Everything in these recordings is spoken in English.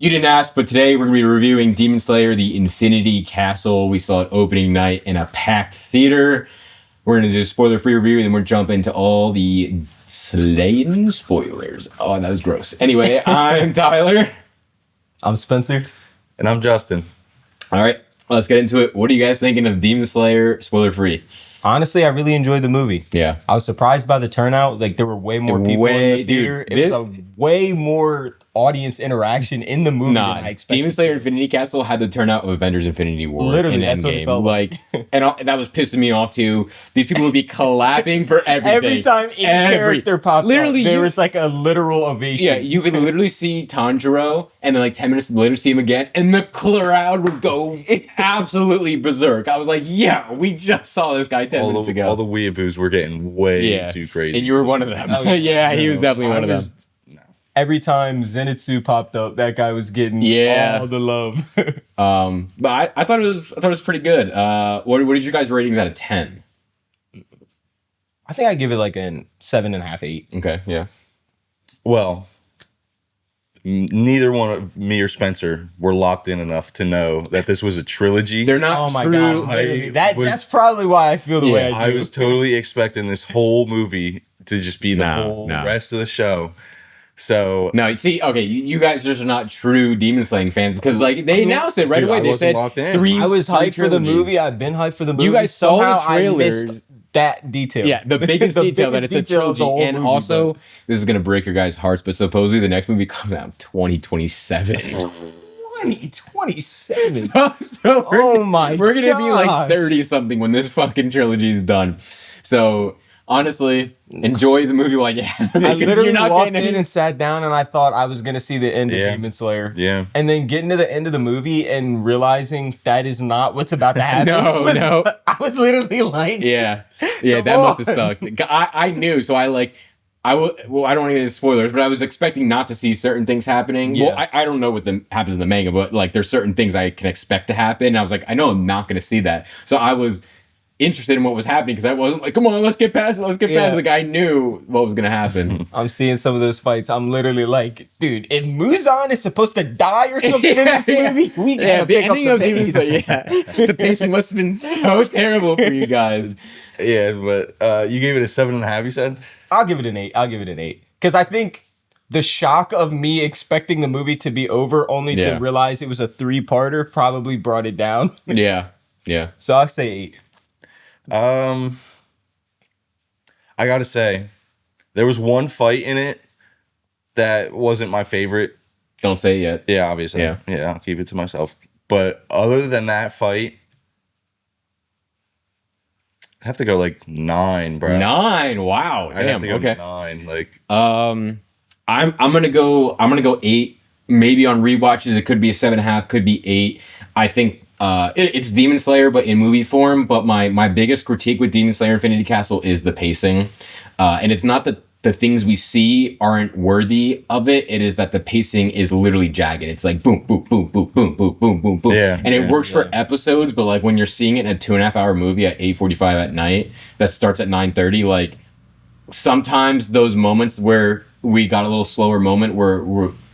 You didn't ask, but today we're going to be reviewing Demon Slayer: The Infinity Castle. We saw it opening night in a packed theater. We're going to do a spoiler-free review, and then we'll jump into all the Slaying spoilers. Oh, that was gross. Anyway, I'm Tyler. I'm Spencer. And I'm Justin. All right, let's get into it. What are you guys thinking of Demon Slayer spoiler-free? Honestly, I really enjoyed the movie. Yeah. I was surprised by the turnout. Like, there were way more people in the theater. Dude, it was a way more audience interaction in the movie than I expected. Demon Slayer Infinity Castle had the turnout of Avengers Infinity War. Literally, in that's Endgame. what it felt like. And that was pissing me off too. These people would be clapping for everything. Every time any character popped literally, up, there was like a literal ovation. Yeah, you could literally see Tanjiro, and then like 10 minutes later see him again, and the crowd would go absolutely berserk. I was like, yeah, we just saw this guy 10 minutes ago. All the weeaboos were getting way too crazy. And you were one of them. Yeah, he was definitely one of them. Every time Zenitsu popped up, that guy was getting all the love. But I thought it was pretty good. What did your guys' ratings out of 10? I think I give it like a 7.5, 8. Okay, yeah. Well, neither one of me or Spencer were locked in enough to know that this was a trilogy. They're not Oh my true. gosh, that's probably why I feel the way I do. I was totally expecting this whole movie to just be the whole rest of the show. So no, see, okay, you guys just are not true Demon Slaying fans because like they announced it right away. They said in. I was hyped for the movie. I've been hyped for the movie. You guys saw the trailers. I missed that detail. Yeah, the biggest detail that it's a trilogy. And movie, also, this is gonna break your guys' hearts, but supposedly the next movie comes out in 2027. 2027. So we're gonna be like gosh. 30 something when this fucking trilogy is done. So honestly, enjoy the movie while you have it. I literally you're not walked getting in and sat down, and I thought I was gonna see the end of Demon Slayer. Yeah. And then getting to the end of the movie and realizing that is not what's about to happen. No. I was literally like, Yeah, that must have sucked. I knew, so I don't want to get into spoilers, but I was expecting not to see certain things happening. Yeah. Well, I don't know what happens in the manga, but like there's certain things I can expect to happen. And I was like, I know I'm not going to see that. So I was interested in what was happening because I wasn't like, come on, let's get past it. Let's get past it. Like I knew what was going to happen. I'm seeing some of those fights. I'm literally like, dude, if Muzan is supposed to die or something in this movie, we gotta pick up the pace. The pacing must have been so terrible for you guys. Yeah, but you gave it a 7.5, you said? I'll give it an 8. Because I think the shock of me expecting the movie to be over only to realize it was a 3-parter probably brought it down. Yeah. So I'll say 8. I gotta say, there was one fight in it that wasn't my favorite. Don't say it yet. Yeah, obviously. Yeah, I'll keep it to myself. But other than that fight, I have to go like 9, bro. 9. Wow. I have to go okay. 9. Like, I'm gonna go 8. Maybe on rewatches it could be a 7.5, could be 8. I think it's Demon Slayer, but in movie form. But my biggest critique with Demon Slayer Infinity Castle is the pacing, and it's not that the things we see aren't worthy of it. It is that the pacing is literally jagged. It's like boom, boom, boom, boom, boom, boom, boom, boom, boom. Yeah, and it works for episodes, but like when you're seeing it in a 2.5 hour movie at 8:45 at night that starts at 9:30, like sometimes those moments where we got a little slower moment where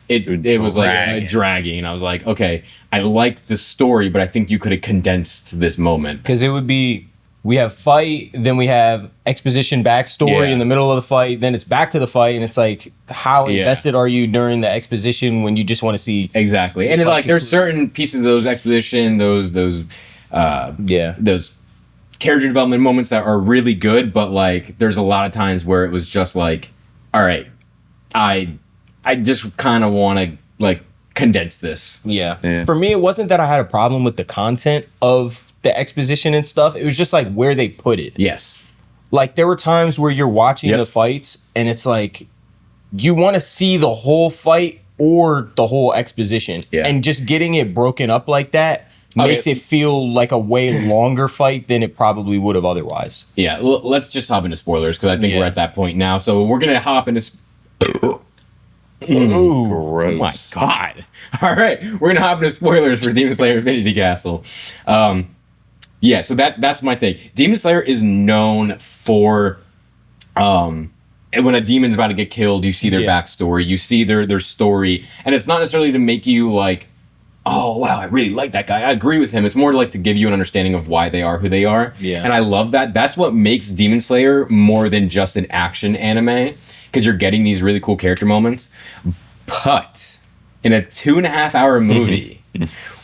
it was like dragging, and I was like, okay, I liked the story, but I think you could have condensed this moment. Because it would be, we have fight, then we have exposition backstory in the middle of the fight, then it's back to the fight, and it's like, how invested are you during the exposition when you just want to see exactly? And like there's certain pieces of those exposition, those character development moments that are really good, but like there's a lot of times where it was just like, all right, I just kind of want to like condense this. Yeah. For me, it wasn't that I had a problem with the content of the exposition and stuff. It was just like where they put it. Yes. Like there were times where you're watching the fights and it's like you want to see the whole fight or the whole exposition. Yeah. And just getting it broken up like that makes it feel like a way longer fight than it probably would have otherwise. Yeah. Let's just hop into spoilers because I think we're at that point now. So we're going to hop into... Ooh, gross. Oh my God. All right. We're going to hop into spoilers for Demon Slayer Infinity Castle. So that's my thing. Demon Slayer is known for and when a demon's about to get killed, you see their backstory, you see their story, and it's not necessarily to make you like, oh wow, I really like that guy, I agree with him. It's more like to give you an understanding of why they are who they are. Yeah. And I love that. That's what makes Demon Slayer more than just an action anime, because you're getting these really cool character moments. But in a 2.5 hour movie,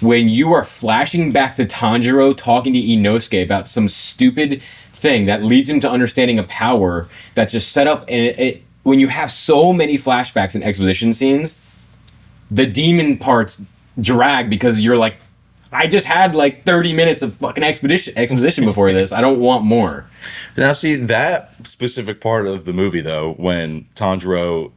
when you are flashing back to Tanjiro talking to Inosuke about some stupid thing that leads him to understanding a power that's just set up, and when you have so many flashbacks and exposition scenes, the demon parts drag because you're like, I just had like 30 minutes of fucking exposition before this. I don't want more. Now, see, that specific part of the movie, though, when Tanjiro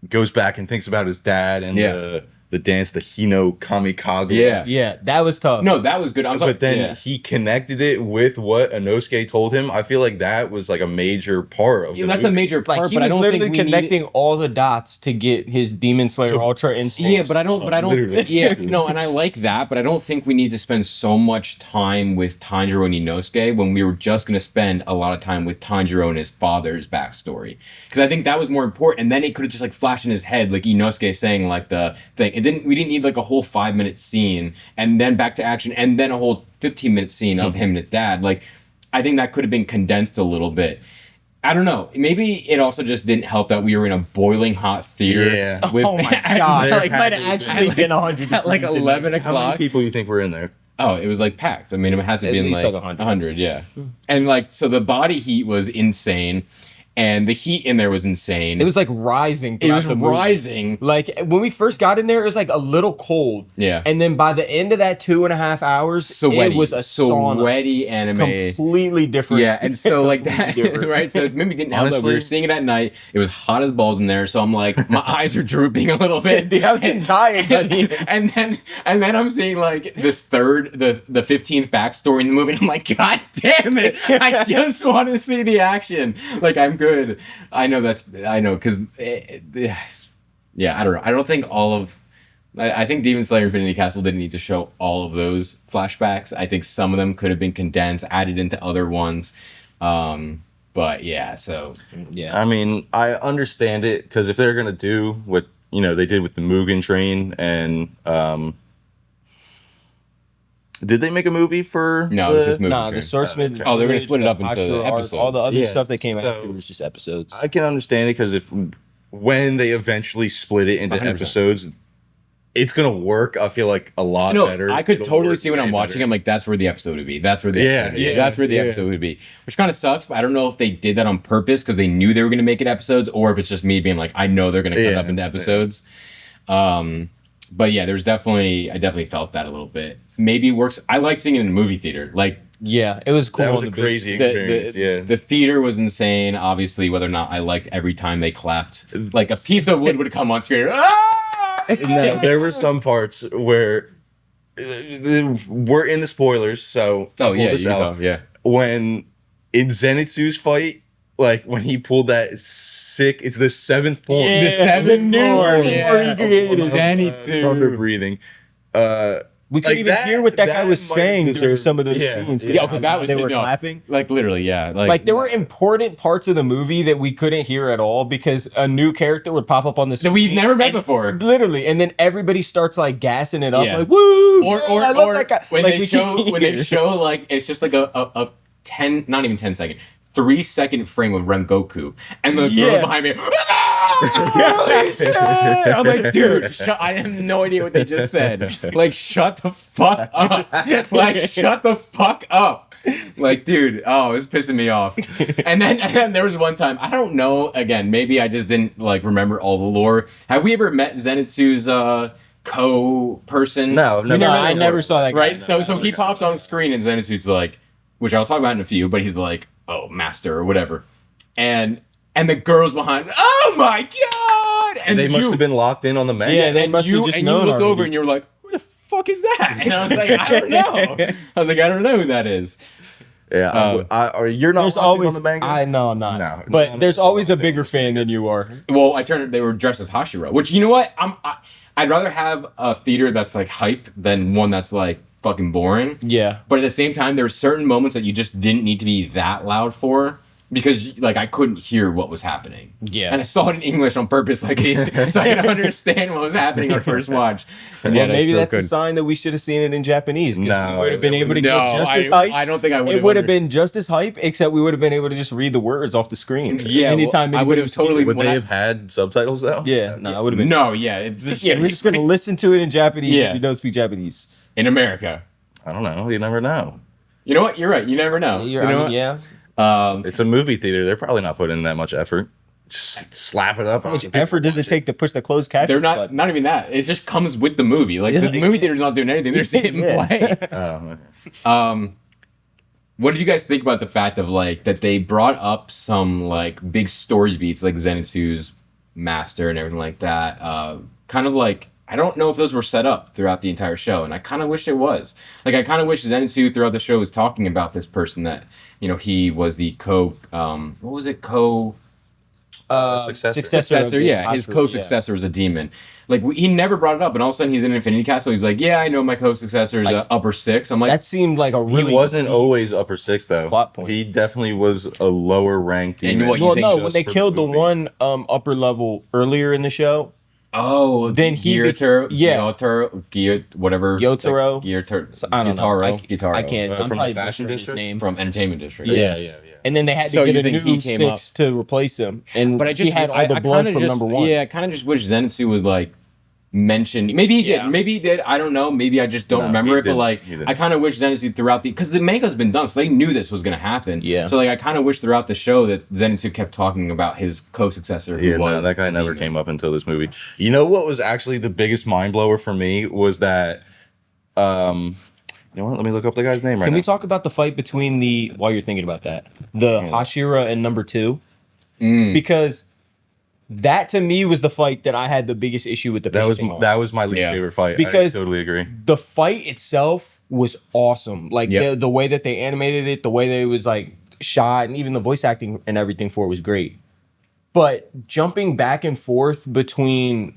goes back and thinks about his dad and the dance, the Hino Kamikaze. Yeah, that was tough. No, that was good. But then he connected it with what Inosuke told him. I feel like that was like a major part of that's a major part, Like, he but I was don't literally think connecting all the dots to get his Demon Slayer Ultra Instinct. Yeah, but I don't. Literally. Yeah, no, and I like that, but I don't think we need to spend so much time with Tanjiro and Inosuke when we were just going to spend a lot of time with Tanjiro and his father's backstory. Because I think that was more important, and then it could have just like flashed in his head, like Inosuke saying like the thing. We didn't need like a whole 5-minute scene, and then back to action, and then a whole 15-minute scene of him and his dad. Like, I think that could have been condensed a little bit. I don't know. Maybe it also just didn't help that we were in a boiling hot theater. Yeah. Oh my god! There Like, might have actually been 100 at like 11 How many o'clock. people you think were in there? Oh, it was like packed. I mean, it had to be At in least like like 100. 100, yeah. And like, so the body heat was insane, and the heat in there was insane. It was like rising. It was throughout the movie. rising. Like, when we first got in there, it was like a little cold. Yeah. And then by the end of that 2.5 hours, Sweaty. it was a sauna. Sweaty anime. Completely different. Yeah, and so like that, Different. right? So maybe it didn't help that we Honestly- were seeing it at night. It was hot as balls in there, so I'm like, my eyes are drooping a little bit. Dude, I was getting tired, buddy. and then I'm seeing like this the 15th backstory in the movie, and I'm like, God damn it! I just want to see the action. Like, I'm good. I know because yeah, I don't know. I don't think all of. I think Demon Slayer Infinity Castle didn't need to show all of those flashbacks. I think some of them could have been condensed, added into other ones. But yeah, so I mean, I understand it, because if they're gonna do what they did with the Mugen Train, and did they make a movie for? no, it was just moving. Nah, the Swordsmith. Oh, they're gonna split it up the into Ashura arc, episodes. All the other Yeah, stuff that came so- after was just episodes. I can understand it, because when they eventually split it into 100%. episodes, it's gonna work. I feel like a lot better. I could It'll totally work see when way I'm watching. better. I'm like, that's where the episode would be. That's where the Yeah, episode would be. yeah, That's where the yeah. episode would be. Which kind of sucks, but I don't know if they did that on purpose because they knew they were gonna make it episodes, or if it's just me being like, I know they're gonna cut it Yeah, up into yeah. episodes. But yeah, I definitely felt that a little bit. Maybe it works. I like seeing it in the movie theater. Like, Yeah, it was cool. That was on a the big crazy screen. experience. Yeah. the theater was insane. Obviously, whether or not I liked every time they clapped, like a piece of wood would come on screen. Ah! No, there were some parts where we're in the spoilers, so Oh I'll yeah, pull this you out. know, yeah. When in Zenitsu's fight, like when he pulled that sick, it's the 7th form. Yeah, The seven the new form, form yeah. he created. Zenitsu. Thunder breathing. We couldn't Like even that- hear what that guy that was might saying during deserve- some of those yeah, scenes. yeah. Okay, that was they were no, clapping. Like literally, yeah. Like, there were important parts of the movie that we couldn't hear at all because a new character would pop up on the that we've never met and- before. Literally, and then everybody starts like gassing it up, Yeah. like woo! Or yeah, I love or that guy. when Like, they we show can't when they hear. show like it's just like a 10, not even 10-second, 3-second frame of Rengoku, and the girl Yeah. behind me. Holy shit! I'm like, dude, I have no idea what they just said. Like, shut the fuck up. Like, shut the fuck up. Like, dude, oh, it's pissing me off. And then there was one time, I don't know, again, maybe I just didn't like remember all the lore. Have we ever met Zenitsu's co-person? No, No, never. I never saw that guy. Right? So he pops on screen and Zenitsu's like, which I'll talk about in a few, but he's like, oh, master or whatever. And the girls behind, oh my god! And They must you- have been locked in on the manga. Yeah, they and must have you, just and known you look already. over and you're like, who the fuck is that? And I was like, I don't know. I was like, I don't know who that is. Yeah, or you're not There's locked in always on the manga. I know I'm not. No, but no, there's no, always no, a bigger fan than you are. Well, they were dressed as Hashira, which, you know what? I'd rather have a theater that's like hype than one that's like fucking boring. Yeah. But at the same time, there are certain moments that you just didn't need to be that loud for. because like I couldn't hear what was happening. Yeah. And I saw it in English on purpose, like so I could understand what was happening on first watch. And Well, yet I maybe still that's a couldn't. sign that we should have seen it in Japanese. 'Cause No, we would have been able to No, get just as hype. I don't think I would. It would have been just as hype, except we would have been able to just read the words off the screen. Yeah, well, anytime I would anybody have was totally- cheating. Would when they I- have had subtitles though? Yeah, no, I would have been. No, yeah, it's just, Yeah, we're just gonna listen to it in Japanese. Yeah. If you don't speak Japanese. in America. I don't know. You never know. You know what? You're right. You never know. You're, you know I what? mean, yeah. It's a movie theater. They're probably not putting in that much effort. Just slap it up. How much effort does it take to push the closed captions? They're not button? not even that. It just comes with the movie. Like Yeah, the like- movie theater's not doing anything. They're just hitting Yeah. play. Okay. What did you guys think about the fact of like that they brought up some like big story beats like Zenitsu's master and everything like that? Kind of like I don't know if those were set up throughout the entire show, and I kind of wish it was. Like I kind of wish Zenitsu throughout the show was talking about this person that he was the what was it successor. of Yeah, his Ashura, co-successor was a demon. Like he never brought it up, and all of a sudden he's in Infinity Castle. He's like, yeah, I know my co-successor is upper six. I'm like, That seemed like a really. He wasn't deep- always upper six though. plot point. He definitely was a lower ranked And demon. what you Well, think no, just when they for killed the movie. one upper level earlier in the show, oh, Then he be- Gyotaro, yeah. whatever, Yotaro? Gyotaro, I don't know. Gyotaro, I can't. I'm from the probably Fashion butchering his District? name. from Entertainment District. Yeah. And then they had to So get you a think new he came six to replace him, and But I just he had all the blood kinda from just, number one. Yeah, I kind of just wish Zenitsu was like mentioned. Maybe he Yeah. did. Maybe he did. I don't know. Maybe I just don't No, remember he it. But didn't. like, He didn't. I kind of wish Zenitsu throughout because the manga's been done, so they knew this was gonna happen. Yeah. So like, I kind of wish throughout the show that Zenitsu kept talking about his co-successor. Who Yeah, no, was that guy the never demon. came up until this movie. You know what was actually the biggest mind blower for me was that, you know what? Let me look up the guy's name right Can now. we talk about the fight between while you're thinking about that, the Hashira and number two? Because that to me was the fight that I had the biggest issue with the that was pacing on. that was my least Yeah. favorite fight. Because- I totally agree. The fight itself was awesome. Like Yep. the way that they animated it, the way that it was like shot, and even the voice acting and everything for it was great. But jumping back and forth between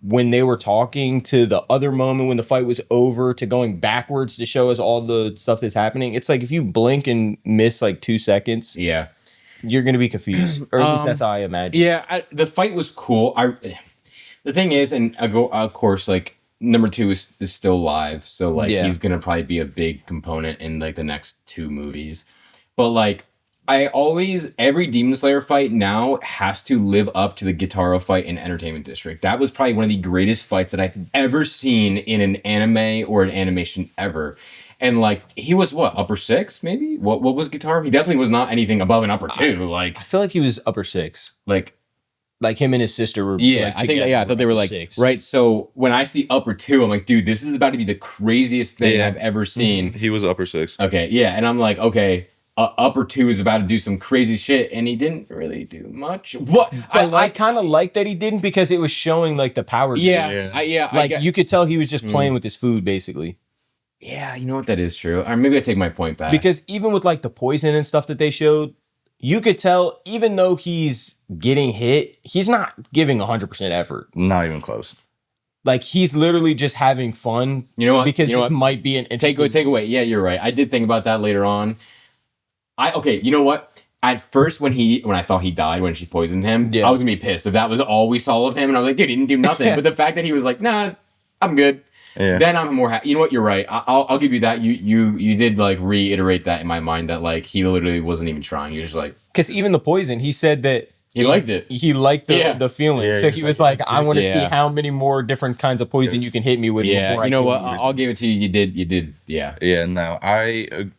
when they were talking to the other moment when the fight was over to going backwards to show us all the stuff that's happening, it's like if you blink and miss like 2 seconds, Yeah. you're gonna be confused. Or at least that's how I imagine. Yeah, the fight was cool. The thing is, and of course, like number two is still live, so like Yeah. he's gonna probably be a big component in like the next 2 movies. But like, every Demon Slayer fight now has to live up to the Gyutaro fight in Entertainment District. That was probably one of the greatest fights that I've ever seen in an anime or an animation ever. And like he was what, upper 6 maybe? What was Gyutaro? He definitely was not anything above an upper 2. I feel like he was upper 6. Like Him and his sister were yeah, like, I think together I thought they were upper like 6. right. So when I see upper 2, I'm like, dude, this is about to be the craziest thing Yeah. I've ever seen. He was upper 6. Okay, yeah, and I'm like, okay, upper 2 is about to do some crazy shit, and he didn't really do much. What But I kind of like that he didn't because it was showing like the power. yeah, difference. I Like get- you could tell he was just playing with his food basically. yeah, you know what, that is true. Or maybe I take my point back. Because even with like the poison and stuff that they showed, you could tell even though he's getting hit, he's not giving 100% effort. Not even close. Like he's literally just having fun. You know what? Because You know this what? might be an interesting. take away. Yeah, you're right. I did think about that later on. Okay, you know what? At first, when I thought he died when she poisoned him, Yeah. I was gonna be pissed if that was all we saw of him, and I was like, dude, he didn't do nothing. But the fact that he was like, nah, I'm good. Yeah. Then I'm more happy. You know what? You're right. I'll give you that. You did like reiterate that in my mind that like he literally wasn't even trying. He was just like Because even the poison, he said that he liked it. he liked Yeah. the feeling. Yeah, So he's he was like, like, I want to see Yeah. how many more different kinds of poison you can hit me with. Yeah. before I You know kill what? I'll give it to you. You did. Yeah. Yeah, no, I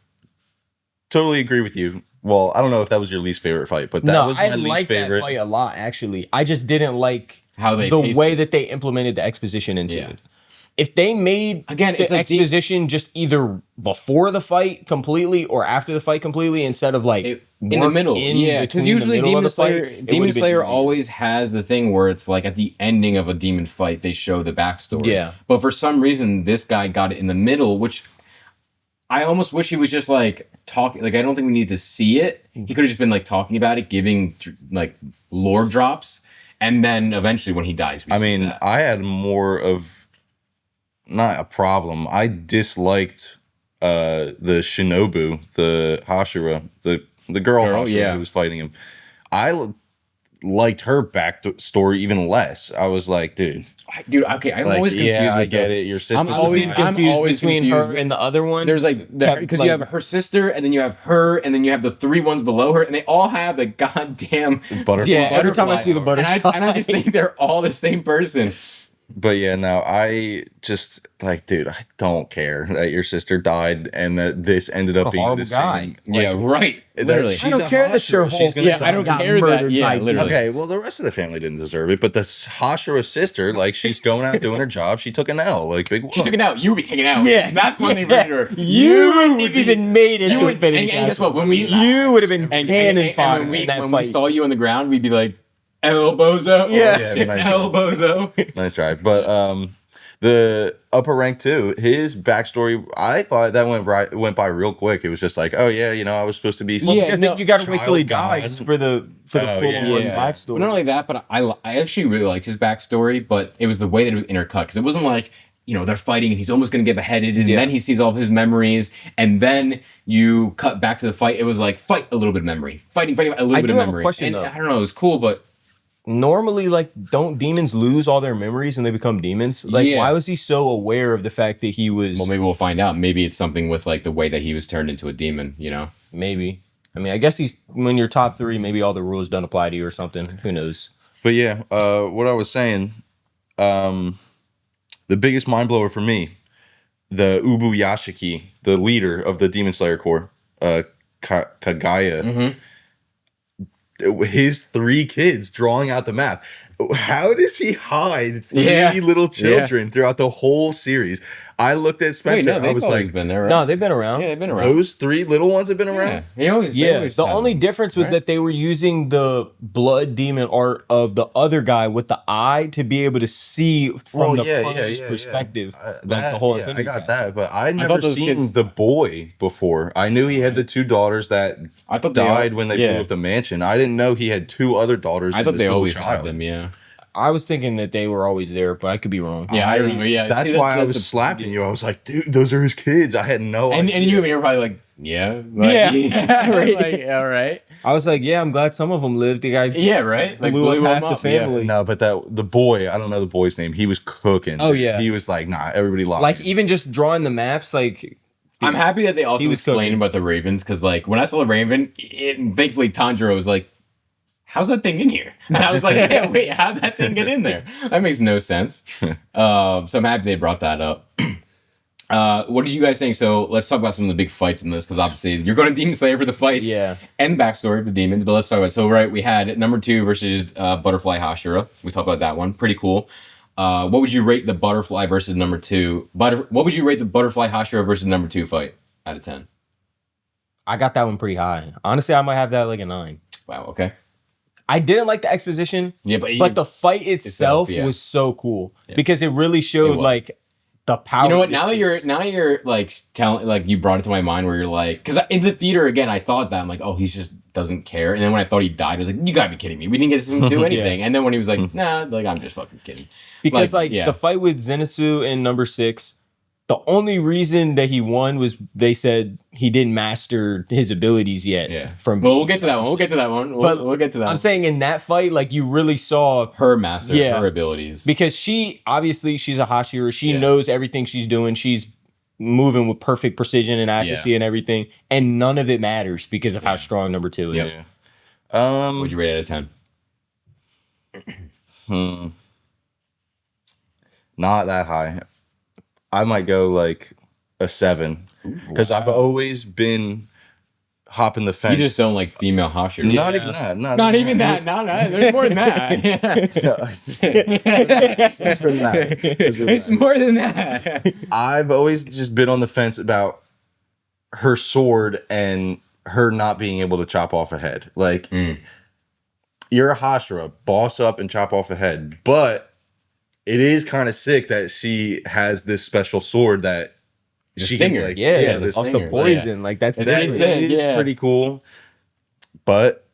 totally agree with you. Well, I don't know if that was your least favorite fight, but that No, was I my least like that favorite. fight a lot. Actually, I just didn't like How they the paced way it. that they implemented the exposition into Yeah. it. If they made Again, the it's like exposition just either before the fight completely or after the fight completely, instead of like In the work middle, yeah, because between the usually middle of Demon the fight, Slayer, it Demon would've been Slayer easier. always has the thing where it's like at the ending of a demon fight, they show the backstory. Yeah. But for some reason, this guy got it in the middle, which I almost wish he was just like talking. Like I don't think we need to see it. He could have just been like talking about it, giving like lore drops, and then eventually when he dies, we I see mean, that. I had more of not a problem. I disliked the Shinobu, the Hashira, the the girl Girl, Hashira yeah. who was fighting him. Liked her backstory even less. I was like, dude, Dude, okay, I'm like, always confused. yeah, I with get the- it. Your sister. I'm always died. confused between her with- and the other one. There's like Kept, because like- you have her sister, and then you have her, and then you have the 3 ones below her, and they all have the goddamn Butterfly. Yeah, every time I see the and I butterfly. just think they're all the same person. But yeah, no, I just like, dude, I don't care that your sister died and that this ended up What a being horrible the guy. same. Yeah, right. that Literally. she's I don't a care that your Hashira. whole She's gonna Yeah, I don't got care that. murdered Yeah, by literally. Okay, well, the rest of the family didn't deserve it, but the Hashira sister, like, she's going out doing her job. She took an L, like, big. She took it out. You would be taken out. Yeah, that's when they yeah. murdered her. You wouldn't have be- even made it you to would- Infinity and guess Castle. what? When we You would have been and cannon fodder when, we, in that when fight. we saw you on the ground, we'd be like, "El Bozo." Yeah. Yeah, nice El Bozo. Nice try. But the upper rank too, his backstory, I thought that went by real quick. It was just like, oh yeah, I was supposed to be. Yeah, because no, you got to wait till he child dies god. for the full Oh, on yeah. backstory. But not only that, but I actually really liked his backstory, but it was the way that it was intercut because it wasn't like they're fighting and he's almost going to get beheaded and then he sees all of his memories and then you cut back to the fight. It was like fight a little bit of memory, fighting a little I bit do of have a memory. question, And though. I don't know, it was cool, but Normally, like, don't demons lose all their memories when they become demons? Like, Yeah. why was he so aware of the fact that he was? well, maybe we'll find out. Maybe it's something with like the way that he was turned into a demon. Maybe. I mean, I guess he's when you're top 3, maybe all the rules don't apply to you or something. Who knows? But yeah, what I was saying, the biggest mind blower for me, the Ubu Yashiki, the leader of the Demon Slayer Corps, Kagaya. His 3 kids drawing out the map. How does he hide 3 Yeah. little children throughout the whole series? I looked at Wait, Spencer. no, I they've was always like, been there, right? No, they've been around. Yeah, they've been around. those 3 little ones have been Yeah, around. they always. they Yeah, always the have only them. difference was Right? that they were using the blood demon art of the other guy with the eye to be able to see from the clone's perspective, like the whole I Infinity got Castle. that, but I never those seen kids- the boy before. I knew he had the 2 daughters that I thought they died when they yeah. blew up the mansion. I didn't know he had 2 other daughters. I and thought this they little always child. had them. Yeah. I was thinking that they were always there, but I could be wrong. Yeah, I remember. Yeah, That's see, why I that's was the- slapping you. I was like, dude, those are his kids. I had no And idea. you were probably like, yeah, like, Yeah. Right. like, yeah, right. I was like, yeah, I'm glad some of them lived. The guy Yeah, right. Like blew up half them the up, yeah. family. No, but the boy, I don't know the boy's name. He was cooking. Oh, yeah. He was like, nah, everybody locked. like even just drawing the maps, like I'm happy that they also He was explained cooking. about the Ravens because, like, when I saw the Raven, thankfully Tanjiro was like, "How's that thing in here?" And I was like, "Yeah, wait, how'd that thing get in there? That makes no sense." So I'm happy they brought that up. What did you guys think? So let's talk about some of the big fights in this because obviously you're going to Demon Slayer for the fights, Yeah. and the backstory of the demons. But let's talk about. So right, we had number 2 versus Butterfly Hashira. We talked about that one. Pretty cool. What would you rate the Butterfly versus number 2? What would you rate the Butterfly Hashira versus number 2 fight out of 10? I got that one pretty high. Honestly, I might have that like a 9. Wow. Okay. I didn't like the exposition, Yeah, but the fight itself yeah. was so cool because it really showed was. like the power. you know what? Now distance. that you're like telling, like you brought it to my mind where you're like, because in the theater again, I thought that I'm like, oh, he just doesn't care. And then when I thought he died, I was like, you gotta be kidding me. We didn't get to do anything. And then when he was like, nah, like I'm just fucking kidding. because like, like yeah. the fight with Zenitsu in number 6, the only reason that he won was they said he didn't master his abilities yet. Yeah. From Well, we'll get to that one. We'll get to that one. We'll get to that. I'm one. saying in that fight, like you really saw Her master, Yeah. her abilities. because she's a Hashira. She Yeah. knows everything she's doing. She's moving with perfect precision and accuracy and everything, and none of it matters because of how strong number 2 is. Yep. Yeah. What'd you rate it out of 10? Not that high. I might go like a 7 because I've always been hopping the You fence. just don't like female Hashira. not even that. Not even that. No, there's more than that. Just for that. It's more than that. I've always just been on the fence about her sword and her not being able to chop off a head. Like, you're a Hashira, boss up and chop off a head. But it is kind of sick that she has this special sword that The she stinger. can, like, Yeah, this off the stinger, poison. Like that's It's that pretty deadly. sick. is yeah. pretty cool. But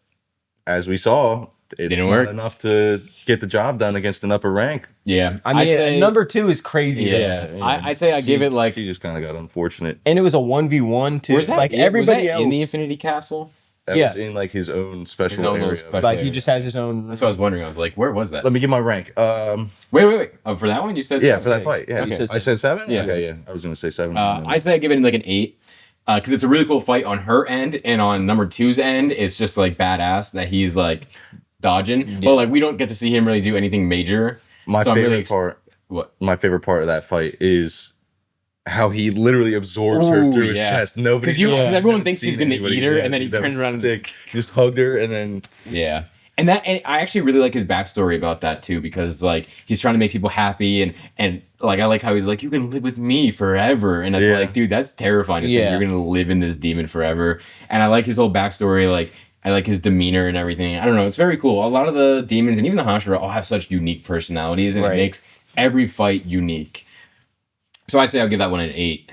as we saw, it's Didn't not work. enough to get the job done against an upper rank. Yeah. I mean, I'd say, number 2 is crazy. Yeah. though. I'd say I give it like. She just kind of got unfortunate. And it was a 1v1 too. Where's that? Like Was everybody that else. in the Infinity Castle? That Yeah. was in like his own special His own little area. special- Like he just has his own. That's what I was wondering. I was like, where was that? Let me give my rank. Wait. Oh, for that one, you said Yeah, seven. for that fight. Yeah, Okay. I said 7. Yeah. Okay, yeah. I was gonna say 7. I'd say I give it like an 8 because it's a really cool fight on her end, and on number two's end, it's just like badass that he's like dodging. But like we don't get to see him really do anything major. my so I'm favorite really part. What? My favorite part of that fight is how he literally absorbs her Ooh, through his yeah. chest. Nobody, Because everyone never thinks he's seen gonna anybody- eat her, yeah, and then he dude, that turns was around and sick. Just hugged her, and then Yeah. And I actually really like his backstory about that too, because like he's trying to make people happy and like I like how he's like, you can live with me forever. And it's Yeah. like, dude, that's terrifying to think Yeah. you're gonna live in this demon forever. And I like his whole backstory, like I like his demeanor and everything. I don't know, it's very cool. A lot of the demons and even the Hashira all have such unique personalities, and Right. it makes every fight unique. So I'd say I'll give that one an 8.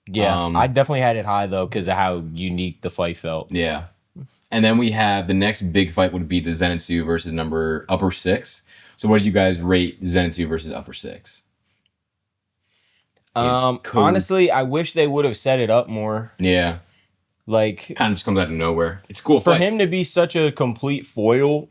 Yeah, Um, I definitely had it high though because of how unique the fight felt. Yeah. And then we have the next big fight would be the Zenitsu versus upper 6. So what did you guys rate Zenitsu versus upper 6? Code. Honestly, I wish they would have set it up more. Yeah. Like Kind of just comes out of nowhere. It's a cool for fight. him to be such a complete foil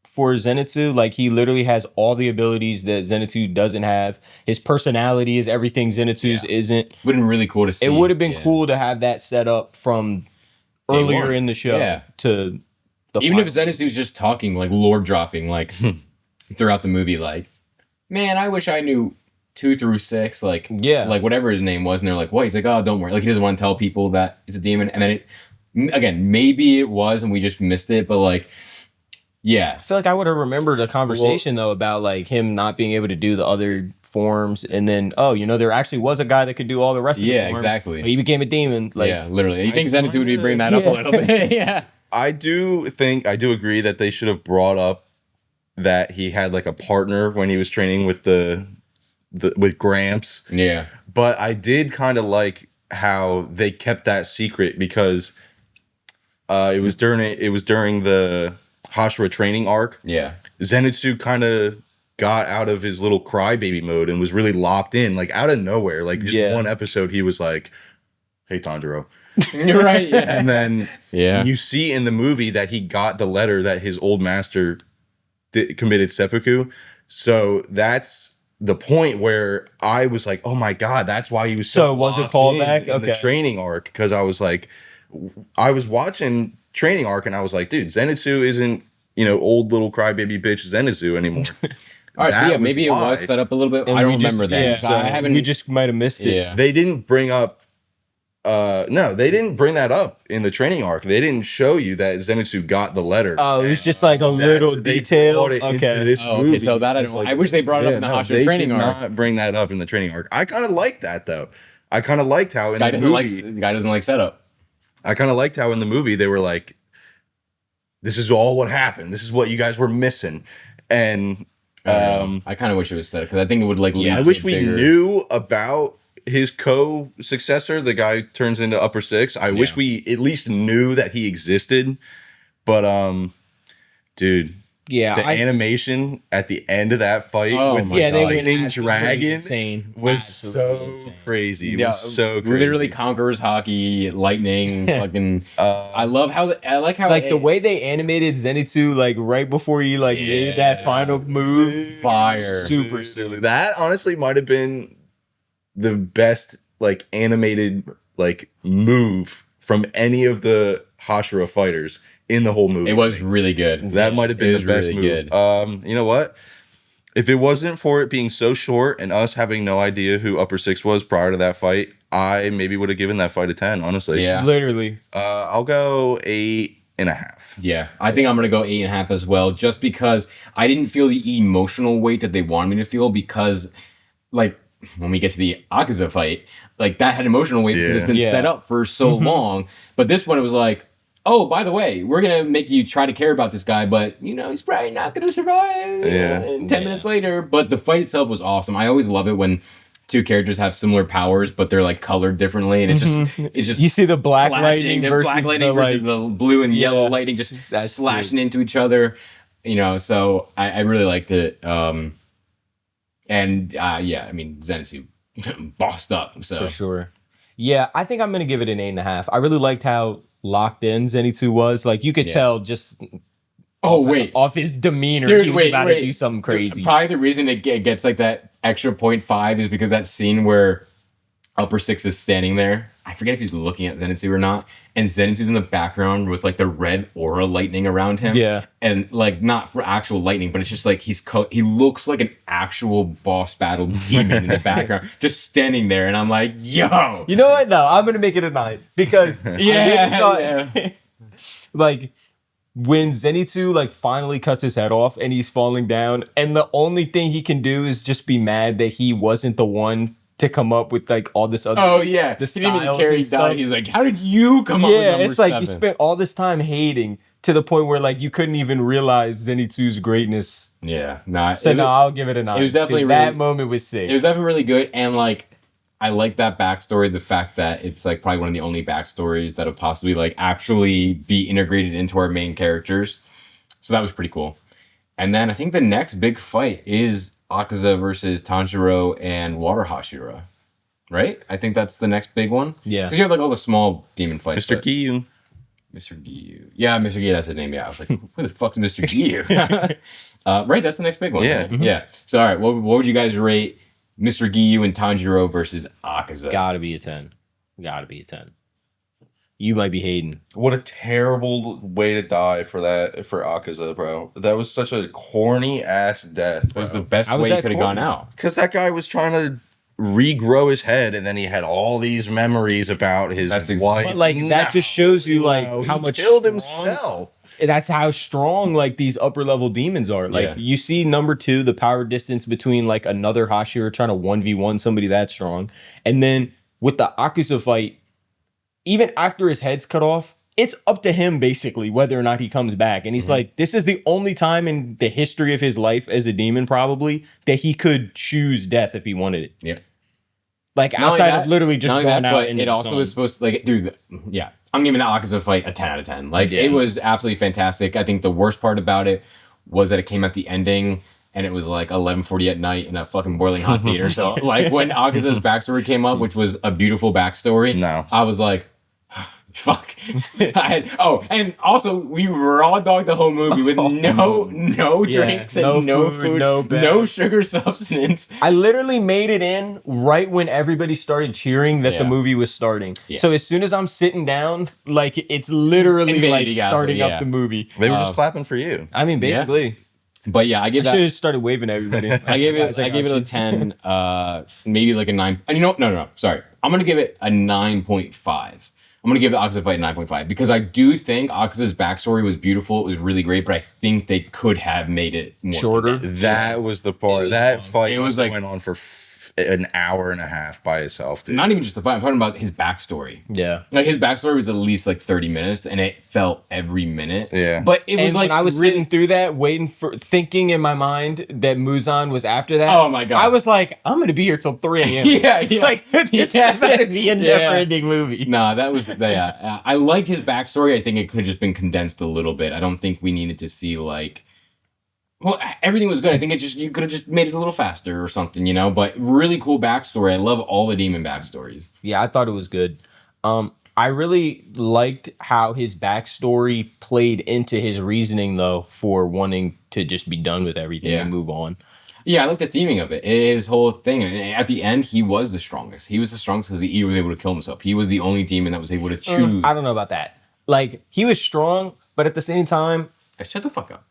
for Zenitsu, like he literally has all the abilities that Zenitsu doesn't have. His personality is everything Zenitsu's isn't. Would have been really cool to see. It would have been Yeah. cool to have that set up from earlier one. in the show Yeah. to the Even if final. Zenitsu's just talking, like lore dropping, like throughout the movie, like, man, I wish I knew 2 through 6, like, Yeah. like whatever his name was, and they're like, what? He's like, oh, don't worry. Like, he doesn't want to tell people that it's a demon, and then again, maybe it was, and we just missed it, but like, yeah, I feel like I would have remembered a conversation though about like him not being able to do the other forms, and then there actually was a guy that could do all the rest of the Yeah, forms. exactly. But he became a demon. Like yeah, literally. You think Zenitsu would be bringing that up a Yeah. little bit? Yeah. I do agree that they should have brought up that he had like a partner when he was training with with Gramps. Yeah. But I did kind of like how they kept that secret because it was during the Hashira training arc. Yeah. Zenitsu kind of got out of his little crybaby mode and was really locked in, like out of nowhere. Like just Yeah. one episode, he was like, "Hey, Tanjiro," You're right. Yeah. and then Yeah. you see in the movie that he got the letter that his old master committed seppuku. So that's the point where I was like, "Oh my god, that's why he was so." So was it locked callback? in the Okay. training arc, because I was like, I was watching training arc and I was like, dude, Zenitsu isn't old little crybaby bitch Zenitsu anymore. All right. So That yeah, was maybe it why. was set up a little bit. And I we don't just- remember that. Yeah, So so I haven't. we just might have missed it. Yeah. They didn't bring up. No, they didn't bring that up in the training arc. They didn't show you that Zenitsu got the letter. Oh, it was just like a little They detail. brought it into Okay. this Oh, okay, movie. so that I It's don't. I wish they brought it up in the Hashira they training did arc. not bring that up in the training arc. I kind of liked that though. I kind of liked how in Guy the doesn't movie, like. Guy doesn't like setup. I kind of liked how in the movie they were like, "This is all what happened. This is what you guys were missing," and I kind of wish it was set up because I think it would like. lead I to wish a we bigger- knew about his co-successor, the guy who turns into upper 6. I wish Yeah. we at least knew that he existed. But dude, Yeah, the animation at the end of that fight Oh with my yeah, they God. went Lightning absolutely Dragon insane. was Absolutely so insane. crazy. It Yeah, was so crazy. literally conquerors hockey, lightning, fucking. I love how I like how Like the way they animated Zenitsu, like right before he like made that Yeah. final move. fire. Super silly. That honestly might have been the best like animated like move from any of the Hashira fighters in the whole movie. It was really good. That might have been It the was best really move. good. You know what? If it wasn't for it being so short and us having no idea who Upper 6 was prior to that fight, I maybe would have given that fight a 10, honestly. Yeah. Literally. I'll go 8.5. Yeah, I think I'm gonna go 8.5 as well, just because I didn't feel the emotional weight that they wanted me to feel. Because, like, when we get to the Akaza fight, like that had emotional weight because it's been Yeah. set up for so long. But this one, it was like, oh, by the way, we're gonna make you try to care about this guy, but he's probably not gonna survive. Yeah. And 10 minutes later, but the fight itself was awesome. I always love it when two characters have similar powers, but they're like colored differently, and it's just You see the black flashing, lightning the versus black lightning the, versus like, the blue and yellow Yeah. lightning just That's slashing into each other. So I really liked it. Yeah, I mean Zenitsu bossed up. So for sure. Yeah, I think I'm gonna give it an 8.5. I really liked how locked in Zenitsu was. Like, you could tell just off his demeanor, Dude, he was about to do something crazy. Probably the reason it gets like that extra 0.5 is because that scene where Upper Six is standing there. I forget if he's looking at Zenitsu or not. And Zenitsu's in the background with like the red aura lightning around him. Yeah. And like not for actual lightning, but it's just like he looks like an actual boss battle demon in the background, just standing there. And I'm like, yo. You know what? No, I'm going to make it a 9 because like when Zenitsu like finally cuts his head off and he's falling down, and the only thing he can do is just be mad that he wasn't the one to come up with like all this other. Oh yeah, the he didn't even styles care and he stuff. died. He's like, how did you come up with number it's like 7? you spent all this time hating to the point where like you couldn't even realize Zenitsu's greatness. Yeah, nah. So no, I'll give it a 9. It was definitely that moment was sick. It was definitely really good, and like I like that backstory. The fact that it's like probably one of the only backstories that'll possibly like actually be integrated into our main characters. So that was pretty cool. And then I think the next big fight is Akaza versus Tanjiro and Water Hashira. Right? I think that's the next big one. Yeah. Because you have like all the small demon fights. Mr. Giyu. Mr. Giyu. Yeah, Mr. Giyu, that's his name. Yeah, I was like, who the fuck's Mr. Giyu? Right, that's the next big one. Yeah. Right? Yeah. So, all right, what would you guys rate Mr. Giyu and Tanjiro versus Akaza? Gotta be a 10. You might be hating. What a terrible way to die for Akaza, bro. That was such a corny ass death. It was the best How was way he that could have gone corny? out. Because that guy was trying to regrow his head, and then he had all these memories about his That's wife. But like that just shows you like No, how he much killed strong- himself. That's how strong like these upper level demons are. Like Yeah. you see number 2, the power distance between like another Hashira trying to 1v1 somebody that strong. And then with the Akusa fight, even after his head's cut off, it's up to him basically whether or not he comes back. And he's like, this is the only time in the history of his life as a demon probably that he could choose death if he wanted it. Yeah. Like Not only outside that- of literally just not only going that, out but into it the also sun. was supposed to like, dude, yeah. I'm giving the Akaza fight a 10 out of 10. Like Yeah. it was absolutely fantastic. I think the worst part about it was that it came at the ending and it was like 11:40 at night in a fucking boiling hot theater. So like when Akaza's backstory came up, which was a beautiful backstory, No. I was like, fuck. And also we raw dogged the whole movie with no drinks and no no food, food, no bed. no sugar substance. I literally made it in right when everybody started cheering that the Yeah. movie was starting. Yeah. So as soon as I'm sitting down, like it's literally Infinity like Gauntlet, starting yeah. up the movie. They were just clapping for you. I mean, basically, But yeah, I give I that. should have started waving at everybody. I gave Guys, it. I gave it got a you. 10. Maybe like a 9. And no. Sorry, I'm gonna give it a 9.5. I'm gonna give the Akaza fight a 9.5 because I do think Akaza's backstory was beautiful. It was really great, but I think they could have made it more Shorter? condensed. That was the part. That fight It was like- went on for an hour and a half by itself, dude. Not even just the fight. I'm talking about his backstory. Yeah. Like his backstory was at least like 30 minutes, and it felt every minute. Yeah. But it was And like when I was really, sitting through that, thinking in my mind that Muzan was after that. Oh my God. I was like, I'm gonna be here till 3 a.m. Yeah. Like it's Yeah. better be a Yeah. never-ending movie. Nah, that was yeah. I liked his backstory. I think it could have just been condensed a little bit. I don't think we needed to see like. Well, everything was good. I think you could have just made it a little faster or something, you know. But really cool backstory. I love all the demon backstories. Yeah, I thought it was good. I really liked how his backstory played into his reasoning, though, for wanting to just be done with everything Yeah. and move on. Yeah, I like the theming of it. His whole thing. And at the end, he was the strongest. He was the strongest because he was able to kill himself. He was the only demon that was able to choose. I don't know about that. Like, he was strong, but at the same time, Shut the fuck up.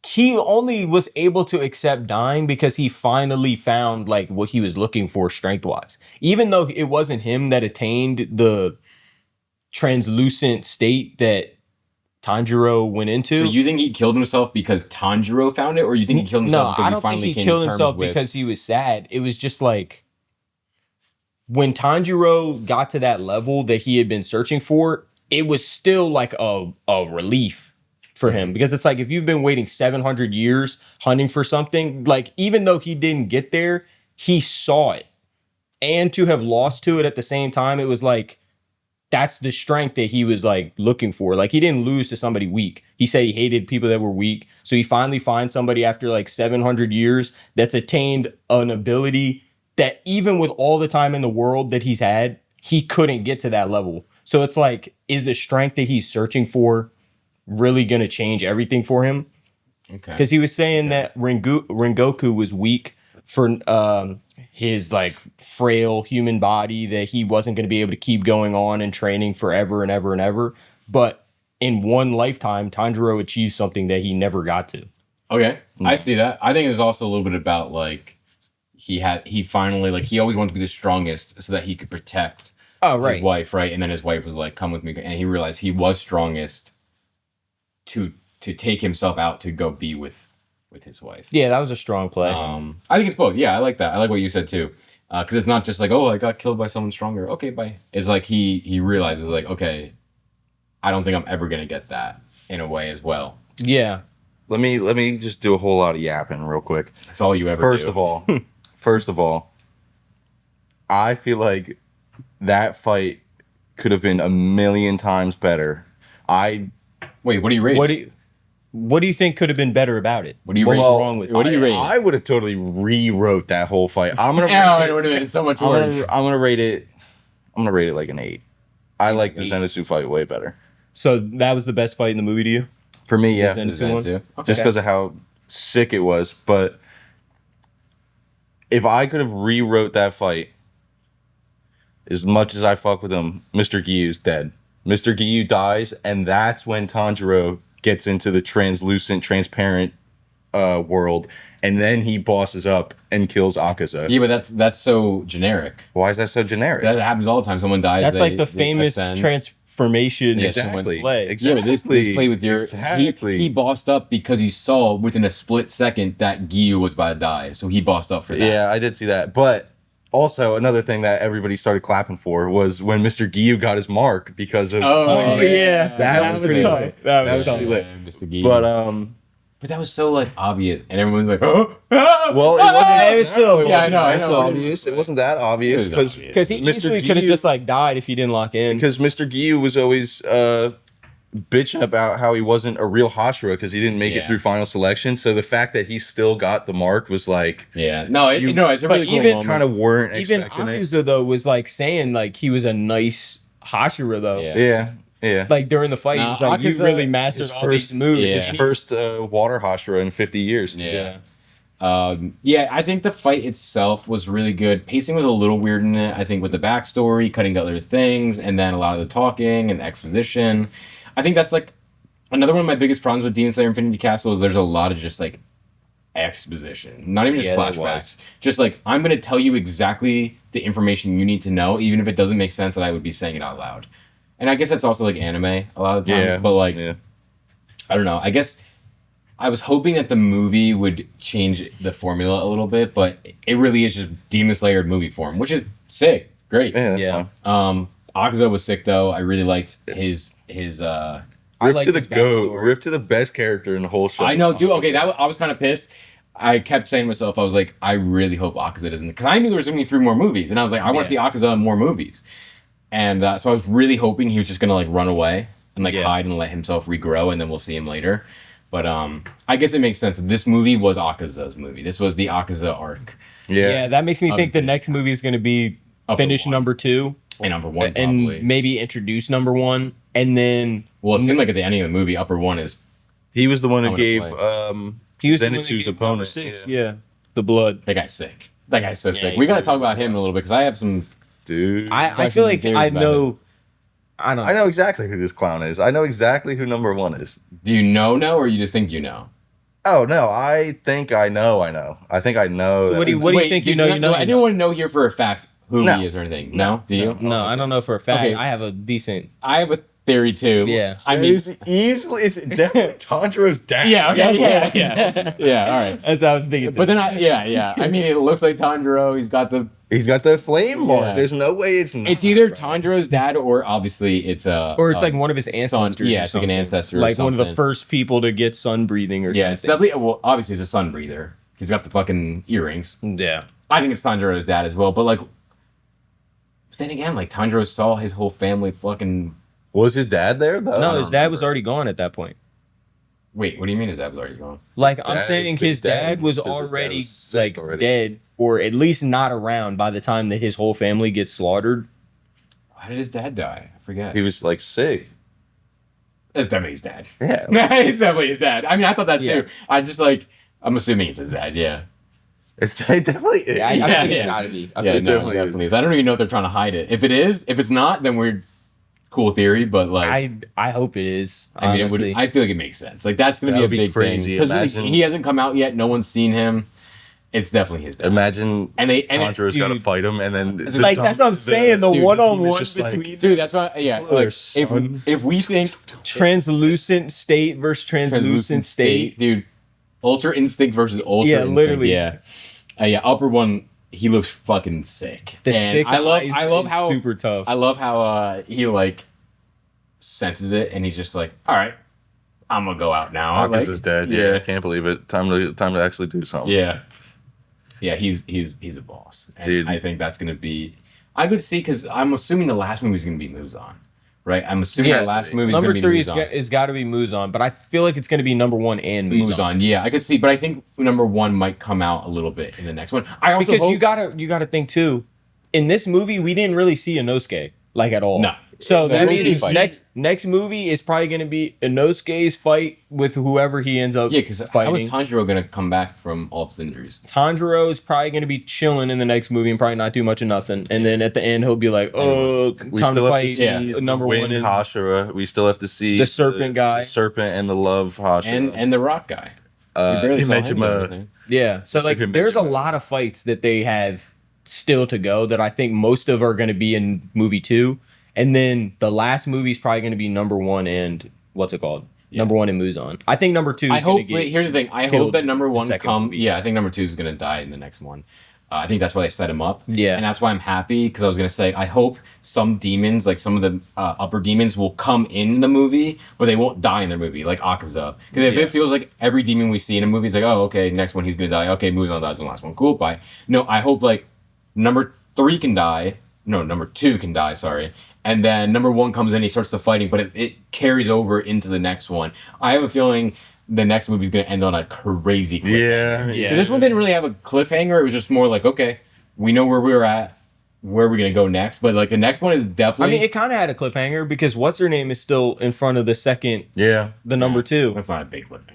he only was able to accept dying because he finally found, like, what he was looking for strength-wise. Even though it wasn't him that attained the translucent state that Tanjiro went into. So you think he killed himself because Tanjiro found it, or you think he killed No, himself because I he don't think finally he came killed to terms himself with? because he was sad. It was just like when Tanjiro got to that level that he had been searching for, it was still like a relief for him because it's like if you've been waiting 700 years hunting for something, like even though he didn't get there, he saw it. And to have lost to it at the same time, it was like that's the strength that he was like looking for. Like he didn't lose to somebody weak. He said he hated people that were weak. So he finally finds somebody after like 700 years that's attained an ability that even with all the time in the world that he's had, he couldn't get to that level. So it's like, is the strength that he's searching for really going to change everything for him? Okay. Because he was saying that Rengoku was weak for his like frail human body, that he wasn't going to be able to keep going on and training forever and ever and ever. But in one lifetime, Tanjiro achieved something that he never got to. Okay, I see that. I think it's also a little bit about like he finally like he always wanted to be the strongest so that he could protect his wife, right? And then his wife was like, "Come with me," and he realized he was strongest to take himself out to go be with his wife. Yeah, that was a strong play. I think it's both. Yeah, I like that. I like what you said too, because it's not just like, "Oh, I got killed by someone stronger." Okay, bye. It's like he realizes like, okay, I don't think I'm ever gonna get that in a way as well. Yeah. Let me just do a whole lot of yapping real quick. That's all you ever First do. of all, I feel like that fight could have been a million times better. Wait, what do you rate? What do you think could have been better about it? What do you What's rate? wrong with it? What do you rate? I would have totally rewrote that whole fight. I'm gonna. It would have been so much worse. I'm gonna rate it. I'm gonna rate it like an 8. I like the Zenitsu fight way better. So that was the best fight in the movie to you? For me, yeah. Zenitsu one? Okay. Just because of how sick it was. But if I could have rewrote that fight, as much as I fuck with him, Mr. Gyu's dead. Mr. Gyu dies, and that's when Tanjiro gets into the transparent world, and then he bosses up and kills Akaza. Yeah, but that's so generic. Why is that so generic? That happens all the time. Someone dies. That's like the they famous ascend. transformation Exactly. play. Exactly. Yeah, this play with your Exactly. he bossed up because he saw within a split second that Gyu was about to die, so he bossed up for that. Yeah, I did see that. But also, another thing that everybody started clapping for was when Mr. Gyu got his mark because of. Oh, yeah. That was pretty tough. lit. That was pretty lit. Mr. Gyu. But that was so like obvious, and everyone's like, "Oh, well, it wasn't. It was still- it yeah, I wasn't know, I that know. obvious. It wasn't that obvious It was because obvious. Because he Mr. easily could have Gyu- just like died if he didn't lock in. because Mr. Gyu was always bitching about how he wasn't a real Hashira because he didn't make it Yeah. through final selection. So the fact that he still got the mark was like yeah, no, it's a but really cool even moment. kind of weren't Even expecting it. Akuza though was like saying like he was a nice Hashira though. Yeah. Yeah. Like during the fight, Nah, he was like, Akuza- "You really mastered his all first- these moves." yeah. His first water Hashira in 50 years. Yeah. Yeah, I think the fight itself was really good. Pacing was a little weird in it, I think, with the backstory, cutting to other things, and then a lot of the talking and exposition. I think that's like another one of my biggest problems with Demon Slayer Infinity Castle is there's a lot of just like exposition. Not even just Yeah, there flashbacks. was. Just like, I'm going to tell you exactly the information you need to know, even if it doesn't make sense that I would be saying it out loud. And I guess that's also like anime a lot of times, but like, I don't know. I guess I was hoping that the movie would change the formula a little bit, but it really is just Demon Slayer movie form, which is sick. Great. Yeah, that's Yeah. fine. Akaza was sick though. I really liked his I Rip like to the his goat. backstory. Rip to the best character in the whole show. I know, dude. Okay, I was kind of pissed. I kept saying to myself, I was like, I really hope Akaza doesn't, because I knew there was going to be 3 more movies, and I was like, I want to see Akaza in more movies, and so I was really hoping he was just going to like run away and like hide and let himself regrow, and then we'll see him later. But I guess it makes sense. This movie was Akaza's movie. This was the Akaza arc, Yeah, that makes me think the next movie is going to be finish one. number 2 and number 1 and probably. maybe introduce number 1, and then Well, it seemed like at the ending of the movie, Upper 1 is He was the one who I'm gonna gave play. he was the one that Zenitsu's gave number opponent. 6. Yeah, the blood. that guy's sick. That guy's so sick. he's We got to sick. talk about him a little bit because I have some. Dude. I feel like theories I about know. I don't know. I know exactly who this clown is. I know exactly who number 1 is. Do you know, or you just think you know? Oh no, I think I know. I think I know. So what that- do you think you know? You know. I didn't want to know here for a fact who No. he is or anything. No? Do you? No, I don't know for a fact. Okay. I have a decent. I have a theory too. Yeah. I It mean, is easily. It's definitely Tanjiro's dad. yeah, okay, Yeah, yeah. Yeah, all right. That's what I was thinking. But then I mean, it looks like Tanjiro. He's got the. He's got the flame mark. Yeah. There's no way it's not. It's either Tanjiro's dad or obviously it's or it's like one of his son. ancestors. Yeah, or it's like an something. ancestor or Like one of the something. first people to get sun breathing or Yeah, it's something. definitely. Well, obviously it's a sun breather. He's got the fucking earrings. Yeah. I think it's Tanjiro's dad as well. But like, but then again, like Tanjiro saw his whole family fucking. Was his dad there though? No, I his don't dad was remember. already gone at that point. Wait, what do you mean his dad was already gone? Like I'm Dad- saying, his his dad dad- was because his dad already was sick like already. dead, or at least not around by the time that his whole family gets slaughtered. How did his dad die? I forget. He was like sick. It's definitely his dad. Yeah. It's definitely his dad. I mean, I thought that Yeah. too. I just like, I'm assuming it's his dad. Yeah. It definitely is. Yeah, I Yeah, think it's yeah. gotta be. I Yeah, think no, definitely definitely is. I don't even know if they're trying to hide it. If it's not, then we're cool theory. But like, I hope it is. I mean, Honestly. I feel like it makes sense. Like that's gonna That be a would be big crazy. thing because Imagine- he hasn't come out yet. No one's seen him. It's definitely his dad. Imagine and Tanjiro's got to dude, fight him, and then like that's what I'm saying. The dude, one-on-one just like- between dude, that's why. Yeah, Oh, like son. if we think translucent state versus translucent state. dude, Ultra Instinct versus Ultra Yeah, Instinct. literally. Yeah, yeah. Upper one, he looks fucking sick. The And six I love is how super tough. I love how he like senses it, and he's just like, all right, I'm gonna go out now. Akka's Like, is dead. Yeah, I can't believe it. Time to actually do something. yeah, yeah. He's a boss, and Dude. I think that's gonna be. I could see because I'm assuming the last movie is gonna be Muzan, right? I'm assuming Yeah, the last movie is number gonna be 3 Muzan. is got to be Muzan, but I feel like it's going to be number 1 and Muzan. Muzan, yeah, I could see, but I think number 1 might come out a little bit in the next one. I also Because hope, you gotta think too. In this movie, we didn't really see Inosuke like at all. No. So It's that mostly means fight. next movie is probably going to be Inosuke's fight with whoever he ends up yeah, because how fighting. was Tanjiro gonna come back from all of his injuries? Tanjiro is probably going to be chilling in the next movie and probably not do much of nothing. And then at the end, he'll be like, "Oh, We time still to have to fight see number Wind one." And Hashira. We still have to see The serpent guy. the serpent, and the love Hashira. And the Rock guy. We barely saw him do Imejima. anything. yeah, so Mr. like, Himeji, there's a man. lot of fights that they have still to go that I think most of are going to be in movie 2, and then the last movie is probably going to be number 1 and what's it called? Yeah. Number 1 in Muzan. I think number 2 is I going to hope. get. Wait, here's the thing. I hope killed that number the 1 second come. movie. Yeah, I think number 2 is gonna die in the next one. I think that's why they set him up. Yeah. and that's why I'm happy because I was gonna say I hope some demons, like some of the upper demons, will come in the movie, but they won't die in the movie, like Akaza. Because if Yeah. it feels like every demon we see in a movie is like, oh, okay, next one he's gonna die. Okay, Muzan dies in the last one. Cool, bye. No, I hope like number 3 can die. No, number 2 can die. Sorry. And then number 1 comes in, he starts the fighting, but it carries over into the next one. I have a feeling the next movie is going to end on a crazy cliffhanger. yeah, 'Cause this one didn't really have a cliffhanger. It was just more like, okay, we know where we're at, where we're going to go next. But like the next one is I definitely. mean, it kind of had a cliffhanger because what's her name is still in front of the second, yeah. the number 2. That's not a big cliffhanger.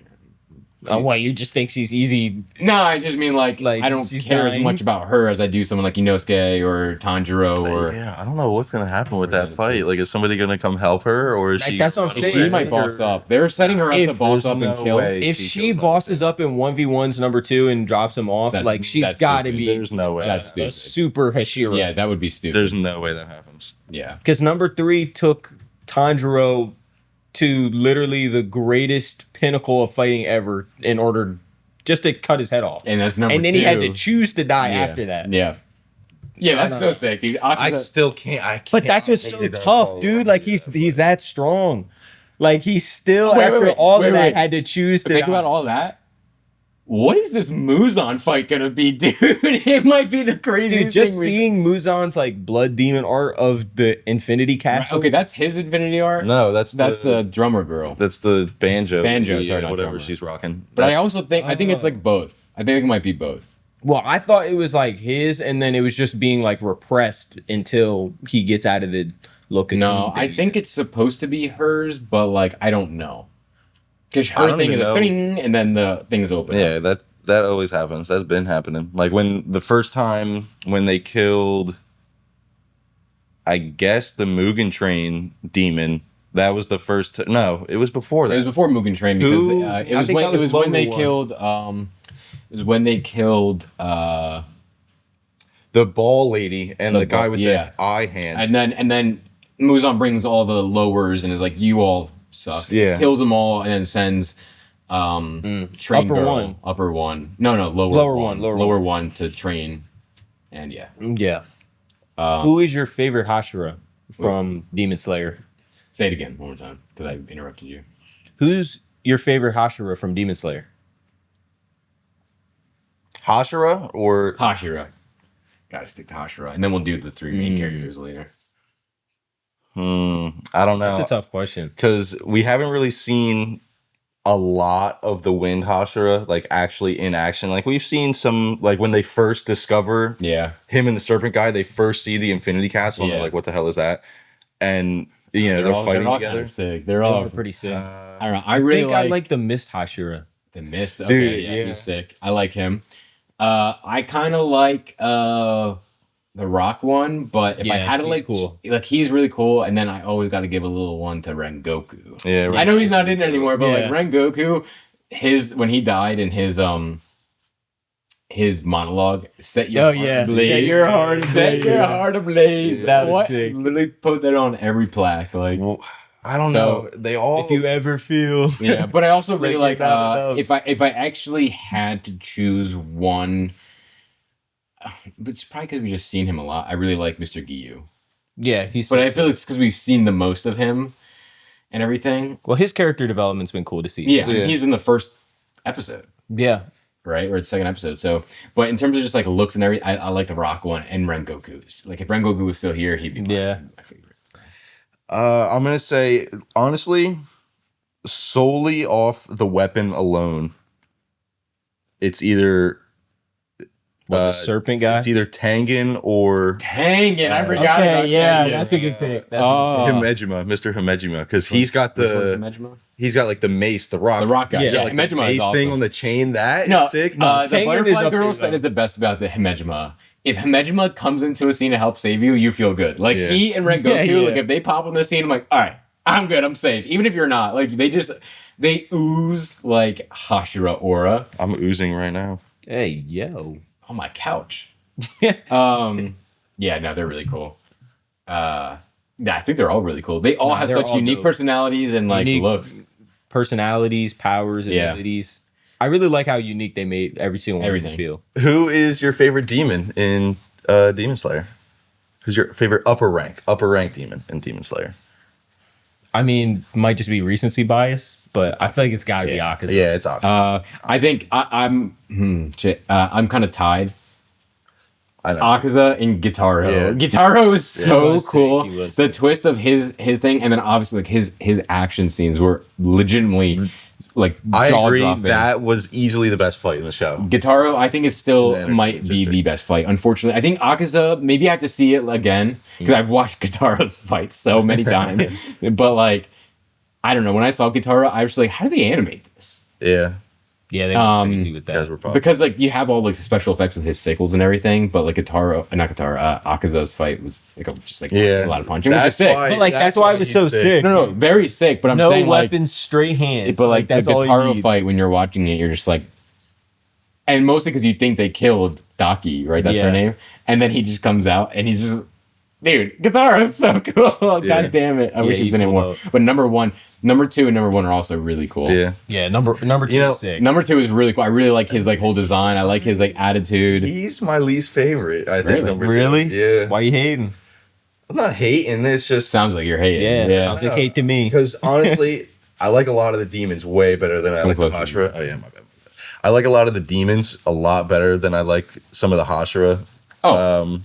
Well, you just think she's easy. No, I just mean like I don't she's care as dying. much about her as I do someone like Inosuke or Tanjiro or. Yeah, I don't know what's gonna happen with Or that is it fight. Like, is somebody gonna come help her, or is Like, she? that's what I'm gonna saying. She win? might boss up. They're setting her up If to boss there's up and no kill. way. If she she kills bosses up in 1v1's number 2 and drops him off, That's- like she's that's got to stupid. be There's no way. That's that stupid. a super Hashira. Yeah, that would be stupid. There's no way that happens. yeah. Because number 3 took Tanjiro to literally the greatest pinnacle of fighting ever in order just to cut his head off. And that's number And then 2. he had to choose to die Yeah. after that. Yeah. Yeah, that's I so know. sick, dude. I Akaza- still can't. I can't. But that's what's so tough, dude. Like he's that strong. Like he's still Wait, after wait, all wait, of that wait. had to choose to think die. about all that. What is this Muzan fight gonna be, dude? It might be the craziest Dude, just thing. seeing Muzan's like blood demon art of the Infinity Castle. Okay, that's his Infinity Art. No, that's the drummer girl. That's the banjo. Banjo, the, sorry, not whatever drummer. she's rocking. But I That's- also think I think it's like both. I think it might be both. Well, I thought it was like his, and then it was just being like repressed until he gets out of the look. No, I think it's supposed to be hers, but like I don't know. Because I her don't thing is even a know. ding, and then the thing's open. Yeah, that always happens. That's been happening. Like when the first time when they killed, I guess the Mugen Train demon. That was the first. No, it was before that. It was before Mugen Train because Who? it I was think when that was it was when they Lower One. killed it was when they killed the ball lady and The the guy ball- with yeah. the eye hands. and then Muzan brings all the lowers and is like, you all suck. Yeah. Kills them all and then sends train Upper girl, one. upper one. No, Lower one, lower one to train. And yeah. Yeah. Who is your favorite Hashira from Demon Slayer? Say it again one more time because I interrupted you. Who's your favorite Hashira from Demon Slayer? Hashira or Hashira. Gotta stick to Hashira. And then we'll do the 3 main characters later. I don't know. That's a tough question. Because we haven't really seen a lot of the Wind Hashira like actually in action. Like we've seen some like when they first discover Yeah. him and the Serpent guy, they first see the Infinity Castle and they're Yeah. like, what the hell is that? And you know, they're fighting all together. kinda sick. They're They all were pretty sick. I don't know. I I really think I like the Mist Hashira. the Mist. Okay, Dude, yeah, yeah. he's sick. I like him. I kind of like the Rock one, but if I Yeah, had to he's cool. like he's really cool, and then I always got to give a little one to Rengoku. Yeah, I know he's not in it anymore, but Yeah. like Rengoku, when he died in his monologue, set your Oh, heart yeah. ablaze. Set your heart Set ablaze. your heart ablaze. That was What? sick. Literally put that on every plaque, like. Well, I don't So, know. They all If you ever feel, Yeah, but I also really Like, like you're not enough. if I actually had to choose one, but it's probably because we've just seen him a lot. I really like Mr. Giyu, yeah, he's. but I feel it's because we've seen the most of him and everything. well, his character development's been cool to see. Yeah, Yeah. he's in the first episode, yeah. right, or the second episode. So, but in terms of just like looks and everything, I like the Rock one and Rengoku. Like if Rengoku was still here, he'd be Yeah. my favorite. I'm gonna say honestly, solely off the weapon alone, it's either The serpent guy. it's either Tengen or Dang it, I forgot about yeah, Tengen. that's a good pick. That's Oh. Himejima, Mr. Himejima, because he's got Which one's the Himejima? he's got like the mace, the rock, The Rock guy. He's got, Yeah, like the Himejima is mace awesome. thing on the chain. That is No, sick. the Tengen is butterfly up girl there, said though. it the best about the Himejima. If Himejima comes into a scene to help save you, you feel good. Like Yeah. he and Rengoku, Yeah, yeah. like if they pop on the scene, I'm like, all right, I'm good, I'm safe. Even if you're not, like they ooze like Hashira aura I'm oozing right now. Hey, yo. on my couch. Yeah, no, they're really cool. Yeah, I think they're all really cool. They all Nah, have they're such all unique dope. personalities and like Unique looks. Personalities, powers, Yeah. abilities. I really like how unique they made every single one Everything. feel. Who is your favorite demon in Demon Slayer? Who's your favorite upper rank demon in Demon Slayer? I mean, might just be recency bias, but I feel like it's got to be Akaza. Yeah, it's Akaza. I think I'm kind of tied. I know. Akaza and Gitaro. Yeah. Gitaro is he so was sick, cool. he was The sick. twist of his thing, and then obviously like his action scenes were legitimately like I agree. jaw-dropping. That was easily the best fight in the show. Gitaro, I think, is still The might entertainment be history. the best fight. Unfortunately, I think Akaza. Maybe I have to see it again because I've watched Gitaro's fight so many times. But like, I don't know. When I saw Gitaro, I was like, how do they animate this? Yeah, Yeah, they were crazy with you guys that. were probably. Because like you have all like the special effects with his sickles and everything, but like Akaza's fight was like just like Yeah. a lot of punching, which is sick. But, like, that's why it was he's so sick. No, very sick. But I'm No saying weapons, straight hands. like, but like that's the all he Gitaro needs. fight when you're watching it, you're just like, and mostly because you think they killed Daki, right? That's her Yeah. name, and then he just comes out and he's just. Dude, Gitaro is so cool. Yeah. God damn it. I wish he's he's in it cool, more. though. But number 2 and number 1 are also really cool. Yeah, Yeah, number two You know, is sick. Number 2 is really cool. I really like his like whole design. I like his like attitude. he's my least favorite. I think Really? number two. Really? Yeah, Why you hating? I'm not hating. It's just Sounds like you're hating. Yeah, sounds like hate to me. because honestly, I like a lot of the demons way better than I like the close. Hashira. Oh yeah, my bad. I like a lot of the demons a lot better than I like some of the Hashira. Oh,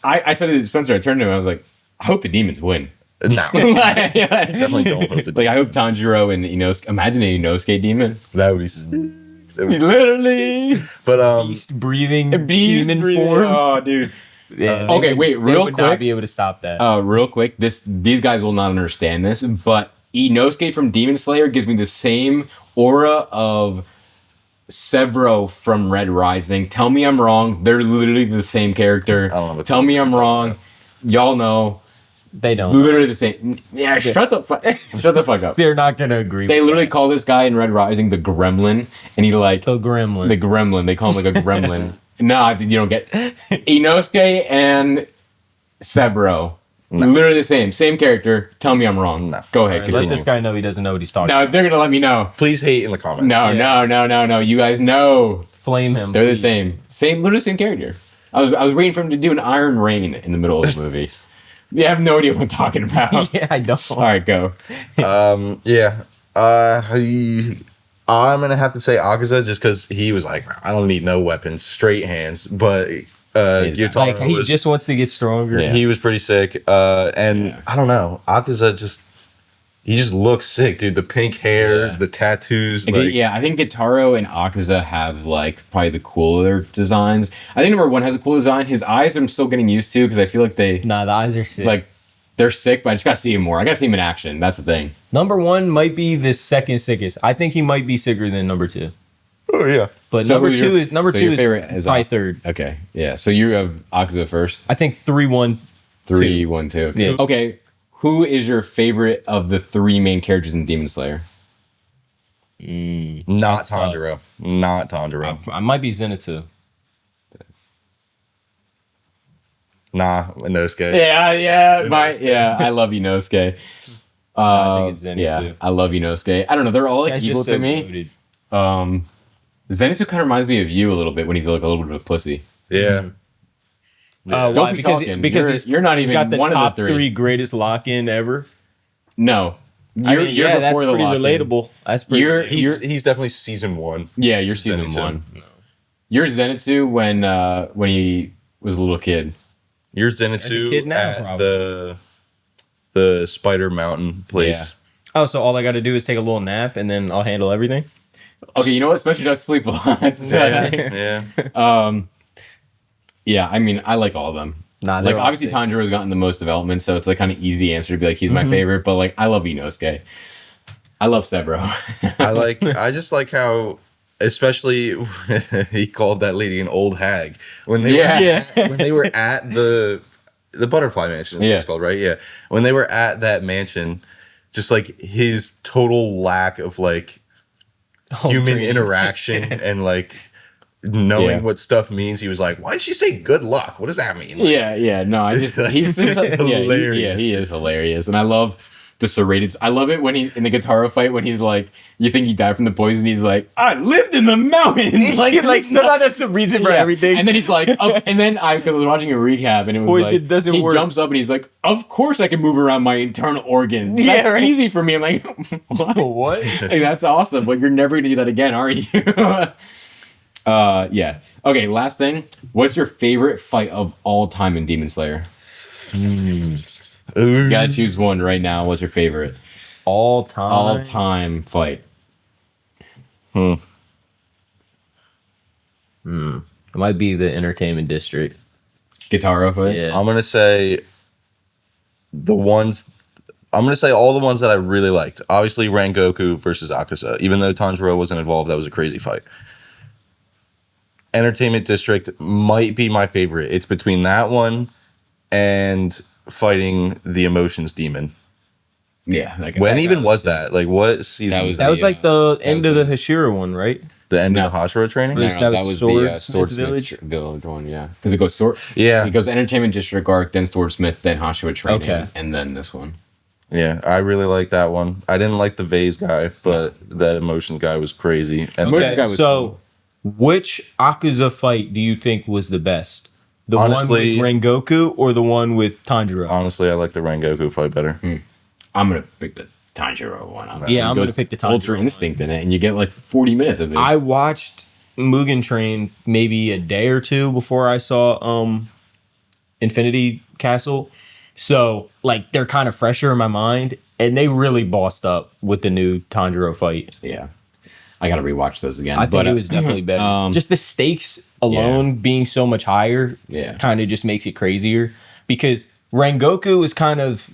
I said it to Spencer. I turned to him. I was like, I hope the demons win. No, Definitely don't hope the Like I hope Tanjiro and Inosuke. Imagine an Inosuke demon. that would be. That would be Literally, but Beast breathing beast demon breathing. form. Oh, dude. Yeah, okay, they wait, would- real they would not quick. be able to stop that. Real quick. These guys will not understand this, but Inosuke from Demon Slayer gives me the same aura of Severo from Red Rising. Tell me I'm wrong. They're literally the same character. I don't know what Tell me you're I'm talking wrong. about. Y'all know. They don't. Literally the same. Yeah, shut the fuck up. They're not gonna agree. They with literally that. call this guy in Red Rising the Gremlin, and he like the gremlin. the Gremlin. They call him like a Gremlin. No, you don't get Inosuke and Sebro. Literally the same character. Tell me I'm wrong. No. Go All ahead. right, let Continue. this guy know he doesn't know what he's talking. No, they're gonna let me know. Please hate in the comments. No. You guys know Flame him. they're the please. same, literally same character. I was waiting for him to do an Iron Rain in the middle of the movie. You have no idea what I'm talking about. Yeah, I don't. All right, go. Yeah. I'm gonna have to say Akaza just because he was like, I don't need no weapons, straight hands. But Gyutaro Like he was, just wants to get stronger. Yeah. he was pretty sick. And Yeah. I don't know, Akaza just he just looks sick, dude. The pink hair, Yeah. the tattoos. I think Gitaro and Akaza have like probably the cooler designs. I think number one has a cool design. His eyes I'm still getting used to because I feel like Nah, the eyes are sick. like they're sick, but I just gotta see him more. I gotta see him in action. That's the thing. Number one might be the second sickest. I think he might be sicker than number two. Oh yeah. But So number who's two your- is number so two your is favorite is probably Ak- third. Okay, yeah. So you have Akaza first. I think 3-1. 3, 1, 2. Yeah. Okay. Who is your favorite of the three main characters in Demon Slayer? Not Tanjiro. Not Tanjiro. I might be Zenitsu. Nah, Inosuke. Yeah, I love Inosuke. I think it's Zenitsu. Yeah, I love Inosuke. I don't know, they're all like That's evil just to so me. goated. Zenitsu kind of reminds me of you a little bit when he's like a little bit of a pussy. Yeah. Don't Why? be Because talking. because You're not he's even got the one of the top three. greatest lock-in ever. No, I mean, yeah, that's before the pretty lock-in. relatable. That's pretty. You're- He's definitely season 1. Yeah, you're season Zenitsu. 1. You're Zenitsu when he was a little kid. You're As a Zenitsu kid now, at probably. the Spider Mountain place. Yeah. Oh, so all I got to do is take a little nap and then I'll handle everything. Okay, you know what? Especially does sleep a lot. Yeah. Yeah, I mean, I like all of them. Nah, Like they're all obviously sick. Tanjiro's gotten the most development, so it's like kind of easy answer to be like he's my favorite. But like I love Inosuke. I love Sebro. I just like how, especially he called that lady an old hag when they Yeah. when they were at the Butterfly Mansion. Is what it's Yeah. called, right? Yeah. When they were at that mansion, just like his total lack of like human dream. interaction and like knowing Yeah. what stuff means. He was like, "Why'd she say good luck? What does that mean?" Like, yeah. No, I just he's just Hilarious. he is hilarious, and I love the serrated. I love it when he in the Gitaro fight when he's like, you think he died from the poison. He's like, I lived in the mountains. like somehow that's the reason for Yeah. everything. And then he's like, and then I was watching a recap, and it was Poison like, doesn't he work. jumps up and he's like, of course I can move around my internal organs. Yeah, That's right. easy for me. I'm like, what? what? Like, that's awesome, but you're never gonna do that again, are you? Yeah. Okay, last thing. What's your favorite fight of all time in Demon Slayer? You gotta choose one right now. What's your favorite All time. all time fight? It might be the Entertainment District. Gitaro fight? Yeah. I'm gonna say the ones. I'm gonna say all the ones that I really liked. Obviously, Rengoku versus Akaza. Even though Tanjiro wasn't involved, that was a crazy fight. Entertainment District might be my favorite. It's between that one and fighting the Emotions Demon. Yeah. Like, When that even guy was that? Like what season? That was that was Yeah. like the That end was of the the- Hashira one, right? the end No. of the Hashira training? No, That was that was Swordsmith the Swordsmith Village? Village one, yeah. Because it goes Yeah. it goes Entertainment District arc, then Swordsmith, then Hashira Training, Okay. and then this one. Yeah, I really like that one. I didn't like the Vase guy, but that Emotions guy was crazy. And Emotions guy was so which Akaza fight do you think was the best? The Honestly- one with Rengoku or the one with Tanjiro? honestly, I like the Rengoku fight better. I'm gonna pick the Tanjiro one. Honestly. Yeah, I'm It goes gonna pick the Tanjiro Ultra one. Instinct in it, and you get like 40 minutes of it. I watched Mugen Train maybe a day or two before I saw Infinity Castle. So like they're kind of fresher in my mind, and they really bossed up with the new Tanjiro fight. yeah, I gotta rewatch those again. I think but, it was definitely better. Just the stakes alone being so much higher, Yeah. kind of just makes it crazier. Because Rengoku is kind of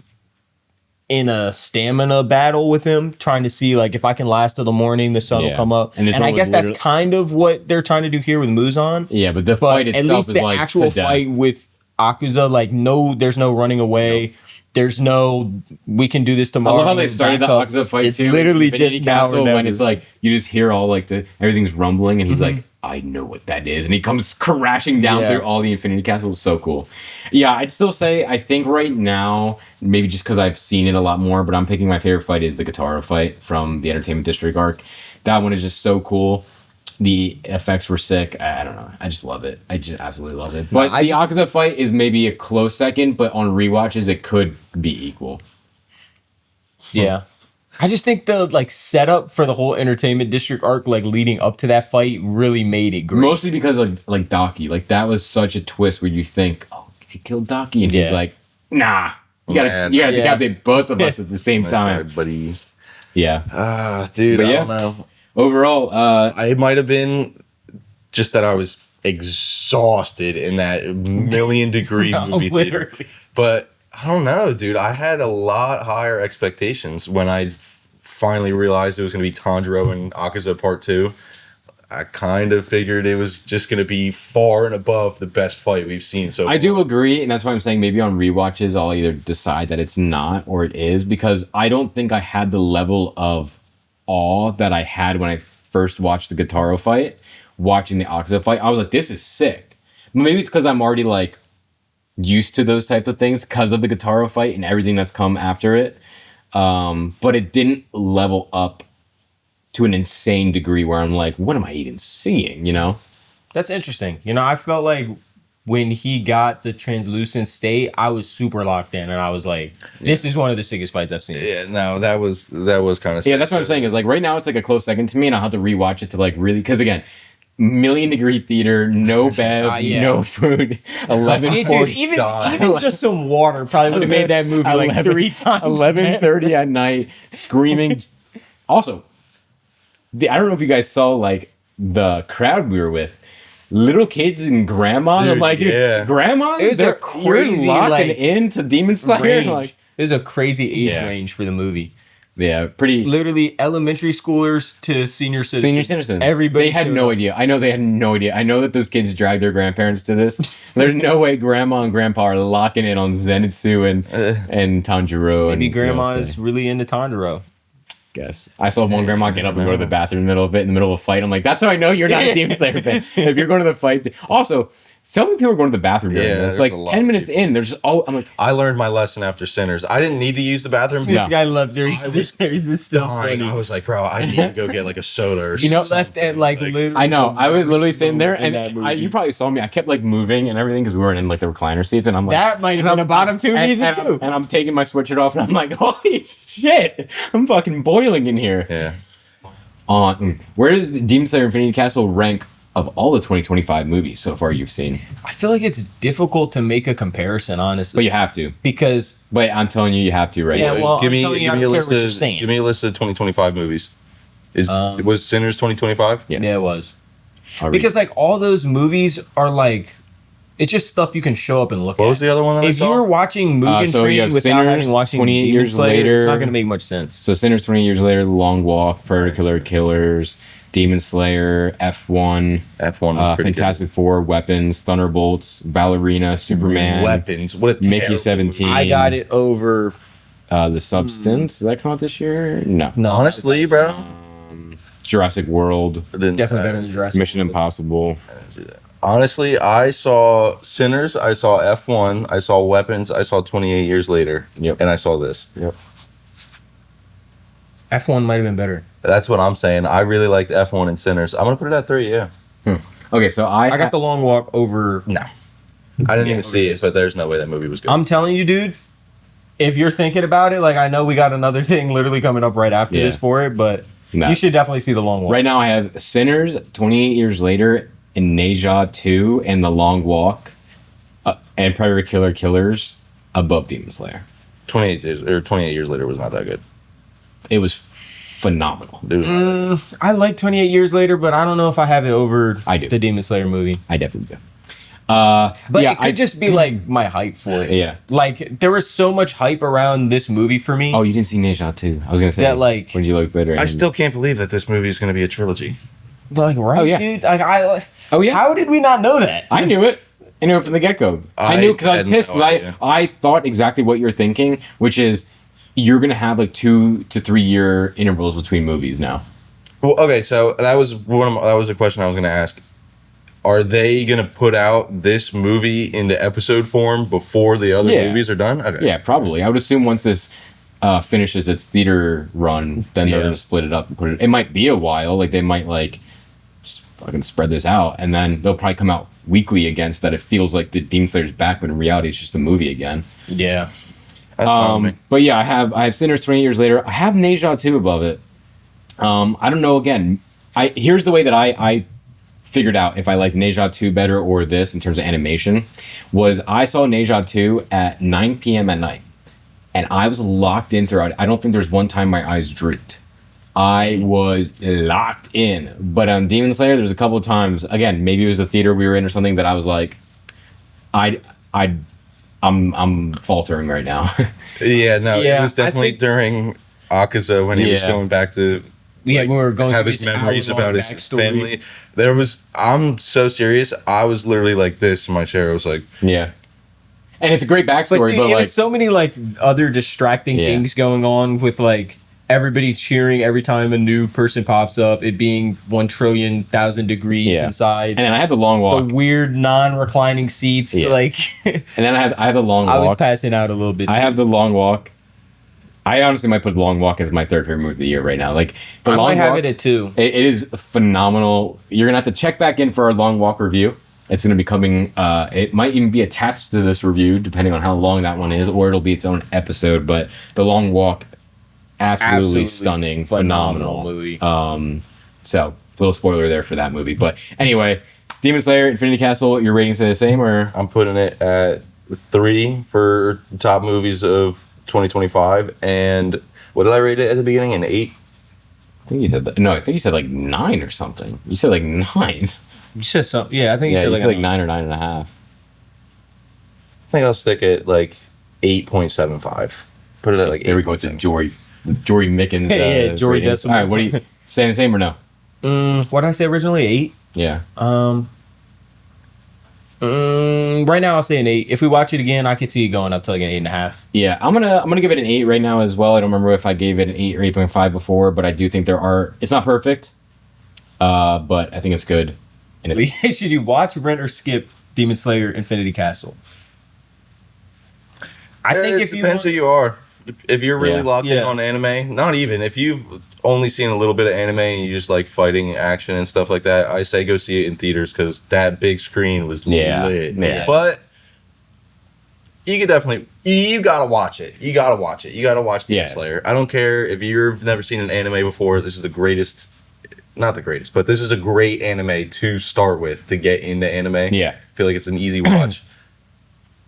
in a stamina battle with him, trying to see like if I can last till the morning, the sun will Yeah. come up. And And, this one I was guess that's literally- kind of what they're trying to do here with Muzan. yeah, but the But fight at itself least is the like actual to death. fight with Akuza, like there's no running away. There's no we can do this I tomorrow. love how they move started the back up. Akaza fight It's too. literally Infinity just now or Castle when never. it's like you just hear all like the everything's rumbling, and he's Mm-hmm. like, I know what that is, and he comes crashing down Yeah. through all the Infinity Castle. It's so cool. Yeah, I'd still say I think right now maybe just because I've seen it a lot more, but I'm picking my favorite fight is the Gitaro fight from the Entertainment District arc. That one is just so cool. The effects were sick. I don't know. I just love it. I just absolutely love it. But I the just- Akaza fight is maybe a close second, but on rewatches it could be equal. Yeah. I just think the like setup for the whole Entertainment District arc, like leading up to that fight, really made it great. Mostly because of like Daki. Like that was such a twist where you think, oh, he killed Daki, and he's Yeah. like, nah, You gotta Man. you gotta Yeah. decapitate both of us at the same That's time. right, buddy. Yeah. Dude, But I yeah. don't know. Overall, It might have been just that I was exhausted in that million-degree No, movie theater. literally. But I don't know, dude. I had a lot higher expectations when I finally realized it was going to be Tanjiro and Akaza Part 2. I kind of figured it was just going to be far and above the best fight we've seen so far. I do agree, and that's why I'm saying maybe on rewatches I'll either decide that it's not or it is, because I don't think I had the level of awe that I had when I first watched the Guitaro fight. Watching the Akaza fight, I was like, this is sick. Maybe it's because I'm already like used to those type of things because of the Guitaro fight and everything that's come after it. But it didn't level up to an insane degree where I'm like, what am I even seeing? You know? That's interesting. You know, I felt like when he got the translucent state, I was super locked in, and I was like, this is one of the sickest fights I've seen. Yeah, no, that was kind of Yeah, that's what I'm saying is like right now it's like a close second to me, and I'll have to rewatch it to like really, because again, million-degree theater, no bev, Yeah. no food, 11 Hey, dude, even just some water probably would have made that movie like 3 times. 11:30 at night, screaming. Also, I don't know if you guys saw like the crowd we were with. Little kids and grandmas. I'm Dude, like, dude, yeah. grandmas? It was a You're crazy, locking like, into Demon Slayer? range. Like, There's a crazy age Yeah. range for the movie. yeah, pretty Literally elementary schoolers to senior citizens. senior citizens. Everybody. They had showed no up. idea. I know they had no idea. I know that those kids dragged their grandparents to this. There's no way grandma and grandpa are locking in on Zenitsu and Tanjiro. Maybe and grandma Yosuke. is really into Tanjiro. Guess I saw one grandma get up and go to the bathroom in the middle of it, in the middle of a fight. I'm like, that's how I know you're not a Demon Slayer fan. If you're going to the fight, also, so many people are going to the bathroom during Yeah, this. there's Like a lot 10 of minutes in, there's just I'm like, I learned my lesson after Sinners. I didn't need to use the bathroom. Yeah. This guy left during I was Sinners. It's still dying. funny. I was like, bro, I need to go get like a soda or You know, something. left at like literally. I know. I was the literally worst sitting there, moment in that and movie. you probably saw me. I kept like moving and everything because we weren't in like the recliner seats, and I'm like, That might have been a bottom two reason and too. and I'm taking my sweatshirt off, and I'm like, holy shit, I'm fucking boiling in here. Yeah. Where does the Demon Slayer Infinity Castle rank of all the 2025 movies so far you've seen? I feel like it's difficult to make a comparison, honestly, But you have to. because But I'm telling you, you have to right Yeah, now. well, give I'm me telling you, give I me a don't care list what you're of saying. give me a list of 2025 movies. Was Sinners 2025? Yes. yeah, it was I'll read. because like all those movies are like it's just stuff you can show up and look What at. was the other one that I If saw? you were watching Mugen so you Train have without Sinners, having watched 28 Demon years Slayer, it's later. not going to make much sense. So Sinners 20 years later, The Long Walk, Particular Killers, Demon Slayer, F1, F1 was pretty Fantastic Four, Weapons, Thunderbolts, Ballerina, Superman, Weapons. What a Mickey terrible 17. I got it over. The Substance. Did that come out this year? No. No, Honestly, bro. Jurassic World, definitely better than Jurassic. Mission Impossible. Honestly, I saw Sinners, I saw F1, I saw Weapons, I saw 28 Years Later, Yep. and I saw this. Yep. F1 might have been better. That's what I'm saying. I really liked F1 and Sinners. I'm gonna put it at 3. Yeah. Okay, so I got the Long Walk over. No. I didn't even see it, but there's no way that movie was good. I'm telling you, dude. If you're thinking about it, like I know we got another thing literally coming up right after Yeah. this for it, but No. you should definitely see the Long Walk. Right now, I have Sinners, 28 Years Later, and Neja 2, and The Long Walk, and Predator Killer Killers above Demon Slayer. 28 Years Later was not that good. It was phenomenal. It was not that good. I like 28 Years Later, but I don't know if I have it over I do. the Demon Slayer movie. I definitely do. But yeah, it could just be like my hype for it. Yeah. Like there was so much hype around this movie for me. Oh, you didn't see Neja 2. I was going to say. That, like- When did you look better? I still can't believe that this movie is going to be a trilogy. Like right, Oh, yeah. dude. Like I. Oh, yeah. How did we not know that? I knew it. I knew it from the get go. I I knew because I had was pissed no because idea. I thought exactly what you're thinking, which is you're gonna have like 2 to 3 year intervals between movies now. Well, okay, so that was a question I was going to ask. Are they going to put out this movie into episode form before the other Yeah. movies are done? Okay. Yeah, probably. I would assume once this finishes its theater run, then they're Yeah. gonna split it up and put it. It might be a while. Like they might like just fucking spread this out, and then they'll probably come out weekly again, so that it feels like the Demon Slayer's back, but in reality, it's just a movie again. Yeah. That's fine with me. But yeah, I have Sinners 20 years later. I have Neja 2 above it. I don't know. Again, here's the way that I figured out if I like Neja 2 better or this in terms of animation. Was I saw Neja 2 at 9 p.m. at night. and I was locked in throughout. I don't think there's one time my eyes drooped. I was locked in. But on Demon Slayer, there's a couple of times. Again, maybe it was the theater we were in or something that I was like, I, I, I'm faltering right now. Yeah, no, Yeah, it was I definitely think- during Akaza when he was Yeah. going back to Yeah, we were going have through his his memories hour-long about his backstory. family. I'm so serious. I was literally like this in my chair. I was like, Yeah, and it's a great But backstory. dude, But it like, was so many like other distracting Yeah. things going on with like everybody cheering every time a new person pops up. It being 1,000,000,000,000 degrees Yeah. inside. and then I had the long walk, The weird non-reclining seats. Yeah. Like and then I have the long I was walk. passing out a little bit. I too. have the long walk. I honestly might put Long Walk as my third favorite movie of the year right now. Like the I Long might have Walk, it at 2. it is phenomenal. You're gonna have to check back in for our Long Walk review. It's gonna be coming. It might even be attached to this review, depending on how long that one is, or it'll be its own episode. But the Long Walk, absolutely stunning, phenomenal movie. So little spoiler there for that movie. But anyway, Demon Slayer, Infinity Castle. Your ratings are the same, or I'm putting it at 3 for top movies of 2025. And what did I rate it at the beginning? An 8. I think you said that. No, I think you said like 9 or something. You said like 9. You said something. Yeah, I think Yeah, you you said said like, like 9 or 9.5. I think I'll stick it like 8.75. Put it at like 8. There we go. It's a Jory Mickens. Yeah, Jory rating. Decimal. All right, what do you saying the same or no? what did I say originally? 8. Yeah. Right now I'll say an 8. If we watch it again, I could see it going up to like an 8.5. Yeah, I'm gonna give it an 8 right now as well. I don't remember if I gave it an 8 or 8.5 before, but I do think it's not perfect. But I think it's good. And it's, Should you watch, rent, or skip Demon Slayer Infinity Castle? I think if you depends who you are. If you're really Yeah. locked in Yeah. on anime, not even if you've only seen a little bit of anime and you just like fighting action and stuff like that, I say go see it in theaters because that big screen was Yeah. lit. Yeah. But you could definitely you gotta watch it. You gotta watch it. You gotta watch Demon Yeah. Slayer. I don't care if you've never seen an anime before. This is the greatest. Not the greatest, but this is a great anime to start with to get into anime. Yeah. I feel like it's an easy watch.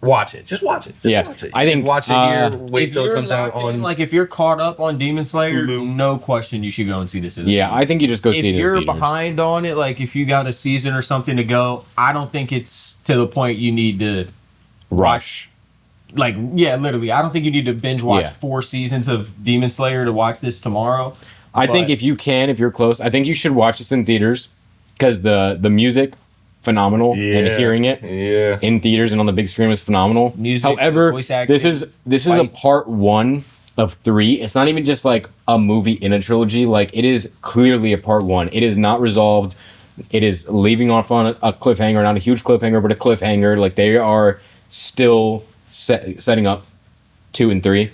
Watch it. Just watch it. Just Yeah. watch it. I think, watch it here. Wait If till it you're comes out locked in, on. like if you're caught up on Demon Slayer, Hulu. no question you should go and see this. yeah, I think you just go see If it in you're theaters. behind on it, like if you got a season or something to go, I don't think it's to the point you need to Rush. like yeah, literally. I don't think you need to binge watch Yeah. 4 seasons of Demon Slayer to watch this tomorrow. I think But- if you can, if you're close, I think you should watch this in theaters because the music, phenomenal, and hearing it Yeah. in theaters and on the big screen was phenomenal. Music, However, voice acting, this is a fights. part 1 of 3. It's not even just like a movie in a trilogy. Like it is clearly a part 1. It is not resolved. It is leaving off on a cliffhanger, not a huge cliffhanger, but a cliffhanger. Like they are still setting up 2 and 3.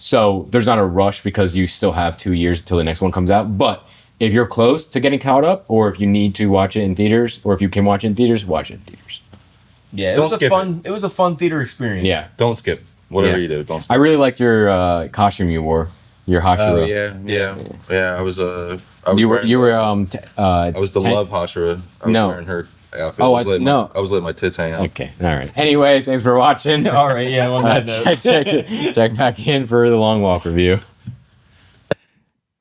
So there's not a rush because you still have 2 years until the next one comes out. But if you're close to getting caught up, or if you need to watch it in theaters, or if you can watch it in theaters, watch it in theaters. Yeah, it Don't was a skip fun. It was a fun theater experience. Yeah. Don't skip. Whatever Yeah. you do, don't I skip. really liked your costume you wore. Your Hashira. Oh yeah. I was You were wearing- you were I was the ten- love Hashira. I was No. wearing her outfit. Oh, I was letting no. I was letting my tits hang out. Okay, all right. Anyway, thanks for watching. All right. Yeah. On that note. check back in for the Long Walk review.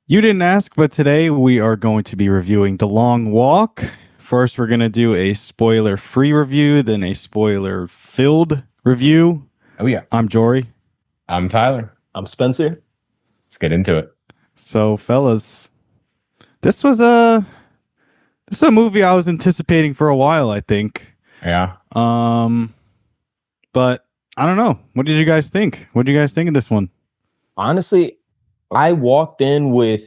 You didn't ask, but today we are going to be reviewing The Long Walk. First, we're going to do a spoiler-free review, then a spoiler-filled review. Oh yeah. I'm Jory. I'm Tyler. I'm Spencer. Let's get into it. So, fellas, this was a movie I was anticipating for a while, I think. Yeah. But I don't know. What did you guys think? What did you guys think of this one? Honestly, I walked in with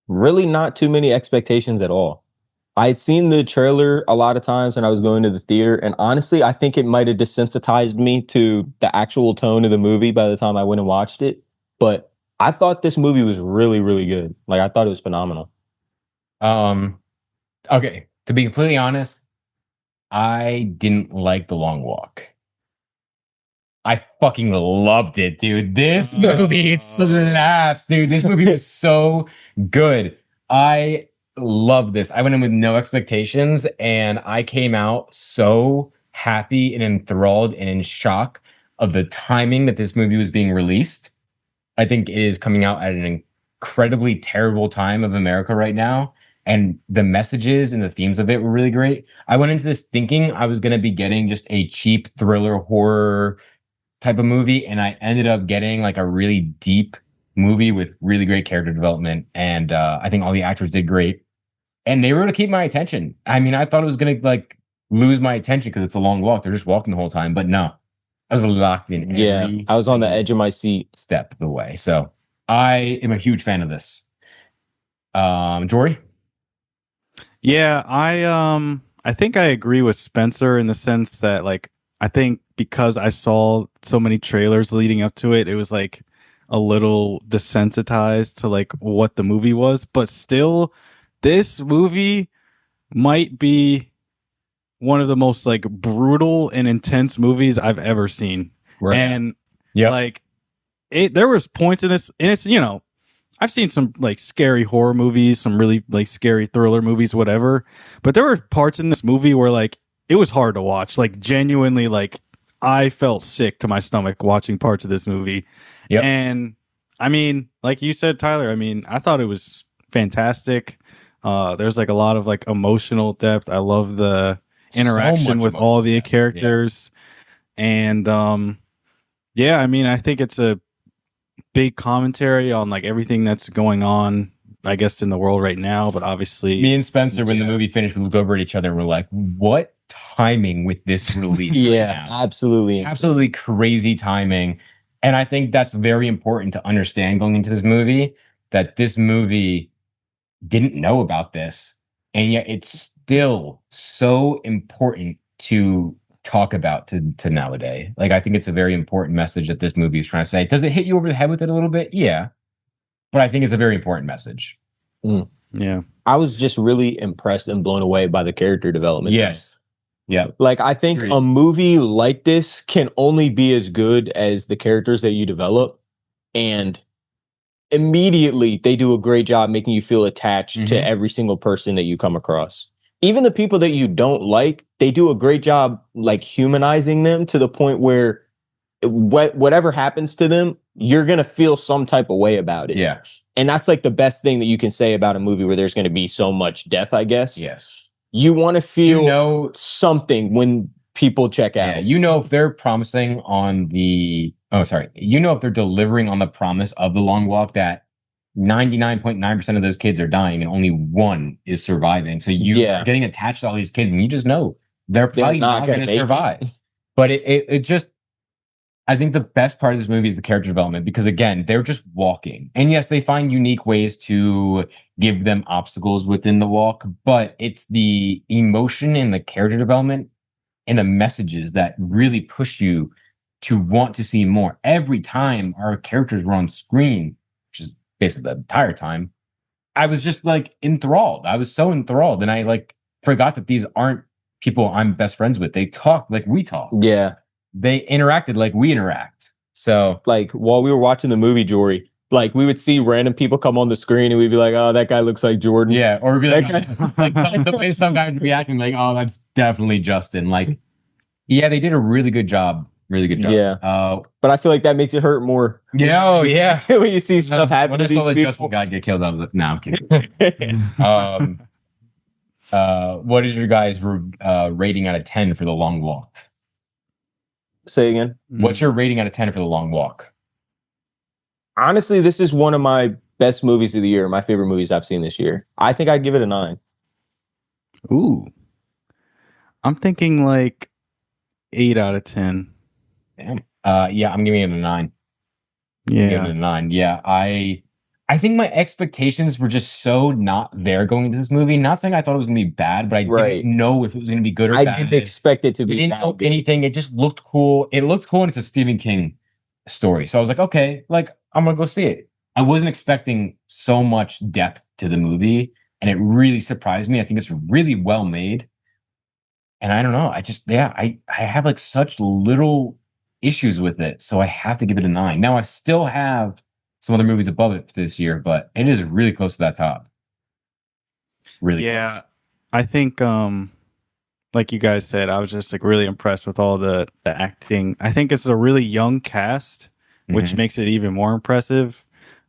really not too many expectations at all. I had seen the trailer a lot of times when I was going to the theater, and honestly, I think it might have desensitized me to the actual tone of the movie by the time I went and watched it. But I thought this movie was really, really good. Like I thought it was phenomenal. Okay. To be completely honest, I didn't like The Long Walk. I fucking loved it, dude. This movie, it slaps, dude. This movie was so good. I love this. I went in with no expectations and I came out so happy and enthralled and in shock of the timing that this movie was being released. I think it is coming out at an incredibly terrible time of America right now. And the messages and the themes of it were really great. I went into this thinking I was going to be getting just a cheap thriller horror type of movie. And I ended up getting like a really deep movie with really great character development. And I think all the actors did great. And they were able to keep my attention. I mean, I thought it was going to like lose my attention because it's a long walk. They're just walking the whole time. But no, I was locked in. Yeah, I was on the edge of my seat. Step of the way. So I am a huge fan of this. Jory? Yeah, I think I agree with Spencer in the sense that like I think because I saw so many trailers leading up to it, it was like a little desensitized to like what the movie was, but still this movie might be one of the most like brutal and intense movies I've ever seen. Right. And like there was points in this, and it's, you know, I've seen some like scary horror movies, some really like scary thriller movies, whatever. But there were parts in this movie where like it was hard to watch. Like genuinely, like I felt sick to my stomach watching parts of this movie. Yep. And I mean, like you said, Tyler, I mean, I thought it was fantastic. There's like a lot of like emotional depth. I love the interaction with all the characters. Yeah. And yeah, I mean, I think it's a big commentary on like everything that's going on, I guess, in the world right now. But obviously, me and Spencer, when the movie finished, we looked over at each other and we're like, "What timing with this release?" Yeah, absolutely crazy timing. And I think that's very important to understand going into this movie. That this movie didn't know about this, and yet it's still so important to talk about to nowadays. Like, I think it's a very important message that this movie is trying to say. Does it hit you over the head with it a little bit? Yeah. But I think it's a very important message. Yeah. I was just really impressed and blown away by the character development. Yes. Yeah. Like, I think a movie like this can only be as good as the characters that you develop. And immediately they do a great job making you feel attached to every single person that you come across. Even the people that you don't like, they do a great job like humanizing them to the point where whatever happens to them, you're going to feel some type of way about it. Yeah. And that's like the best thing that you can say about a movie where there's going to be so much death, I guess. Yes. You want to feel something when people check out. Yeah, you know, if they're promising on the, you know, if they're delivering on the promise of the long walk that 99.9% of those kids are dying and only one is surviving. So you're getting attached to all these kids and you just know they're probably not going to survive. But it just, I think the best part of this movie is the character development, because again, they're just walking. And yes, they find unique ways to give them obstacles within the walk, but it's the emotion and the character development and the messages that really push you to want to see more. Every time our characters were on screen, which is basically the entire time, I was just like enthralled. I was so enthralled. And I like forgot that these aren't people I'm best friends with. They talk like we talk. Yeah. They interacted like we interact. So like while we were watching the movie, Jory, like we would see random people come on the screen and we'd be like, "Oh, that guy looks like Jordan." Yeah. Or we'd be like the way some guy would be acting like, "Oh, that's definitely Justin." Like, yeah, they did a really good job. Really good job. Yeah. But I feel like that makes it hurt more. Yeah. Oh, yeah. When you see stuff happen to these people. When I saw the Justin guy get killed, I was like, "No, I'm kidding." What is your guys' rating out of 10 for the long walk? Say again. What's your rating out of 10 for the long walk? Honestly, this is one of my best movies of the year. My favorite movies I've seen this year. I think I'd give it a 9. Ooh. I'm thinking like 8 out of 10. Damn. Yeah, I'm giving it a 9. Yeah. Giving it a 9. Yeah, I think my expectations were just so not there going into this movie. Not saying I thought it was going to be bad, but I didn't know if it was going to be good or bad. I didn't expect it to be. It didn't know anything. It just looked cool. It looked cool, and it's a Stephen King story. So I was like, okay, like I'm going to go see it. I wasn't expecting so much depth to the movie, and it really surprised me. I think it's really well made. And I don't know. I have like such little issues with it. So I have to give it a 9. Now I still have some other movies above it this year, but it is really close to that top. Really close. I think like you guys said, I was just like really impressed with all the acting. I think it's a really young cast, which makes it even more impressive.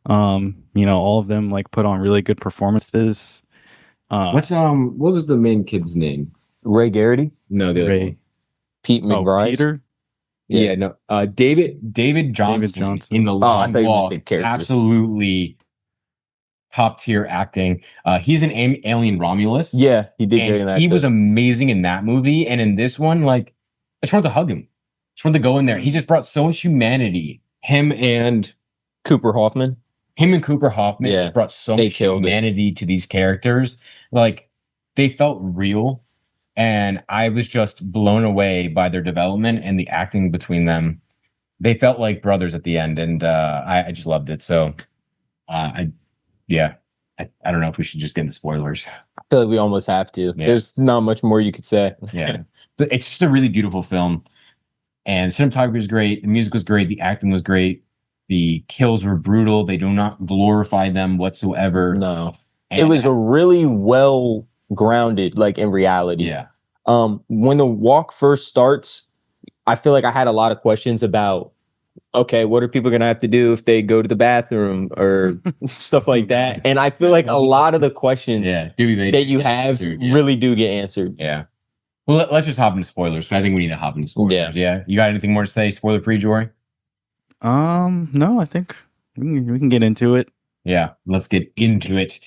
All of them like put on really good performances. What was the main kid's name? Ray Garrity? No, the other Ray. one. Pete McBride? Peter? Yeah, no. David Johnson in The Long Walk. Absolutely top tier acting. He's an alien Romulus. Yeah, he did great in that. He was amazing in that movie. And in this one, like, I just wanted to hug him. I just wanted to go in there. He just brought so much humanity. Him and Cooper Hoffman just brought so much humanity to these characters. Like, they felt real. And I was just blown away by their development and the acting between them. They felt like brothers at the end, and I just loved it. So, I don't know if we should just get into spoilers. I feel like we almost have to. Yeah. There's not much more you could say. Yeah, it's just a really beautiful film, and cinematography was great. The music was great. The acting was great. The kills were brutal. They do not glorify them whatsoever. No, and it was a really well grounded, like in reality. Yeah. When the walk first starts, I feel like I had a lot of questions about, okay, what are people gonna have to do if they go to the bathroom or stuff like that? And I feel like a lot of the questions that you have really do get answered. Yeah. Well, let's just hop into spoilers. I think we need to hop into spoilers. Yeah. You got anything more to say? Spoiler free, Jory? No, I think we can get into it. Yeah, let's get into it.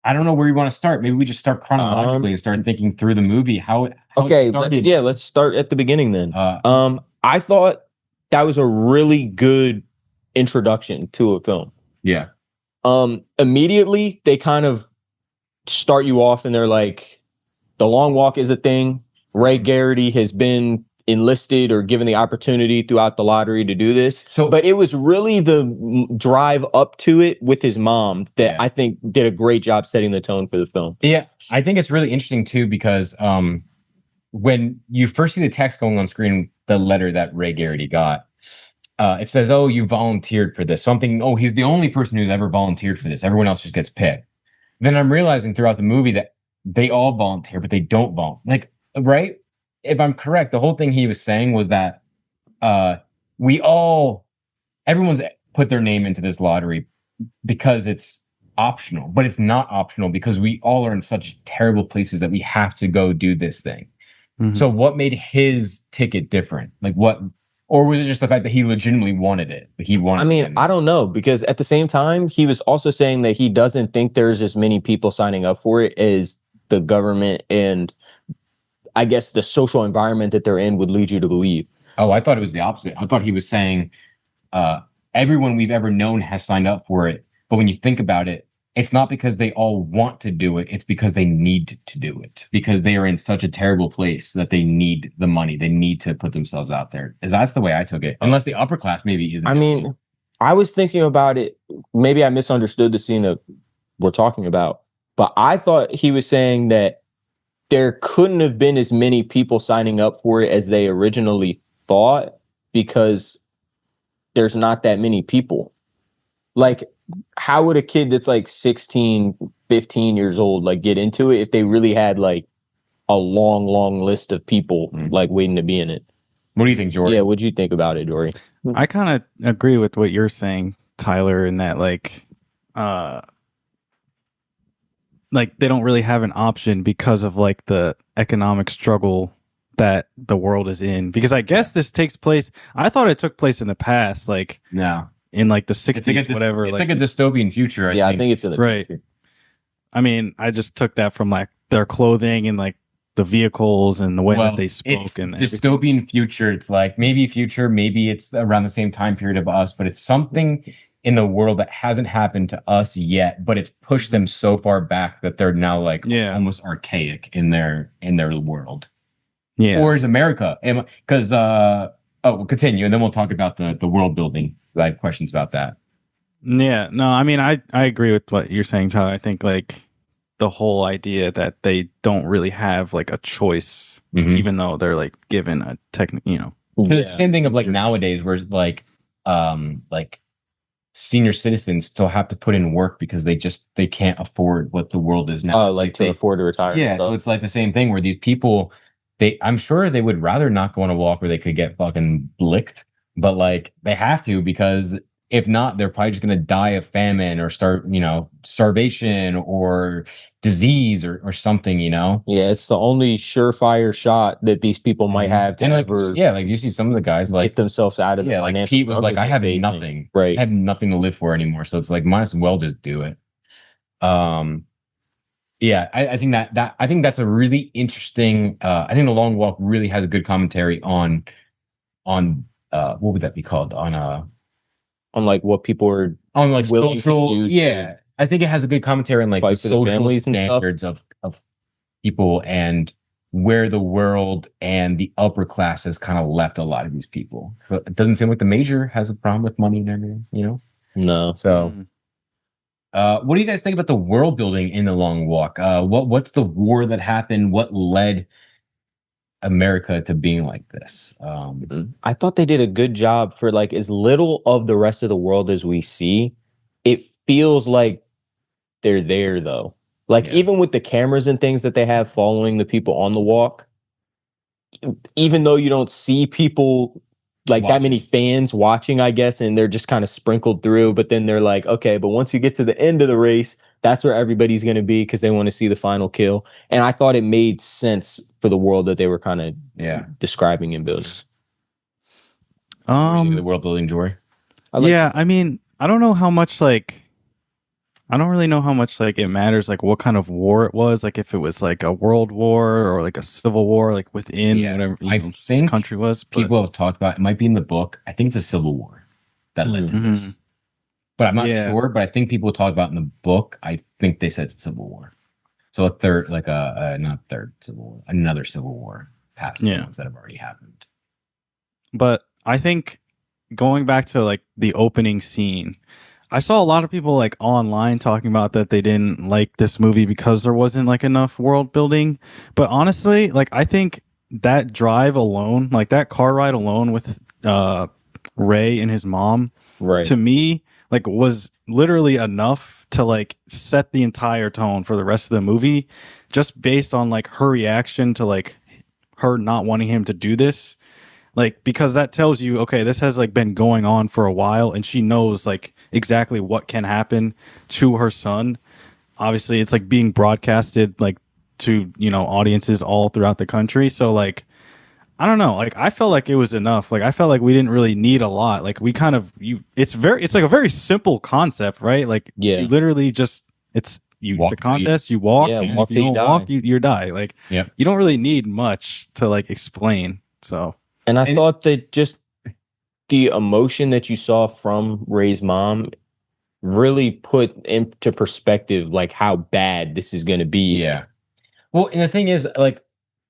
I don't know where you want to start. Maybe we just start chronologically and start thinking through the movie. How it started. Let's start at the beginning then. I thought that was a really good introduction to a film. Yeah. Immediately they kind of start you off and they're like, the long walk is a thing. Ray Garrity has been enlisted or given the opportunity throughout the lottery to do this. But it was really the drive up to it with his mom that I think did a great job setting the tone for the film. Yeah, I think it's really interesting too because when you first see the text going on screen, the letter that Ray Garrity got, it says, "Oh, you volunteered for this." So I'm thinking, "Oh, he's the only person who's ever volunteered for this. Everyone else just gets picked." Then I'm realizing throughout the movie that they all volunteer, but they don't volunteer. Like, right? If I'm correct, the whole thing he was saying was that everyone's put their name into this lottery because it's optional, but it's not optional because we all are in such terrible places that we have to go do this thing. Mm-hmm. So what made his ticket different? Like what, or was it just the fact that he legitimately wanted it? Like he wanted. I mean, I don't know, because at the same time, he was also saying that he doesn't think there's as many people signing up for it as the government and I guess the social environment that they're in would lead you to believe. Oh, I thought it was the opposite. I thought he was saying everyone we've ever known has signed up for it. But when you think about it, it's not because they all want to do it. It's because they need to do it because they are in such a terrible place that they need the money. They need to put themselves out there. That's the way I took it. Unless the upper class maybe isn't. I mean, I was thinking about it. Maybe I misunderstood the scene that we're talking about. But I thought he was saying that there couldn't have been as many people signing up for it as they originally thought because there's not that many people. Like, how would a kid that's like 16, 15 years old like get into it if they really had like a long list of people like waiting to be in it? What do you think, Jory? Yeah, what do you think about it, Jory? I kind of agree with what you're saying, Tyler, in that like they don't really have an option because of like the economic struggle that the world is in. Because I guess this takes place. I thought it took place in the past, like in like the 60s, whatever. It's like a dystopian future. I think it's in the future. I mean, I just took that from like their clothing and like the vehicles and the way that they spoke and dystopian future. It's like maybe future, maybe it's around the same time period of us, but it's something in the world that hasn't happened to us yet, but it's pushed them so far back that they're now like almost archaic in their world. Yeah. Or is America? Because we'll continue and then we'll talk about the world building. I have questions about that. Yeah. No, I mean I agree with what you're saying, Tyler. I think like the whole idea that they don't really have like a choice, even though they're like given a technique, the same thing of like nowadays where like senior citizens still have to put in work because they can't afford what the world is now. Oh, like to afford to retire. Yeah, so it's like the same thing where these people, I'm sure they would rather not go on a walk where they could get fucking blicked, but like they have to because if not, they're probably just gonna die of famine or starvation or disease or something, Yeah, it's the only surefire shot that these people might have to ever like you see some of the guys like get themselves out of the like financial people like I struggles have they're facing. nothing. Right. I have nothing to live for anymore. So it's like might as well just do it. Yeah, I think I think that's a really interesting. I think The Long Walk really has a good commentary on what would that be called on like what people are on like willing to social. do Yeah, I think it has a good commentary on like the fight for the social families and stuff. standards of people and where the world and the upper class has kind of left a lot of these people. So it doesn't seem like the major has a problem with money and everything, No. So. What do you guys think about the world building in The Long Walk? What's the war that happened? What led America to being like this? I thought they did a good job for like as little of the rest of the world as we see. It feels like they're there though. Like even with the cameras and things that they have following the people on the walk, even though you don't see people like that many fans watching, I guess, and they're just kind of sprinkled through, but then they're like, okay, but once you get to the end of the race, that's where everybody's going to be because they want to see the final kill. And I thought it made sense for the world that they were kind of describing and building. The world building, Jory. I mean, I don't know how much I don't really know how much it matters what kind of war it was, if it was a world war or a civil war within whatever I think country was. People have talked about it might be in the book. I think it's a civil war that led to this. But I'm not sure, but I think people talk about in the book. I think they said it's a civil war. So a third not third civil war, another civil war past the ones that have already happened. But I think going back to the opening scene, I saw a lot of people online talking about that they didn't like this movie because there wasn't enough world building. But honestly, I think that drive alone, that car ride alone with Ray and his mom, to me, was literally enough to set the entire tone for the rest of the movie, just based on her reaction to her not wanting him to do this. Because that tells you, okay, this has been going on for a while and she knows exactly what can happen to her son. Obviously it's being broadcasted to, audiences all throughout the country. So I don't know, I felt it was enough. I felt we didn't really need a lot. It's a very simple concept, right? You literally just, it's a contest, you walk, and if you don't walk, you die. You don't really need much to explain. So. And I thought that just the emotion that you saw from Ray's mom really put into perspective how bad this is going to be. Yeah. Well, and the thing is,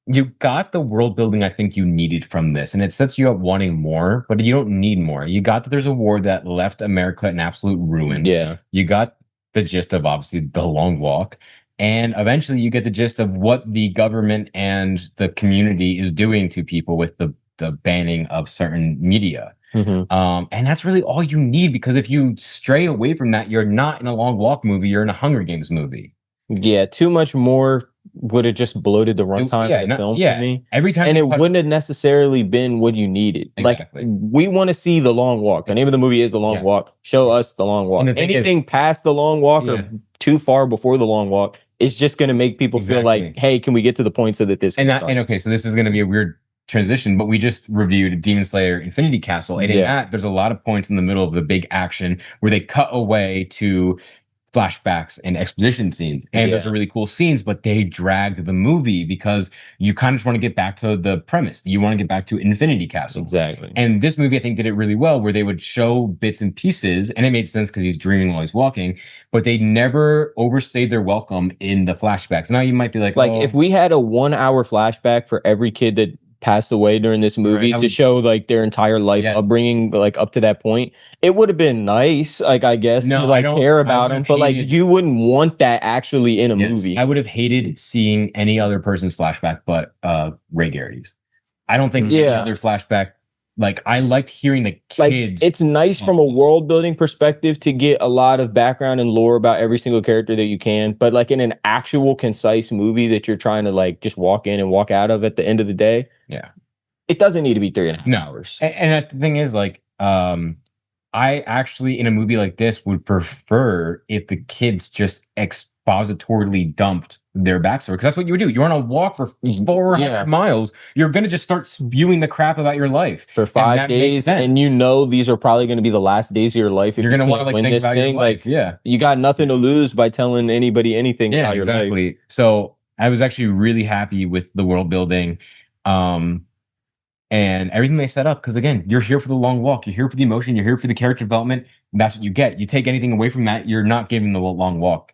you got the world building I think you needed from this, and it sets you up wanting more, but you don't need more. You got that there's a war that left America in absolute ruin. Yeah. You got the gist of obviously The Long Walk. And eventually you get the gist of what the government and the community is doing to people with the banning of certain media. And that's really all you need, because if you stray away from that, you're not in a Long Walk movie, you're in a Hunger Games movie. Yeah, too much more would have just bloated the runtime of the film to me. Every time, and it wouldn't have necessarily been what you needed. Exactly. We want to see The Long Walk. The name of the movie is The Long Walk. Show us The Long Walk. Anything past The Long Walk or too far before The Long Walk is just going to make people feel like, hey, can we get to the point so that this and okay, so this is going to be a weird transition, but we just reviewed Demon Slayer Infinity Castle, and in that there's a lot of points in the middle of the big action where they cut away to flashbacks and exposition scenes, and those are really cool scenes, but they dragged the movie because you kind of just want to get back to the premise. You want to get back to Infinity Castle. Exactly. And this movie I think did it really well, where they would show bits and pieces, and it made sense because he's dreaming while he's walking, but they never overstayed their welcome in the flashbacks. Now you might be like if we had a 1 hour flashback for every kid that passed away during this movie to show their entire life upbringing up to that point, it would have been nice, I guess, to care about him, but you wouldn't want that actually in a movie. I would have hated seeing any other person's flashback but Ray Garrity's. I don't think any other flashback Like I liked hearing the Like kids. it's nice from a world building perspective to get a lot of background and lore about every single character that you can, but like in an actual concise movie that you're trying to like just walk in and walk out of at the end of the day, yeah, it doesn't need to be 3.5 no. hours. And the thing is, like, I actually in a movie like this would prefer if the kids just expositorily dumped their backstory, because that's what you would do. You're on a walk for 400 miles. You're gonna just start spewing the crap about your life For 5 days, and you know these are probably going to be the last days of your life. If you're gonna want to can't like think about your life. like you got nothing to lose by telling anybody anything. Yeah, about your life. exactly. So I was actually really happy with the world building, and everything they set up. Because again, you're here for the long walk. You're here for the emotion. You're here for the character development. And that's what you get. You take anything away from that, you're not giving the long walk.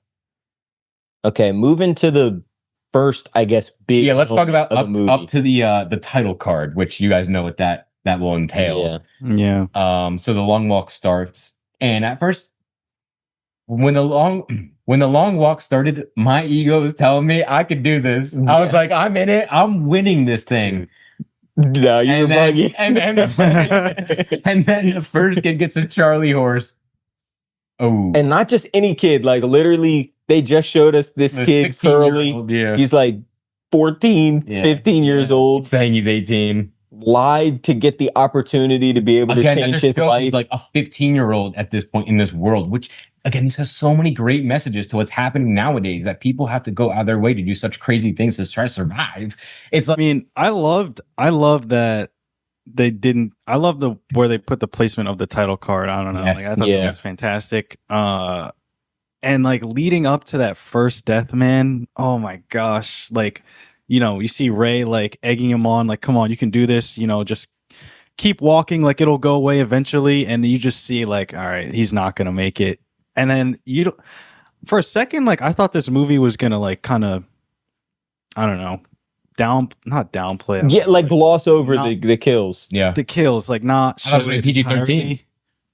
Okay, moving to the first, I guess, big. Yeah, let's talk about movie. up to the title card, which you guys know what that will entail. Yeah. So the long walk starts, and at first, when the long walk started, my ego was telling me I could do this. I was like, I'm in it. I'm winning this thing. No, you're bugging. And then the first kid gets a Charlie horse. Oh, And not just any kid, like literally, they just showed us this the kid 16-year-old, Curly. yeah, He's like 14, Yeah. 15 years old, saying he's 18. lied to get the opportunity to be able to Again, that change just his shows life. he's like a 15-year-old at this point in this world, which again, this has so many great messages to what's happening nowadays, that people have to go out of their way to do such crazy things to try to survive. It's I like, mean, I loved that they didn't. I love the where they put the placement of the title card. I don't know. Yes. Like I thought that was fantastic. And like leading up to that first death, man. Oh my gosh! Like, you see Ray like egging him on, like, "Come on, you can do this." Just keep walking. Like it'll go away eventually. And you just see like, all right, he's not gonna make it. And then for a second, like I thought this movie was gonna like kind of, I don't know, not downplay. Yeah, like gloss over the kills. yeah, The kills, like not I thought it was show it PG-13. entirely.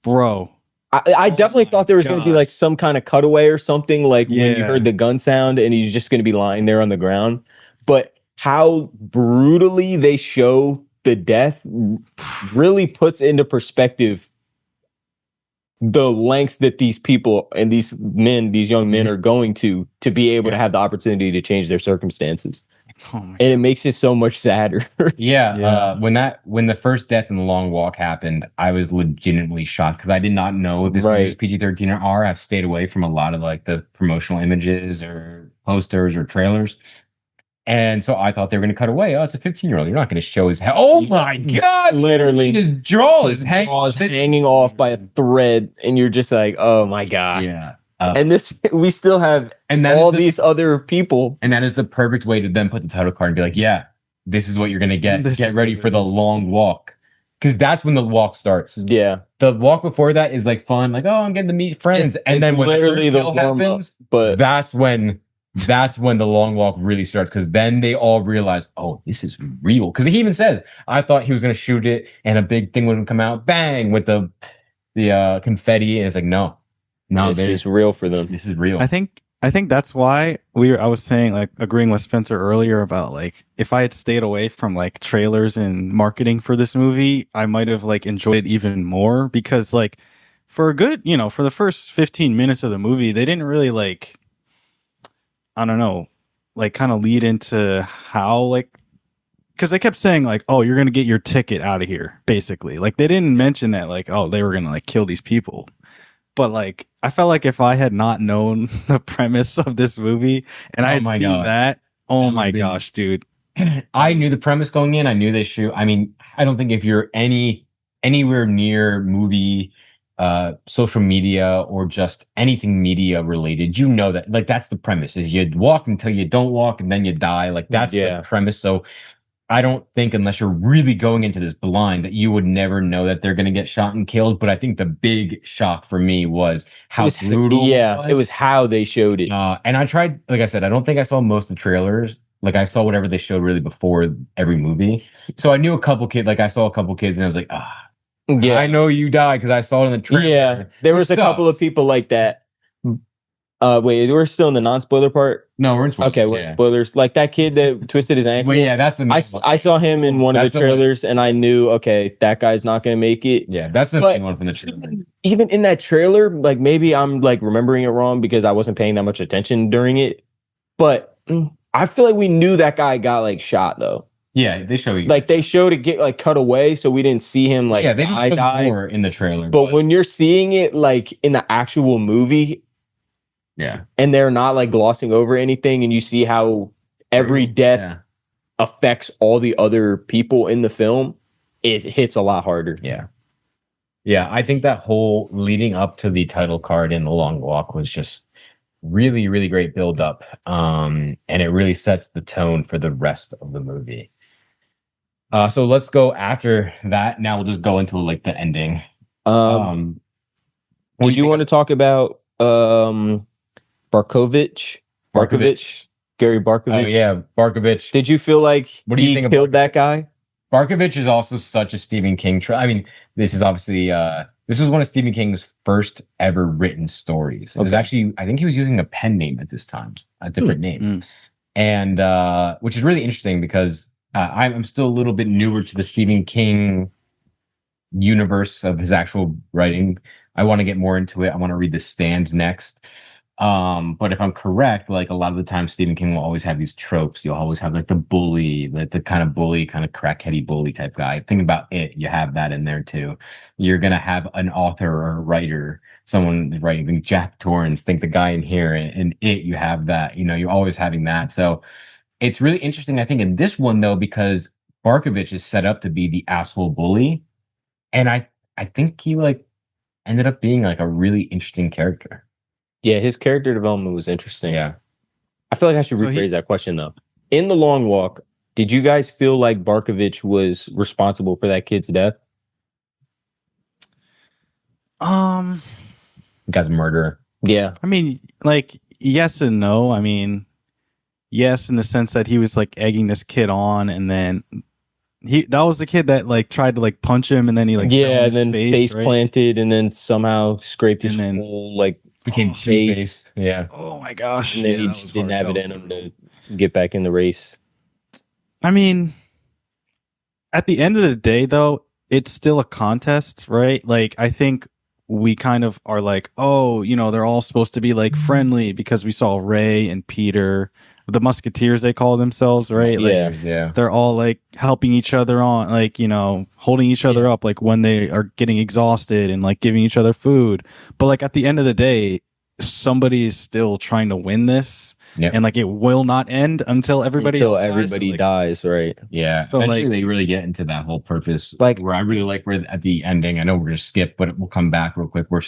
Bro. I definitely thought there was going to be like some kind of cutaway or something, like when you Yeah. heard the gun sound and he's just going to be lying there on the ground. But how brutally they show the death really puts into perspective the lengths that these people and these young men are going to be able to have the opportunity to change their circumstances. Oh my And it makes it so much sadder. yeah. When the first death in the long walk happened, I was legitimately shocked because I did not know this movie was PG-13 or R. I've stayed away from a lot of like the promotional images or posters or trailers. And so I thought they were going to cut away. Oh, it's a 15-year-old. You're not going to show his head. Oh my God. Literally. His jaw is hanging off by a thread. And you're just like, oh my God. Yeah. And we still have these other people. And that is the perfect way to then put the title card and be like, yeah, this is what you're going to get. Get ready for the long walk. Because that's when the walk starts. Yeah. The walk before that is like fun. Like, oh, I'm getting to meet friends. And then when literally the first kill happens, but that's when the long walk really starts. Because then they all realize, oh, this is real. Because he even says, I thought he was going to shoot it and a big thing wouldn't come out. Bang! With the confetti. And it's like, no, it's just real for them. This is real. I think that's why I was saying, like, agreeing with Spencer earlier about like if I had stayed away from like trailers and marketing for this movie, I might have like enjoyed it even more, because like for a good, for the first 15 minutes of the movie, they didn't really like, I don't know, like kind of lead into how like, because they kept saying like, oh, you're gonna get your ticket out of here, basically. Like they didn't mention that like, oh, they were gonna like kill these people. But like, I felt like if I had not known the premise of this movie and I had seen that, oh my gosh, dude. I knew the premise going in. I knew they shoot. I mean, I don't think if you're anywhere near movie, social media, or just anything media related, you know that like that's the premise: is you walk until you don't walk and then you die. Like that's the premise. So I don't think, unless you're really going into this blind, that you would never know that they're going to get shot and killed. But I think the big shock for me was how brutal. Yeah, it was how they showed it. And I tried, like I said, I don't think I saw most of the trailers. Like I saw whatever they showed really before every movie. So I knew a couple kids. Like I saw a couple kids, and I was like, yeah, I know you died because I saw it in the trailer. Yeah, there was a couple of people like that. Wait, we're still in the non-spoiler part. No, we're in spoilers. Okay, well, spoilers. Like that kid that twisted his ankle. Well, yeah, that's the main one. I saw him in one of That's the the one. trailers, and I knew, okay, that guy's not going to make it. Yeah, that's the But main one from the trailer. Even in that trailer, like maybe I'm like remembering it wrong because I wasn't paying that much attention during it. But I feel like we knew that guy got like shot though. Yeah, they show you. Like they showed it get like cut away, so we didn't see him like yeah, they didn't show die. more in the trailer. But when you're seeing it like in the actual movie, yeah, and they're not like glossing over anything, and you see how every death affects all the other people in the film, it hits a lot harder. Yeah. Yeah, I think that whole leading up to the title card in The Long Walk was just really, really great build up. And it really sets the tone for the rest of the movie. So let's go after that. Now we'll just go into like the ending. Would you want to talk about Barkovich? Gary Barkovich. Oh yeah, Barkovich. Did you feel like what do you he think killed that guy? Barkovich is also such a Stephen King. I mean, this is obviously this was one of Stephen King's first ever written stories. It was actually, I think he was using a pen name at this time, a different name, and which is really interesting because I'm still a little bit newer to the Stephen King universe of his actual writing. I want to get more into it. I want to read The Stand next. But if I'm correct, like a lot of the time Stephen King will always have these tropes. You'll always have like the bully, like the kind of crackheady bully type guy. Think about it. You have that in there too. You're going to have an author or a writer, someone writing Jack Torrance, think the guy in here and it, you have that, you're always having that. So it's really interesting, I think, in this one though, because Barkovich is set up to be the asshole bully. And I think he like ended up being like a really interesting character. Yeah, his character development was interesting. Yeah. I feel like I should rephrase that question though. In The Long Walk, did you guys feel like Barkovich was responsible for that kid's death? Guy's a murderer. Yeah. I mean, like, yes and no. I mean, yes, in the sense that he was like egging this kid on, and then that was the kid that like tried to like punch him, and then he like fell in and his then face right? planted, and then somehow scraped his whole like became face. Yeah. Oh my gosh. And then he just didn't have it in him to get back in the race. I mean, at the end of the day, though, it's still a contest, right? Like, I think we kind of are like, oh, they're all supposed to be like friendly because we saw Ray and Peter, the Musketeers, they call themselves, right? Like, Yeah. They're all like helping each other on, like, holding each other up, like when they are getting exhausted and like giving each other food. But like at the end of the day, somebody is still trying to win this. Yep. And like it will not end until everybody dies, right? Yeah. So eventually like they really get into that whole purpose. Like where I really like where at the ending, I know we're gonna skip, but we'll come back real quick. Where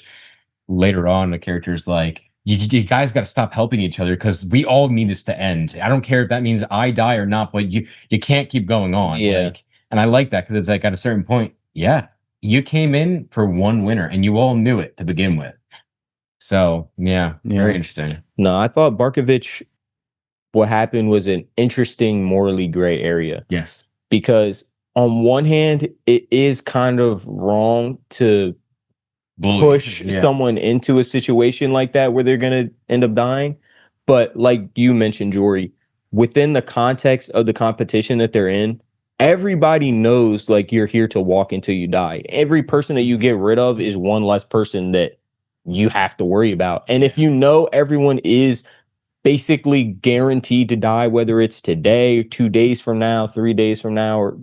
later on the character's like, you guys got to stop helping each other because we all need this to end. I don't care if that means I die or not, but you can't keep going on. Yeah. Like, and I like that because it's like at a certain point, yeah, you came in for one winner and you all knew it to begin with. So yeah, very interesting. No, I thought Barkovich, what happened was an interesting morally gray area. Yes. Because on one hand, it is kind of wrong to push someone into a situation like that where they're going to end up dying. But like you mentioned, Jory, within the context of the competition that they're in, everybody knows like you're here to walk until you die. Every person that you get rid of is one less person that you have to worry about. And if you know everyone is basically guaranteed to die, whether it's today, 2 days from now, 3 days from now, or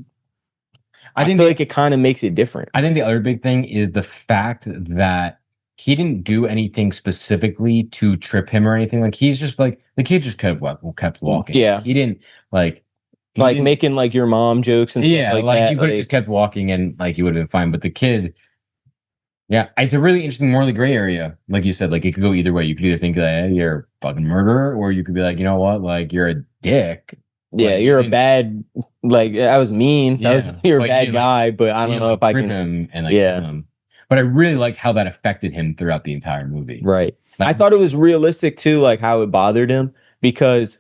I feel like it kind of makes it different. I think the other big thing is the fact that he didn't do anything specifically to trip him or anything. Like he's just like the kid just kept walking. Yeah, he didn't making like your mom jokes and stuff like that. You could have just kept walking and like you would have been fine. But the kid, yeah, it's a really interesting morally gray area. Like you said, like it could go either way. You could either think that hey, you're a fucking murderer, or you could be like, you know what, like you're a dick. Yeah, like, you're a bad. Like I was mean. You're a bad guy, but I don't know if I can. Him and kill him. But I really liked how that affected him throughout the entire movie. Right. I thought it was realistic too, like how it bothered him, because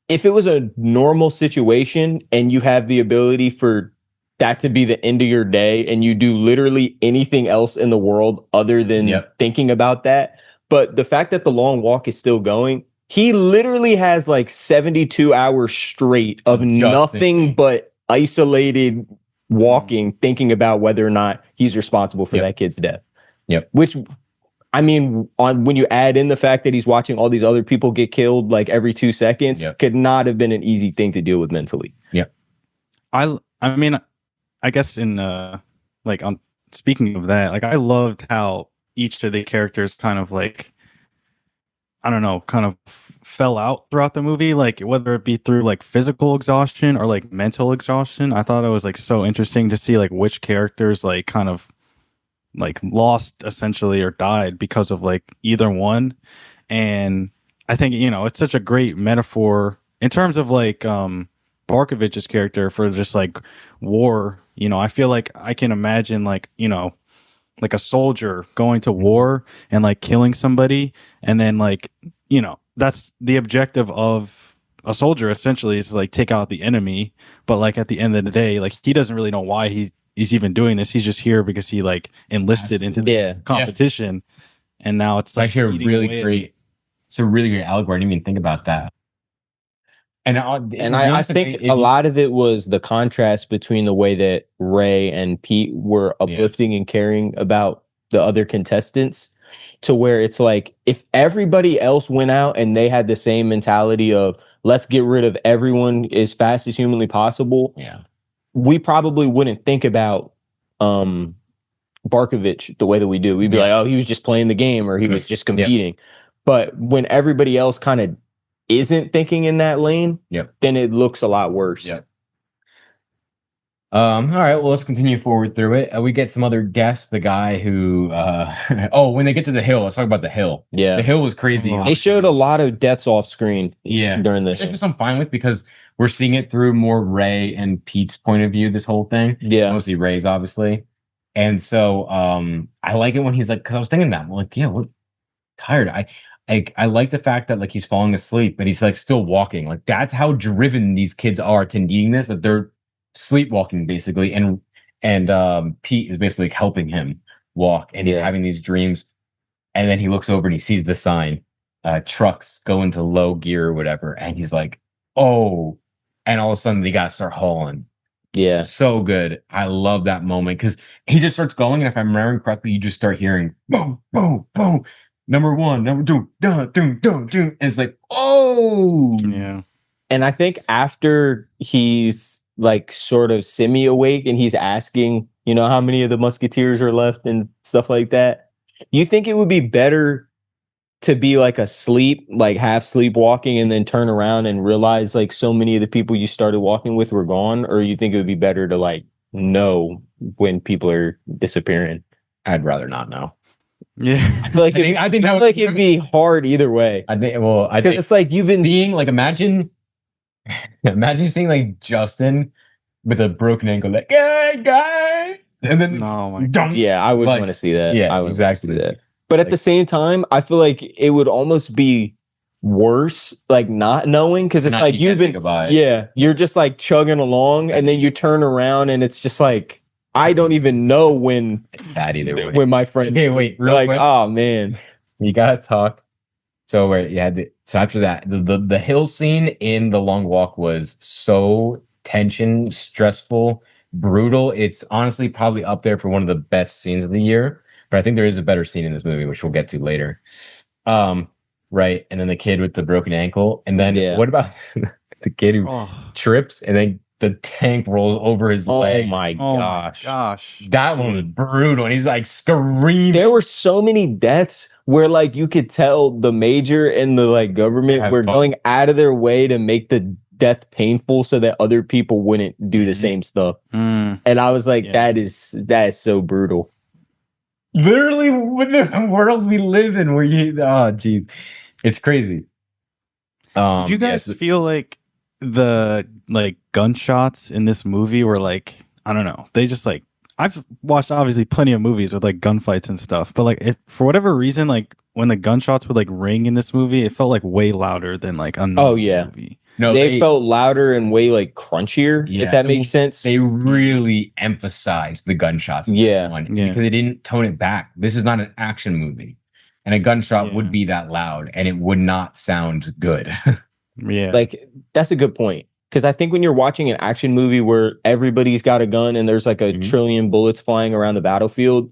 if it was a normal situation and you have the ability for that to be the end of your day and you do literally anything else in the world other than thinking about that, but the fact that The Long Walk is still going, he literally has like 72 hours straight of nothing but isolated walking, thinking about whether or not he's responsible for that kid's death. Yep. Which, I mean, when you add in the fact that he's watching all these other people get killed like every 2 seconds, could not have been an easy thing to deal with mentally. Yeah. I mean, I guess like on speaking of that, like I loved how each of the characters kind of like, I don't know, kind of fell out throughout the movie, like whether it be through like physical exhaustion or like mental exhaustion. I thought it was like so interesting to see like which characters like kind of like lost essentially or died because of like either one. And I think, you know, it's such a great metaphor in terms of like Barkovich's character for just like war. You know, I feel like I can imagine like, you know, like a soldier going to war and like killing somebody, and then like, you know, that's the objective of a soldier essentially, is to like take out the enemy. But like at the end of the day, like he doesn't really know why he's even doing this. He's just here because he like enlisted into the competition, and now it's like actually a really great. It's a really great allegory. I didn't even think about that. And I think a lot of it was the contrast between the way that Ray and Pete were uplifting and caring about the other contestants, to where it's like if everybody else went out and they had the same mentality of let's get rid of everyone as fast as humanly possible, we probably wouldn't think about Barkovich the way that we do. We'd be like, oh, he was just playing the game, or he was just competing. But when everybody else kind of isn't thinking in that lane, then it looks a lot worse. All right, well, let's continue forward through it. We get some other guests. The guy who when they get to the hill, let's talk about the hill. The hill was crazy. They showed a lot of deaths off screen during this. Which I'm fine with, because we're seeing it through more Ray and Pete's point of view, this whole thing. Mostly Ray's, obviously. And so I like it when he's like, because I was thinking that, I'm like, what, tired. I like the fact that like he's falling asleep, but he's like still walking. Like that's how driven these kids are to needing this, that they're sleepwalking basically. And Pete is basically like helping him walk, and he's having these dreams. And then he looks over and he sees the sign, trucks go into low gear or whatever. And he's like, oh, and all of a sudden they got to start hauling. So good. I love that moment, because he just starts going. And if I'm remembering correctly, you just start hearing boom, boom, boom. Number one, number two, dun, dun, dun, dun. And it's like, oh. Yeah. And I think after he's like sort of semi-awake and he's asking, you know, how many of the Musketeers are left and stuff like that, you think it would be better to be like asleep, like half sleepwalking, and then turn around and realize like so many of the people you started walking with were gone? Or you think it would be better to like know when people are disappearing? I'd rather not know. Yeah, I feel like it'd be hard either way. I think it's like you've been being like, imagine seeing like Justin with a broken ankle, like guy, and then I would want to see that. I would exactly see that. But at the same time, I feel like it would almost be worse, like not knowing, because it's like you've been you're just like chugging along, and then you turn around and it's just like, I don't even know when it's bad either way. When my friend, real like, quick. Oh man, you gotta talk. So so after that, the hill scene in The Long Walk was so tension, stressful, brutal. It's honestly probably up there for one of the best scenes of the year. But I think there is a better scene in this movie, which we'll get to later. Right, and then the kid with the broken ankle, and then what about the kid who trips and then the tank rolls over his leg? Oh my gosh. That one was brutal. And he's like screaming. There were so many deaths where like you could tell the major and the like government were going out of their way to make the death painful so that other people wouldn't do the same stuff. And I was like, that is so brutal. Literally with the world we live in, where it's crazy. Did you guys feel like the like gunshots in this movie were like, I don't know, they just like, I've watched obviously plenty of movies with like gunfights and stuff, but like for whatever reason, like when the gunshots would like ring in this movie, it felt like way louder than like another movie. No, they felt louder and way like crunchier, if that makes sense. They really emphasized the gunshots. Because they didn't tone it back. This is not an action movie. and a gunshot Yeah. would be that loud, and it would not sound good. Yeah. Like that's a good point. Because I think when you're watching an action movie where everybody's got a gun and there's like a Mhm. trillion bullets flying around the battlefield,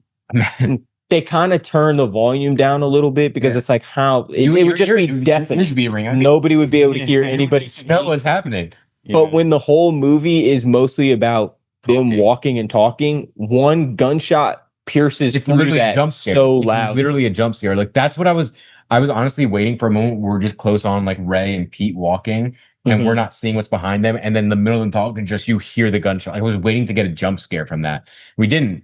they kind of turn the volume down a little bit because it's like how it would just be deafening. Nobody would be able to hear anybody smell speak. what's happening. But when the whole movie is mostly about them walking and talking, one gunshot pierces It's through literally a that jump scare. so It's loud. literally a jump scare. Like that's what I was honestly waiting for a moment where we're just close on like Ray and Pete walking and Mhm. we're not seeing what's behind them. And then in the middle of them talking, just you hear the gunshot. I was waiting to get a jump scare from that. We didn't,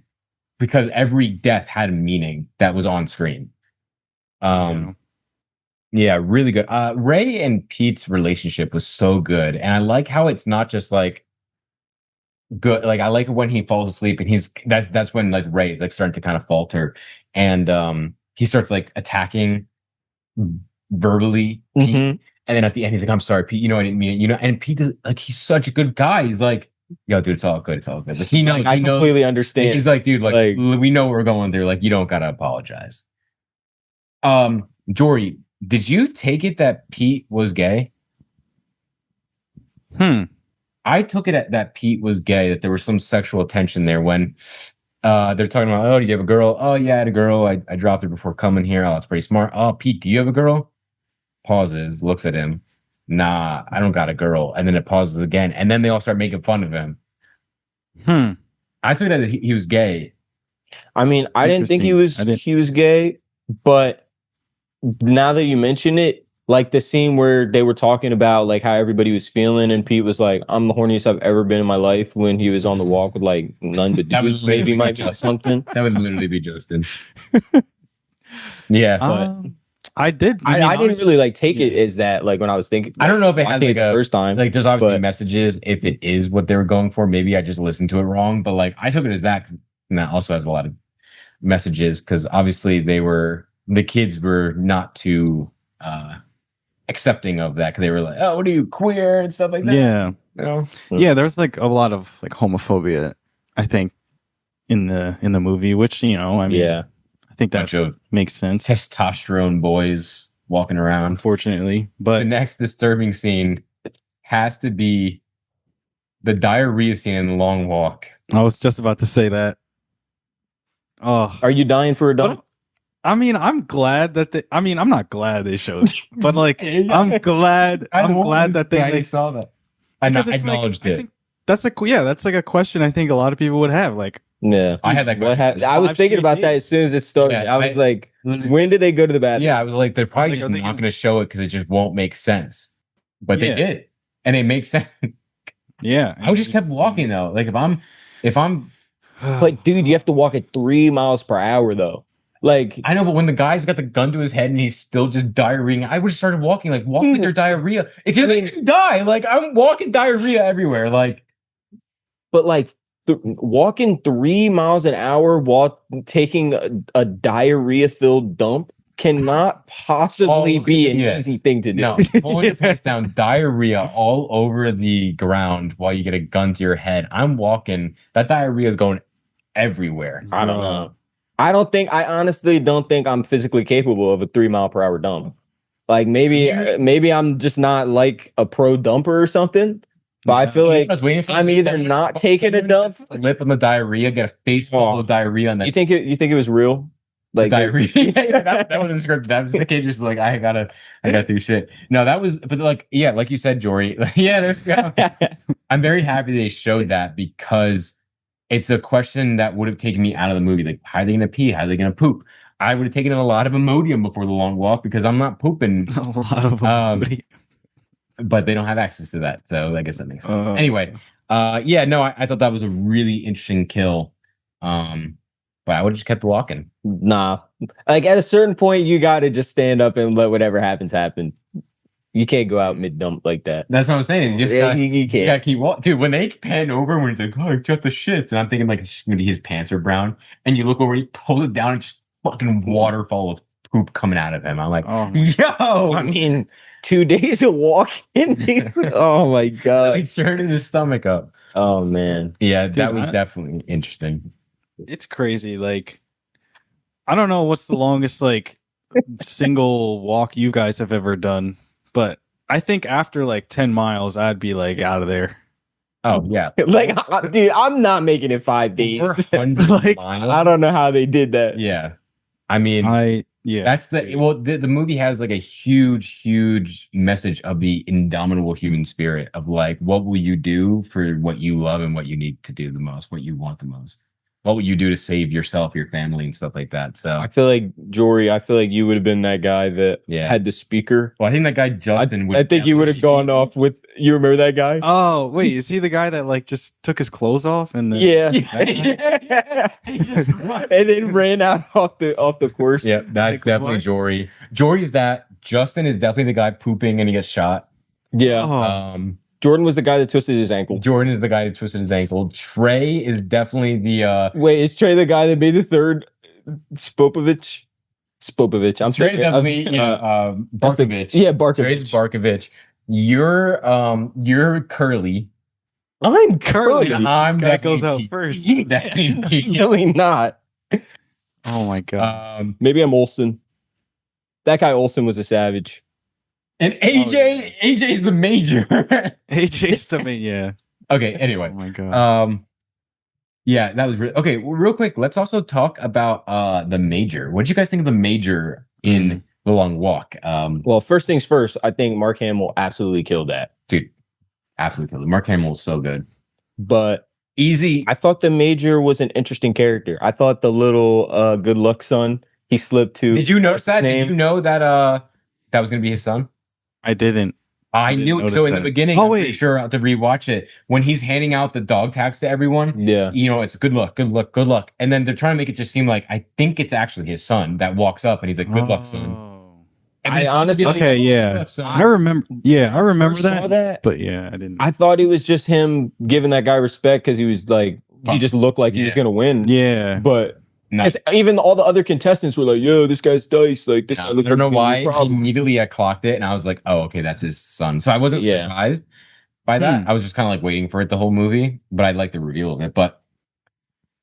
because every death had a meaning that was on screen. Yeah, really good. Ray and Pete's relationship was so good. And I like how it's not just like good. Like I like when he falls asleep and that's when like Ray is like starting to kind of falter. And he starts like attacking verbally Pete. Mhm. And then at the end, he's like, "I'm sorry, Pete. You know, I didn't mean it." You know, and Pete is like, he's such a good guy. He's like, "Yo, dude, it's all good. It's all good." Like he knows. I He knows. completely understand. He's like, "Dude, like Like- we know what we're going through. Like you don't gotta apologize." Jory, did you take it that Pete was gay? I took it that Pete was gay. That there was some sexual tension there when they're talking about, "Oh, do you have a girl?" "Oh, yeah, I had a girl. I dropped her before coming here." "Oh, that's pretty smart." "Oh, Pete, do you have a girl?" Pauses, looks at him. "Nah, I don't got a girl." And then it pauses again. And then they all start making fun of him. I took it that he was gay. I mean, I didn't think Interesting. he was gay, but now that you mention it, like the scene where they were talking about like how everybody was feeling, and Pete was like, "I'm the horniest I've ever been in my life," when he was on the walk with like none but That dudes, was maybe literally might be just- something. That would literally be Justin. Yeah, but I did. I didn't really like take it as that. Like when I was thinking, I don't know if it has watching like the a first time. like there's obviously but- messages if it is what they were going for. Maybe I just listened to it wrong, but like I took it as that, and that also has a lot of messages because obviously the kids were not too accepting of that because they were like, "Oh, what are you, queer?" and stuff like that. Yeah. You know? Yeah, there's like a lot of like homophobia, I think, in the movie, which, you know, I mean, yeah, I think that Bunch of makes sense, testosterone boys walking around. unfortunately. The But next disturbing scene has to be the diarrhea scene in The Long Walk. I was just about to say that. Oh, are you dying for a dog? but, I mean, I'm glad that I'm not glad they showed it, but like, I'm glad that they saw that. I because it's like, acknowledged I it. think that's like a question I think a lot of people would have. Like, Yeah, I had that What question. happened? I was 5 thinking straight about that days. as soon as it started. Yeah, I was I- like, when did they go to the bathroom? Yeah, I was like, they're probably Like, just are they not gonna- going to show it because it just won't make sense. But Yeah. they did, and it makes sense. yeah, I just kept walking though. Like if I'm, But dude, you have to walk at 3 miles per hour though. Like, I know, but when the guy's got the gun to his head and he's still just diarrheaing, I would have started walking. Like walk with your diarrhea. It's either you die. Like I'm walking diarrhea everywhere. Like but like walking 3 miles an hour while taking a diarrhea-filled dump cannot possibly be an yeah. easy thing to do. no, pulling your pants down, diarrhea all over the ground while you get a gun to your head. I'm walking. That diarrhea is going everywhere. I don't know. I honestly don't think I'm physically capable of a 3 mile per hour dump. Like maybe I'm just not like a pro dumper or something. But I feel like I was waiting for I'm this either to- not taking a dump. lip on the diarrhea, get a face full of diarrhea, and then You think it was real? Like diarrhea. Yeah, that wasn't scripted. That was the kid just like I gotta do shit. No, that was, but like yeah, like you said, Jory. Yeah, there we go. I'm very happy they showed that because it's a question that would have taken me out of the movie. Like, how are they gonna pee? How are they gonna poop? I would have taken a lot of Imodium before The Long Walk because I'm not pooping. a lot of But they don't have access to that, so I guess that makes sense. Uh. Anyway, yeah, no, I thought that was a really interesting kill. But I would have just kept walking. Nah. Like at a certain point, you got to just stand up and let whatever happens happen. You can't go out mid dump like that. That's what I'm saying. You just Yeah, gotta, you you can't. gotta keep walking. Dude, when they pan over when he's like, "Oh, I got the shits," and I'm thinking like it's just gonna be his pants are brown, and you look over, he pulls it down, and just fucking waterfall of poop coming out of him. I'm like, Oh, yo, I mean, 2 days of walking. Oh my god. like turning his stomach up. Oh man. Yeah, Dude, that was I- definitely interesting. it's crazy. Like, I don't know what's the longest like single walk you guys have ever done, but I think after like 10 miles, I'd be like out of there. Oh yeah, Like, dude, I'm not making it 5 days. 400 Like, miles. I don't know how they did that. Yeah, I mean, that's the movie has like a huge message of the indomitable human spirit of like, what will you do for what you love and what you need to do the most, what you want the most. What would you do to save yourself, your family, and stuff like that? So I feel like Jory, I feel like you would have been that guy that had the speaker. Well, I think that guy Justin. I think you would have gone off with. You remember that guy? Oh wait, is he the guy that like just took his clothes off and then and then ran out off the course? Yeah, that's Like, definitely what? Jory. Jory's that. Justin is definitely the guy pooping and he gets shot. Yeah. Oh. Jordan was the guy that twisted his ankle. Jordan is the guy who twisted his ankle. Trey is definitely the. Wait, is Trey the guy that made the third? Spopovich. I'm Trey's definitely Barkovich. Yeah, Barkovich. Trey's Barkovich. You're Curly. I'm Curly. I'm Guy goes definitely out first. Definitely Really not. Oh my god. Maybe I'm Olsen. That guy Olsen was a savage. And AJ's the major. AJ's the main, yeah. Okay, anyway. Oh my god. Yeah, that was okay. Well, real quick, let's also talk about the major. What did you guys think of the major in The Long Walk? Well, first things first, I think Mark Hamill absolutely killed that. Dude, absolutely killed it. Mark Hamill was so good. But easy. I thought the major was an interesting character. I thought the little good luck son, he slipped to. Did you notice that? Did you know that that was gonna be his son? I didn't. I knew it. So in the beginning, oh, I'm wait. pretty sure I'll have to rewatch it. When he's handing out the dog tags to everyone, you know, it's good luck. And then they're trying to make it just seem like I think it's actually his son that walks up and he's like, good luck, son. And I honestly, okay, yeah. I remember that. But yeah, I didn't. I thought it was just him giving that guy respect because he was like, he just looked like he was gonna win. Yeah. But even all the other contestants were like, yo, this guy's dice. Like, this guy looks I don't know like why. Immediately I clocked it and I was like, oh, okay, that's his son. So I wasn't surprised by that. I was just kind of like waiting for it the whole movie, but I like the reveal of it. But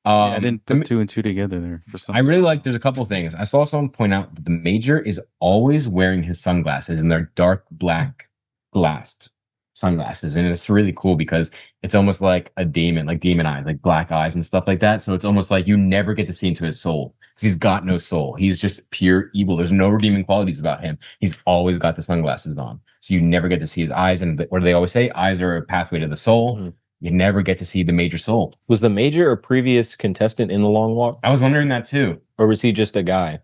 I didn't put two and two together there for some. I really like. There's a couple things. I saw someone point out that the major is always wearing his sunglasses, and they're dark black glassed sunglasses, and it's really cool because it's almost like a demon, like demon eyes, like black eyes and stuff like that. So it's almost like you never get to see into his soul because he's got no soul. He's just pure evil. There's no redeeming qualities about him. He's always got the sunglasses on, so you never get to see his eyes. And what do they always say? Eyes are a pathway to the soul. Mm-hmm. You never get to see the major soul. Was the major a previous contestant in The Long Walk? I was wondering that too. Or was he just a guy?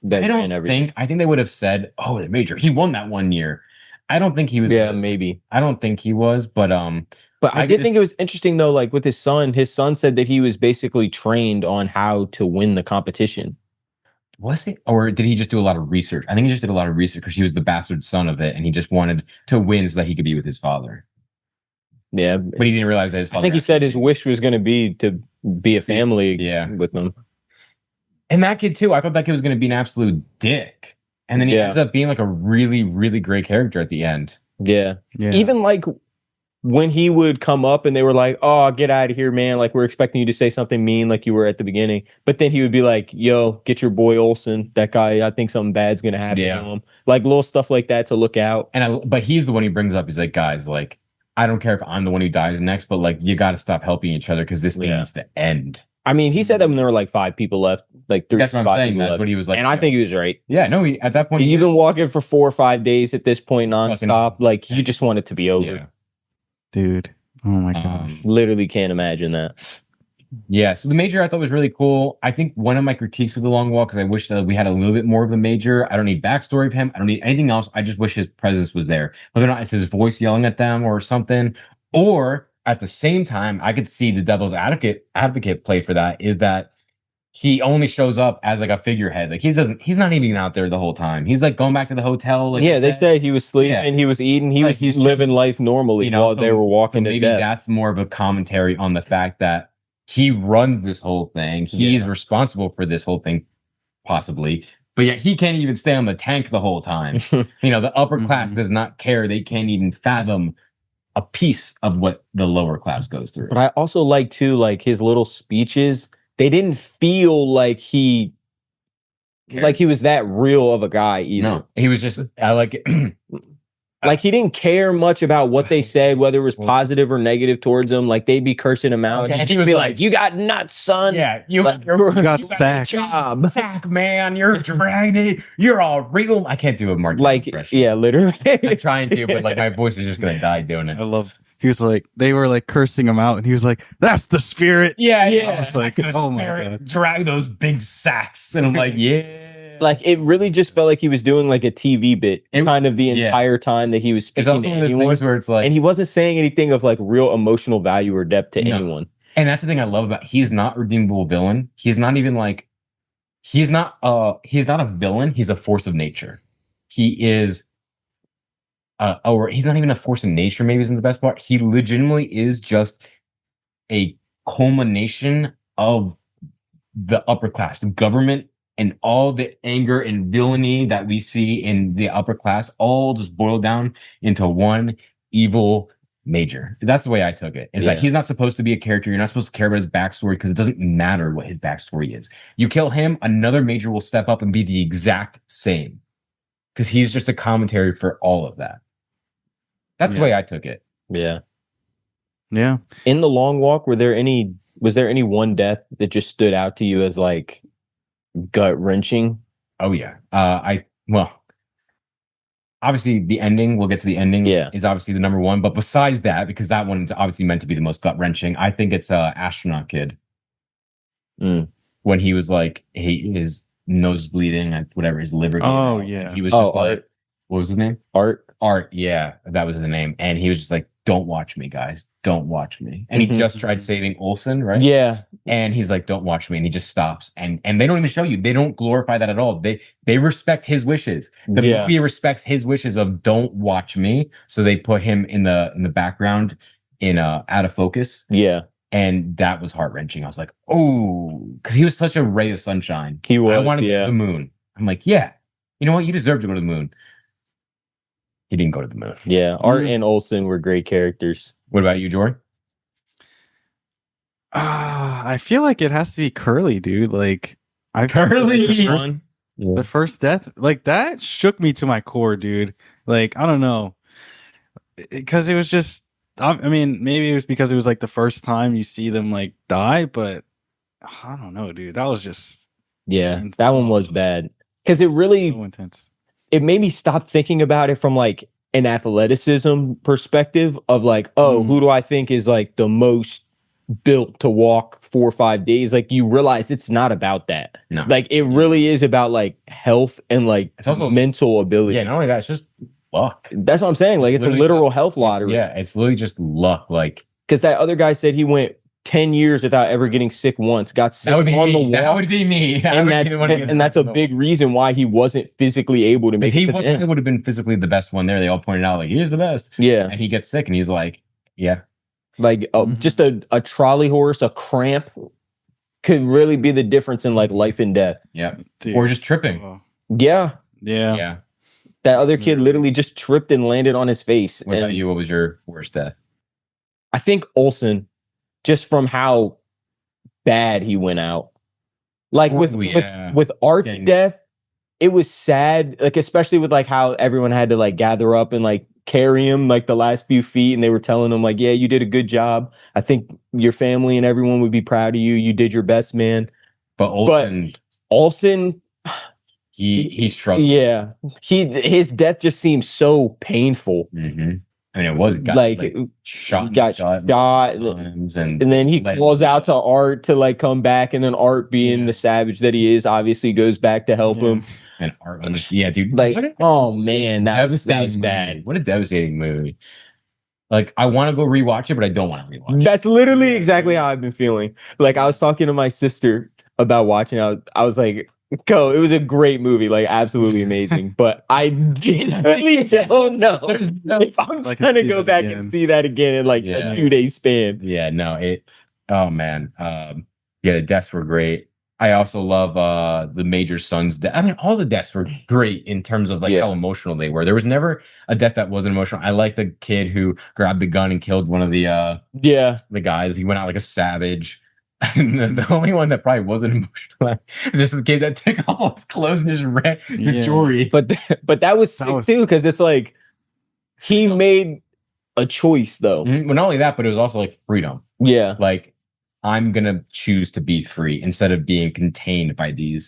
That I don't think. I think they would have said, "Oh, the major. He won that one year." I don't think he was. Yeah, maybe. I don't think he was, but I did think it was interesting though. Like with his son said that he was basically trained on how to win the competition. Was he, or did he just do a lot of research? I think he just did a lot of research because he was the bastard son of it, and he just wanted to win so that he could be with his father. Yeah, but he didn't realize that his father. I think he said his wish was going to be to be a family. With them. And that kid too. I thought that kid was going to be an absolute dick, and then he ends up being like a really, really great character at the end. Yeah. Even like when he would come up and they were like, "Oh, get out of here, man! Like we're expecting you to say something mean, like you were at the beginning." But then he would be like, "Yo, get your boy Olsen. That guy. I think something bad's going to happen to him." Like little stuff like that to look out. But he's the one he brings up. He's like, "Guys, like." I don't care if I'm the one who dies next, but like you got to stop helping each other because this thing needs to end. I mean, he said that when there were like 5 people left, like 3. That's what I'm saying. That's what he was like, and I think he was right. Yeah, no, at that point, you've been walking for 4 or 5 days at this point nonstop. Like you just want it to be over, dude. Oh my god, literally can't imagine that. Yeah, so the major I thought was really cool. I think one of my critiques with The Long Walk is I wish that we had a little bit more of the major. I don't need backstory of him. I don't need anything else. I just wish his presence was there. Whether or not it's his voice yelling at them or something, or at the same time, I could see the devil's advocate play for that is that he only shows up as like a figurehead. Like he's not even out there the whole time. He's like going back to the hotel. Like they said he was sleeping, he was eating, he's living life normally while they were walking to death. Maybe that's more of a commentary on the fact that he runs this whole thing. He's responsible for this whole thing, possibly. But yet he can't even stay on the tank the whole time. The upper class does not care. They can't even fathom a piece of what the lower class goes through. But I also like too, like his little speeches, they didn't feel like he like he was that real of a guy either. No, he was just. I like it. Like he didn't care much about what they said, whether it was positive or negative towards him. Like they'd be cursing him out, Okay, and and he'd he just was be like- like, "You got nuts, son." Yeah, you Like, got sacked. job. sack, man. You're dragging. You're all real. I can't do a Mark Like, impression. yeah, literally. I'm trying to, but like my voice is just gonna die doing it. I love. He was like, they were like cursing him out, and he was like, "That's the spirit." Yeah, yeah. I was like, That's the oh my spirit. God. Drag those big sacks, and I'm like, yeah. Like it really just felt like he was doing like a TV bit, It- kind of the yeah. entire time that he was It's speaking also to one of those anyone. things where it's like, And he wasn't saying anything of like real emotional value or depth to No. anyone. and that's the thing I love about. He's not a redeemable villain. He's not even like, he's not a villain. He's a force of nature. He is. Or he's not even a force of nature. Maybe isn't the best part. He legitimately is just a culmination of the upper class, the government, and all the anger and villainy that we see in the upper class, all just boiled down into one evil major. That's the way I took it. It's like Yeah. he's not supposed to be a character. You're not supposed to care about his backstory because it doesn't matter what his backstory is. You kill him, another major will step up and be the exact same because he's just a commentary for all of that. That's the Yeah. way I took it. Yeah. Yeah. In the long walk, was there any one death that just stood out to you as like gut wrenching? Oh yeah. Obviously the ending, we'll get to the ending, Yeah. is obviously the number one. But besides that, because that one's obviously meant to be the most gut wrenching, I think it's Astronaut Kid. Mm. When he was like, his nose bleeding and whatever, his liver. gave Oh, out, yeah. and he was Oh, just like, Art. what was his name? Art. Art. Yeah, that was his name. And he was just like, don't watch me, guys. Don't watch me. And he Mhm. just tried saving Olsen, right? Yeah. And he's like, don't watch me. And he just stops. And they don't even show you. They don't glorify that at all. They respect his wishes. The Yeah. movie respects his wishes of don't watch me. So they put him in the background in out of focus. Yeah. And that was heart-wrenching. I was like, oh, because he was such a ray of sunshine. He was. I wanted to go yeah. to the moon. I'm like, yeah, you know what? You deserve to go to the moon. He didn't go to the moon. Yeah. Art and Olsen were great characters. What about you, Jory? I feel like it has to be Curly, dude. Like Curly. The first death, like that shook me to my core, dude. Like I don't know, because it was just. I mean, maybe it was because it was like the first time you see them like die, but I don't know, dude. That was just Yeah. That one was bad because it really so intense. it made me stop thinking about it from like an athleticism perspective of like, oh, who do I think is like the most built to walk 4 or 5 days? Like you realize it's not about that. No. Like it really is about like health and like It's also- mental ability. Yeah, not only that, it's just luck. That's what I'm saying. Like it's a Literally literal health lottery. Yeah, it's literally just luck. Like Because that other guy said he went 10 years without ever getting sick once, got sick that would be on the me. wall. That would be me. I and would that, be the one who gets and that's a sick on the big reason why he wasn't physically able to wall. make He it to the end. would have been physically the best one there. They all pointed out like he's the best, Yeah. and he gets sick, and he's like, yeah, Like just a trolley horse, a cramp could really be the difference in like life and death. yeah, Dude. or just tripping. Oh, Yeah. yeah. Yeah. That other kid literally just tripped and landed on his face. What about And you? What was your worst death? I think Olsen, just from how bad he went out. Like with Ooh, yeah. with Art's Getting- death, it was sad. Like especially with like how everyone had to like gather up and like carry him like the last few feet, and they were telling him like, yeah, you did a good job. I think your family and everyone would be proud of you. You did your best, man. But Olsen, Olsen, he struggled. yeah, his death just seems so painful. Mm-hmm. And it was got, Like, shot, he got shot, times and and then he let- calls out to Art to like come back, and then Art, being Yeah. the savage that he is, obviously goes back to help him. and Art was, yeah, dude. Like, what a oh man, that was devastating bad. movie. What a devastating movie. Like, I want to go rewatch it, but I don't want to rewatch it. That's literally exactly how I've been feeling. Like I was talking to my sister about watching. I was like, "Go! It was a great movie, like absolutely amazing." But I genuinely don't know There's no- if I'm I can gonna see go that back again. and see that again in like Yeah. a 2-day span. Yeah, no, oh man. Yeah, the deaths were great. I also love the Major Son's death. I mean, all the deaths were great in terms of like Yeah. how emotional they were. There was never a death that wasn't emotional. I like the kid who grabbed the gun and killed one of the Yeah, guys. He went out like a savage. And the only one that probably wasn't emotional was just the kid that took off all his clothes and just ran Yeah. Jory. But that was sick was- too, because it's like he made a choice though. Well, not only that, but it was also like freedom. Yeah. Like, I'm gonna choose to be free instead of being contained by the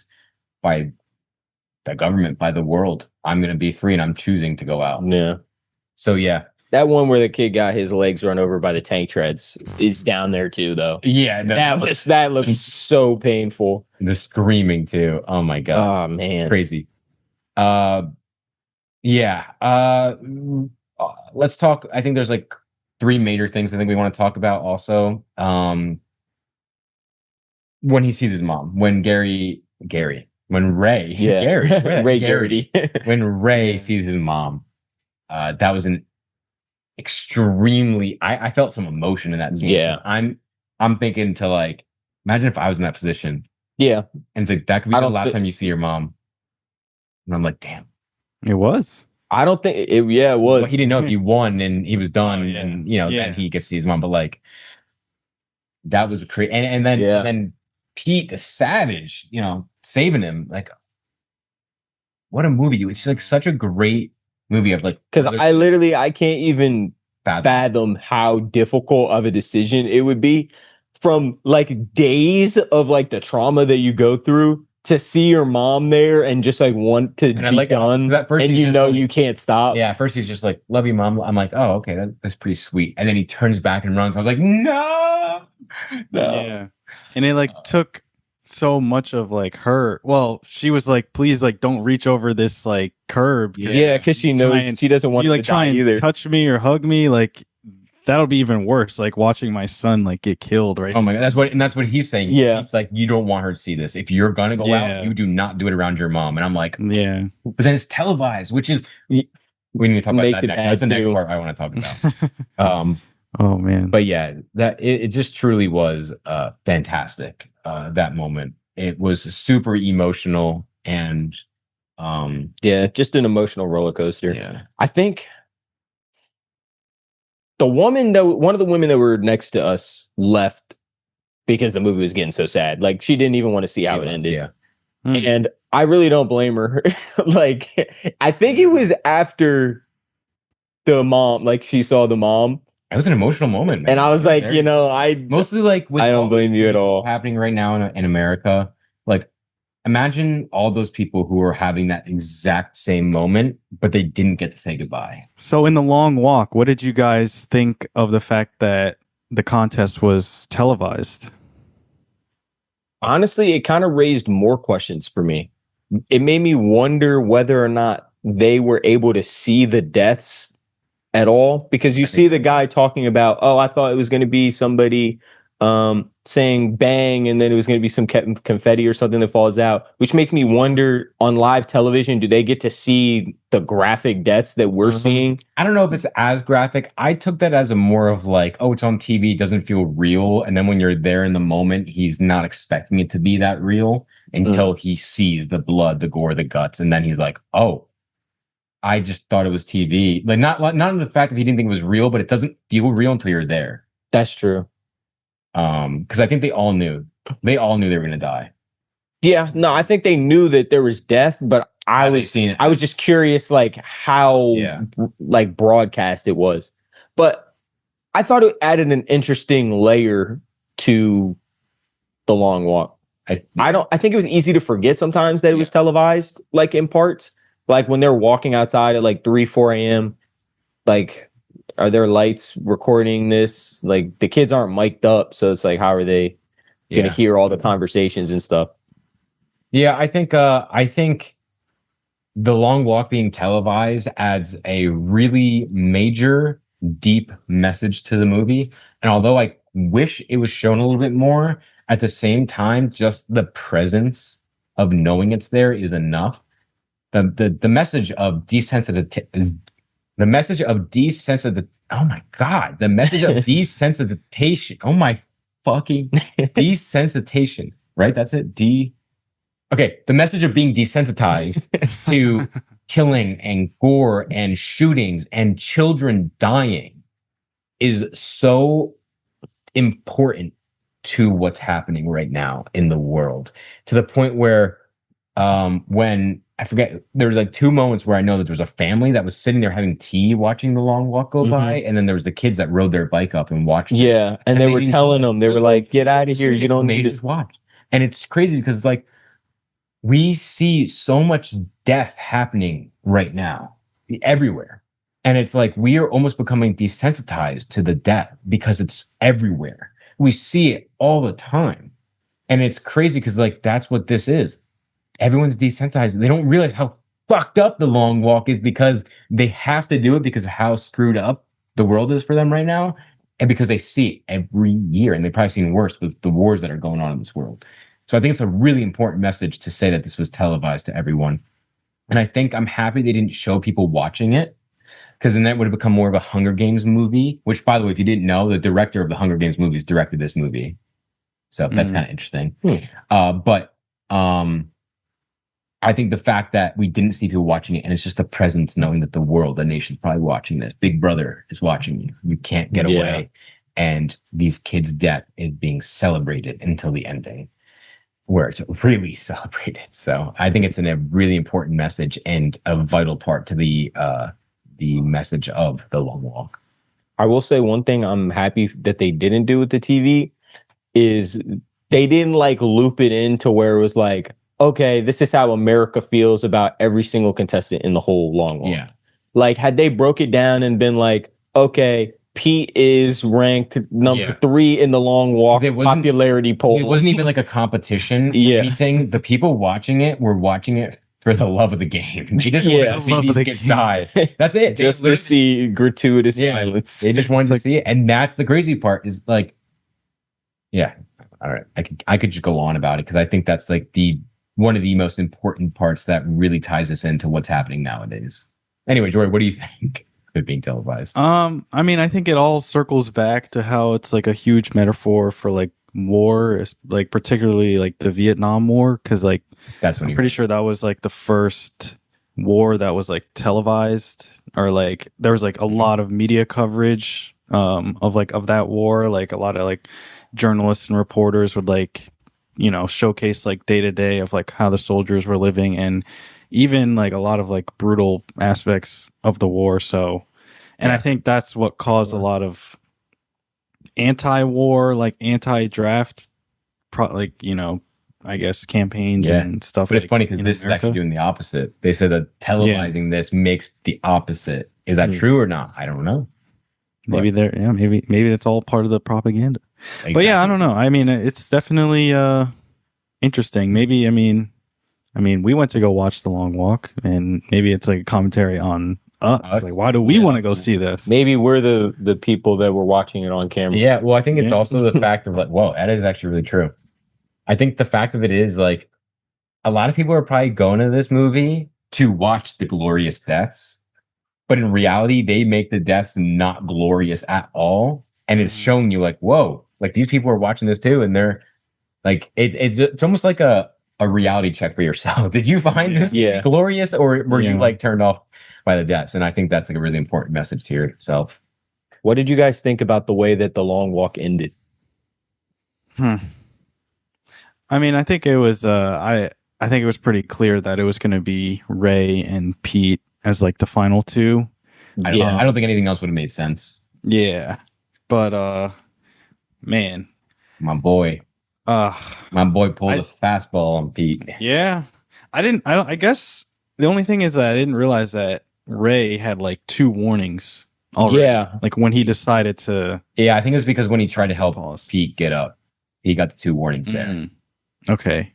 government, by the world. I'm gonna be free, and I'm choosing to go out. Yeah. So yeah, That one where the kid got his legs run over by the tank treads is down there too, though. yeah, That looked so painful. the screaming too. Oh my god, Oh man. crazy. Yeah. Let's talk. I think there's like 3 major things I think we want to talk about also. When he sees his mom, when Ray, Yeah. Ray Garrity, when Ray sees his mom, that was an extremely. I felt some emotion in that scene. Yeah. I'm thinking to like, imagine if I was in that position, Yeah. and it's like that could be I the don't last thi- time you see your mom, and I'm like, damn. It was. I don't think it was. Well, he didn't know if he won and he was done, Oh, yeah. and Yeah. then he gets to see his mom. But like, that was a crazy. And then Yeah. and then Pete the Savage, saving him. Like, what a movie! It's like such a great movie of like, Because other I can't even bad- fathom how difficult of a decision it would be from like days of like the trauma that you go through to see your mom there and just like want to And I be like it, done, 'cause at first and he's you just know like- you can't stop. Yeah, at first he's just like, "Love you, mom." I'm like, "Oh, okay, that's pretty sweet." And then he turns back and runs. I was like, "No, no." Yeah. And it like took so much of like her. Well, she was like, please, like, don't reach over this like curb. Yeah, because she knows Try and- she doesn't want you to like try die and either. touch me or hug me, like that'll be even worse. Like watching my son like get killed, right? Oh my god, that's what he's saying. Yeah. It's like you don't want her to see this. If you're gonna go Yeah. out, you do not do it around your mom. And I'm like, Yeah. but then it's televised, which is we need to talk about Makes that it next. bad, That's the next too. part I want to talk about. Oh man. But yeah, that it just truly was fantastic. That moment, it was super emotional and Yeah, just an emotional roller coaster. yeah, I think one of the women that were next to us left because the movie was getting so sad. Like she didn't even want to see how it ended. Yeah, And I really don't blame her. Like I think it was after the mom, like she saw the mom, it was an emotional moment, man. and I was like, Very- I mostly like with I don't all blame this you at all. happening right now in America. Like, imagine all those people who are having that exact same moment, but they didn't get to say goodbye. So in the long walk, what did you guys think of the fact that the contest was televised? honestly, it kind of raised more questions for me. It made me wonder whether or not they were able to see the deaths at all, because you see the guy talking about, oh, I thought it was going to be somebody saying bang, and then it was going to be some confetti or something that falls out, which makes me wonder, on live television, do they get to see the graphic deaths that we're seeing? I don't know if it's as graphic. I took that as a more of like, oh, it's on TV, it doesn't feel real. And then when you're there in the moment, he's not expecting it to be that real until he sees the blood, the gore, the guts, and then he's like, oh, I just thought it was TV. Like not in the fact that he didn't think it was real, but it doesn't feel real until you're there. That's true. Because I think they all knew they were gonna die. Yeah, no, I think they knew that there was death, but I Had they was seen it. I was just curious, like how Yeah. like broadcast it was. But I thought it added an interesting layer to the long walk. I think it was easy to forget sometimes that it was televised, like in parts, like when they're walking outside at like 3-4 a.m. Like, are there lights recording this? Like the kids aren't mic'd up, so it's like, how are they gonna hear all the conversations and stuff? Yeah, I think the long walk being televised adds a really major, deep message to the movie. And although I wish it was shown a little bit more, at the same time, just the presence of knowing it's there is enough. The message of desensitization. The message of desensitization. Oh my god! The message of desensitization. Oh my fucking desensitization. Right? That's it. Okay, the message of being desensitized to killing and gore and shootings and children dying is so important to what's happening right now in the world, to the point where when I forget, there was like 2 moments where I know that there was a family that was sitting there having tea watching the long walk go by, and then there was the kids that rode their bike up and watched it. Yeah, and they were didn't- telling them, they were like, "Get out of here! You don't they need just to." watch. And it's crazy because like we see so much death happening right now everywhere, and it's like we are almost becoming desensitized to the death because it's everywhere. We see it all the time, and it's crazy because like that's what this is. Everyone's desensitized. They don't realize how fucked up the long walk is because they have to do it because of how screwed up the world is for them right now, and because they see it every year, and they've probably seen worse with the wars that are going on in this world. So I think it's a really important message to say that this was televised to everyone. And I think I'm happy they didn't show people watching it, because then that would have become more of a Hunger Games movie, which, by the way, if you didn't know, the director of the Hunger Games movies directed this movie. So that's kind of interesting. But I think the fact that we didn't see people watching it, and it's just the presence knowing that the world, the nation's probably watching this. Big Brother is watching you. You can't get away. And these kids' death is being celebrated until the ending, where it's really celebrated. So I think it's a really important message and a vital part to the message of the long walk. I will say one thing I'm happy that they didn't do with the TV is they didn't like loop it into where it was like, okay, this is how America feels about every single contestant in the whole long walk. Yeah. Like, had they broke it down and been like, okay, Pete is ranked number 3 in the long walk popularity poll. It wasn't even like a competition or anything. The people watching it were watching it for the love of the game. They just wanted to see these kids die. That's it. Just to see gratuitous violence. They just wanted to see it. And that's the crazy part is like, all right, I could just go on about it because I think that's like one of the most important parts that really ties us into what's happening nowadays. Anyway, Jory, what do you think of it being televised? I mean, I think it all circles back to how it's like a huge metaphor for like war, like particularly like the Vietnam War, because like that's when I'm pretty sure that was like the first war that was like televised, or like there was like a lot of media coverage of that war. Like a lot of like journalists and reporters would like, you know, showcase like day to day of like how the soldiers were living, and even like a lot of like brutal aspects of the war. So, and I think that's what caused a lot of anti-war, like anti-draft, like, you know, I guess campaigns and stuff. But it's funny because this is actually doing the opposite. They said that televising this makes the opposite. Is that true or not? I don't know. Maybe maybe that's all part of the propaganda. Exactly. But yeah, I don't know. I mean, it's definitely interesting. Maybe I mean, we went to go watch The Long Walk, and maybe it's like a commentary on us. Like, why do we want to go see this? Maybe we're the people that were watching it on camera. Yeah, well, I think it's also the fact of like, whoa, that is actually really true. I think the fact of it is like, a lot of people are probably going to this movie to watch the glorious deaths, but in reality, they make the deaths not glorious at all, and it's showing you like, whoa, like these people are watching this too, and they're like, it's almost like a reality check for yourself. Did you find this glorious, or were you like turned off by the deaths? And I think that's like a really important message to yourself. What did you guys think about the way that the long walk ended? I mean, I think it was I think it was pretty clear that it was going to be Ray and Pete as like the final two. I don't think anything else would have made sense. Yeah, but man, my boy pulled a fastball on Pete. Yeah, I guess the only thing is that I didn't realize that Ray had like 2 warnings already. Yeah, like when he decided to. Yeah, I think it was because when he tried to help Pete get up, he got the 2 warnings there. Okay.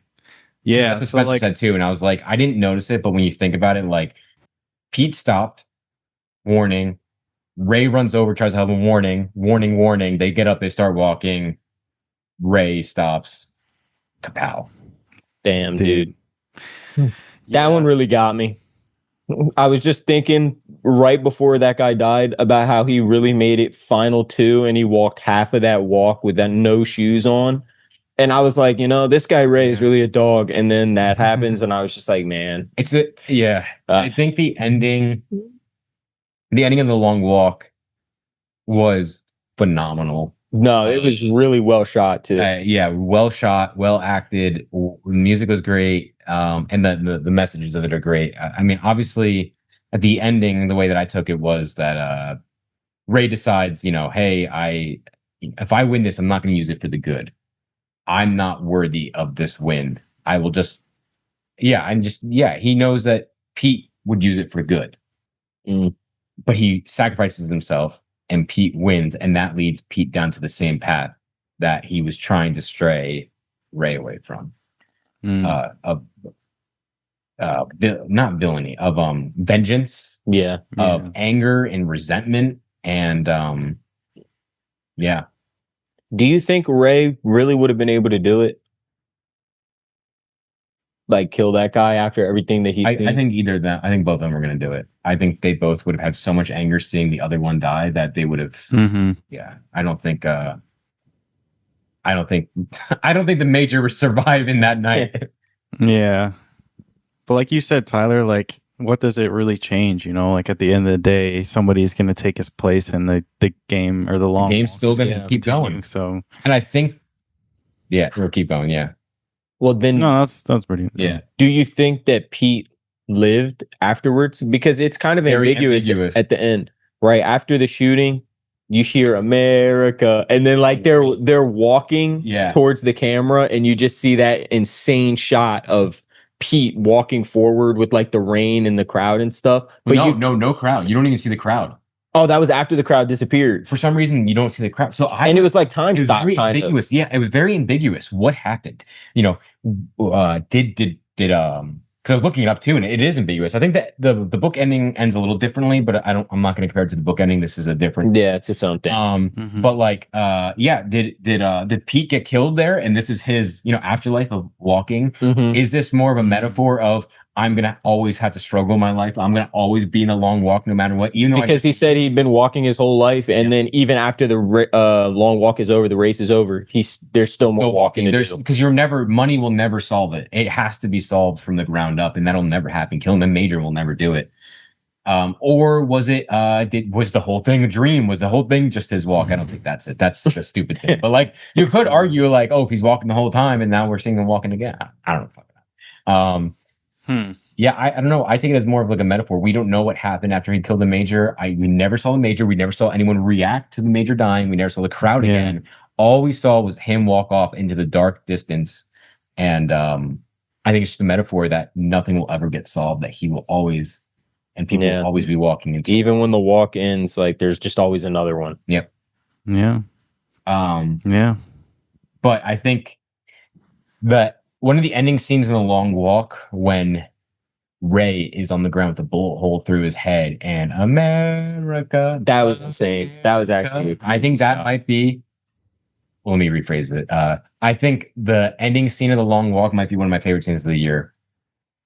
Yeah, that's what Spencer said too, and I was like, I didn't notice it, but when you think about it, like Pete stopped, warning. Ray runs over, tries to help him, warning, warning, warning. They get up, they start walking. Ray stops. Kapow. Damn, dude. That one really got me. I was just thinking right before that guy died about how he really made it final 2, and he walked half of that walk with that no shoes on. And I was like, you know, this guy Ray is really a dog. And then that happens, and I was just like, man. I think the ending of The Long Walk was phenomenal. No, it was really well shot too. Yeah, well shot, well acted. The music was great, and the messages of it are great. I mean, obviously, at the ending, the way that I took it was that Ray decides, hey, if I win this, I'm not going to use it for the good. I'm not worthy of this win. I will just, he knows that Pete would use it for good, but he sacrifices himself, and Pete wins, and that leads Pete down to the same path that he was trying to stray Ray away from. Not villainy, of vengeance, of anger and resentment, and yeah. Do you think Ray really would have been able to do it? Like kill that guy after everything that I think either of them. I think both of them were going to do it. I think they both would have had so much anger seeing the other one die that they would have. Yeah, I don't think. I don't think the Major would survive in that night. Yeah, but like you said, Tyler, like what does it really change? Like at the end of the day, somebody's going to take his place, and the game or the long game's still going to keep going. So, and I think, we'll keep going. Yeah. Well, then no, that's pretty. Yeah. Do you think that Pete lived afterwards? Because it's kind of ambiguous at the end, right? After the shooting, you hear America, and then like they're walking towards the camera, and you just see that insane shot of Pete walking forward with like the rain and the crowd and stuff. But no crowd. You don't even see the crowd. Oh, that was after the crowd disappeared. For some reason, you don't see the crowd. So it was like time stop. Very ambiguous. Yeah, it was very ambiguous. What happened? Did because I was looking it up too, and it is ambiguous. I think that the book ending ends a little differently, but I'm not going to compare it to the book ending. This is a different. Yeah, it's its own thing. But like, did Pete get killed there? And this is his, afterlife of walking. Is this more of a metaphor of I'm gonna always have to struggle in my life? I'm gonna always be in a long walk, no matter what. Even though he said he'd been walking his whole life, and then even after the long walk is over, the race is over. There's still more walking. Because money will never solve it. It has to be solved from the ground up, and that'll never happen. Killing the Major will never do it. Or was it? Was the whole thing a dream? Was the whole thing just his walk? I don't think that's it. That's a stupid thing. But like, you could argue like, oh, if he's walking the whole time, and now we're seeing him walking again. I don't know. Yeah, I don't know. I take it as more of like a metaphor. We don't know what happened after he killed the Major. We never saw the Major. We never saw anyone react to the Major dying. We never saw the crowd again. All we saw was him walk off into the dark distance. And I think it's just a metaphor that nothing will ever get solved, that he will always, and people will always be walking into. Even when the walk ends, like there's just always another one. Yep. Yeah. But I think that one of the ending scenes in The Long Walk, when Ray is on the ground with a bullet hole through his head and America. That was insane. That was actually. I think that might be. Let me rephrase it. I think the ending scene of The Long Walk might be one of my favorite scenes of the year.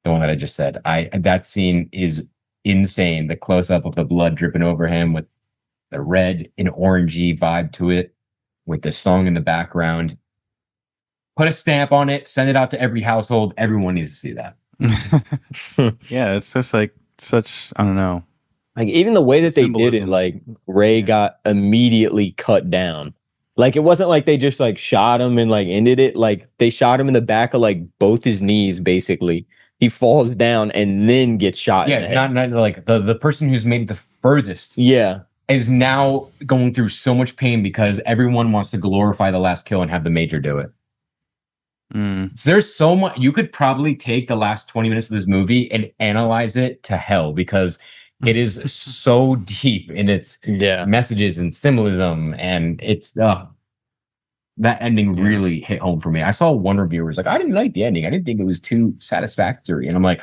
The one that I just said. That scene is insane. The close up of the blood dripping over him with the red and orangey vibe to it, with the song in the background. Put a stamp on it, send it out to every household. Everyone needs to see that. Yeah, it's just like such, I don't know. Like even the way that they did it, like Ray got immediately cut down. Like it wasn't like they just like shot him and like ended it. Like they shot him in the back of like both his knees, basically. He falls down and then gets shot. Yeah, not like the person who's made the furthest. Yeah. Is now going through so much pain because everyone wants to glorify the last kill and have the Major do it. So there's so much. You could probably take the last 20 minutes of this movie and analyze it to hell, because it is so deep in its messages and symbolism, and it's that ending really hit home for me. I saw one reviewer was like, I didn't like the ending. I didn't think it was too satisfactory, and I'm like,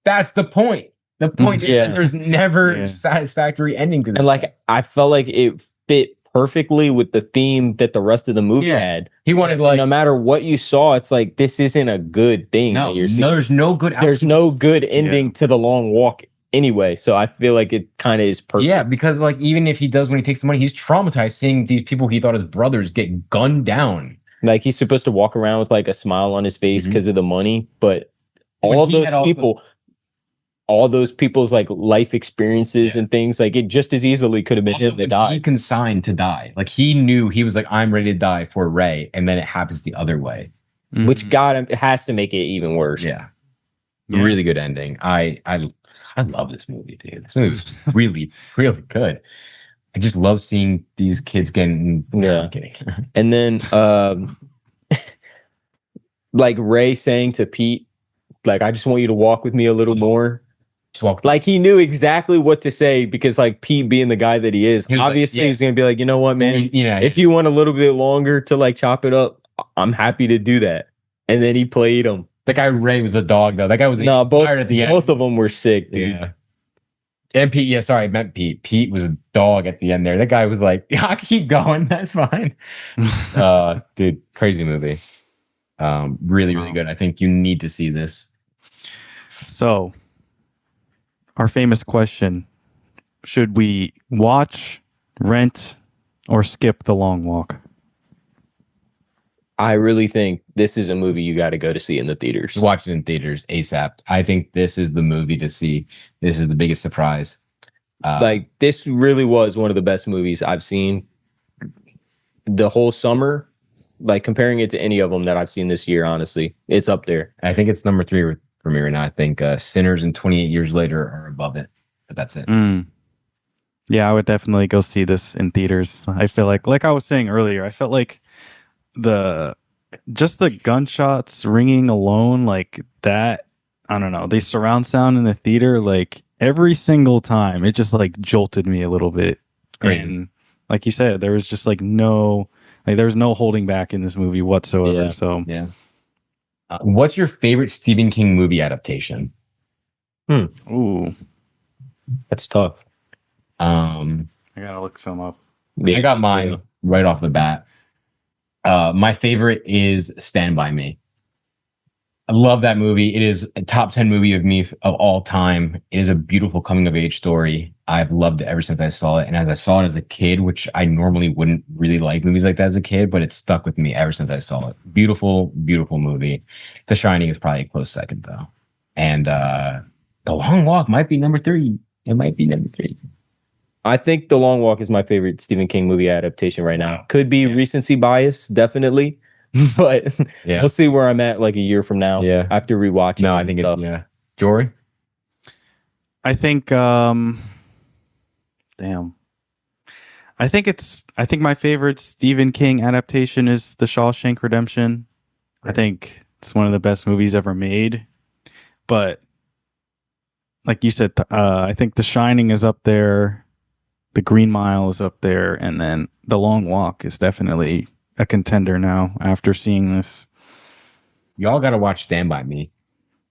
that's the point. The point is there's never satisfactory ending to this. And like I felt like it fit perfectly with the theme that the rest of the movie had. He wanted like, no matter what you saw, it's like this isn't a good thing. No, there's no good. There's no good ending to The Long Walk anyway. So I feel like it kind of is perfect. Yeah, because like even if he does, when he takes the money, he's traumatized seeing these people he thought his brothers get gunned down. Like he's supposed to walk around with like a smile on his face because of the money, but all those people. all those people's like life experiences and things. Like it just as easily could have been Also, him that he died. consigned to die. Like he knew he was like, I'm ready to die for Ray, and then it happens the other way. Which it has to make it even worse. Yeah. Yeah. Really good ending. I love this movie, dude. This movie is really, really good. I just love seeing these kids getting. No, I'm kidding. And then, like Ray saying to Pete, like, I just want you to walk with me a little more. Just walk. Like he knew exactly what to say because, like, Pete being the guy that he is, He was like, obviously yeah. he's gonna be like, you know what, man? Yeah. If you want a little bit longer to like chop it up, I'm happy to do that. And then he played him. That guy Ray was a dog though. That guy was Both tired at the end. both of them were sick, dude. Yeah. And Pete, yeah, sorry, I meant Pete. Pete was a dog at the end there. That guy was like, yeah, I'll keep going. That's fine. Dude, crazy movie. Really, really good. I think you need to see this. So, our famous question: should we watch, rent, or skip The Long Walk? I really think this is a movie you got to go to see in the theaters. Just watch it in theaters ASAP. I think this is the movie to see. This is the biggest surprise. Like this really was one of the best movies I've seen the whole summer. Like comparing it to any of them that I've seen this year, honestly, it's up there. I think it's number 3 for me right now. I think Sinners and 28 Years Later are above it, but that's it. Yeah, I would definitely go see this in theaters. I feel like I was saying earlier, I felt like the gunshots ringing alone, like that, I don't know, the surround sound in the theater, like every single time it just like jolted me a little bit. Great. And like you said, there was just like there's no holding back in this movie whatsoever. Yeah. So Yeah. What's your favorite Stephen King movie adaptation? ooh, That's tough. I gotta look some up. I got mine right off the bat. My favorite is Stand By Me. I love that movie. It is a top 10 movie of all time. It is a beautiful coming of age story. I've loved it ever since I saw it. And as I saw it as a kid, which I normally wouldn't really like movies like that as a kid, but it stuck with me ever since I saw it. Beautiful, beautiful movie. The Shining is probably a close second though. And The Long Walk might be number 3. It might be number 3. I think The Long Walk is my favorite Stephen King movie adaptation right now. Could be recency bias, definitely. But Yeah. we'll see where I'm at like a year from now. Yeah. After rewatching. No, I think yeah. Jory? I think damn. I think my favorite Stephen King adaptation is The Shawshank Redemption. I think it's one of the best movies ever made. But like you said, I think The Shining is up there, The Green Mile is up there, and then The Long Walk is definitely a contender now after seeing this. Y'all got to watch Stand By Me.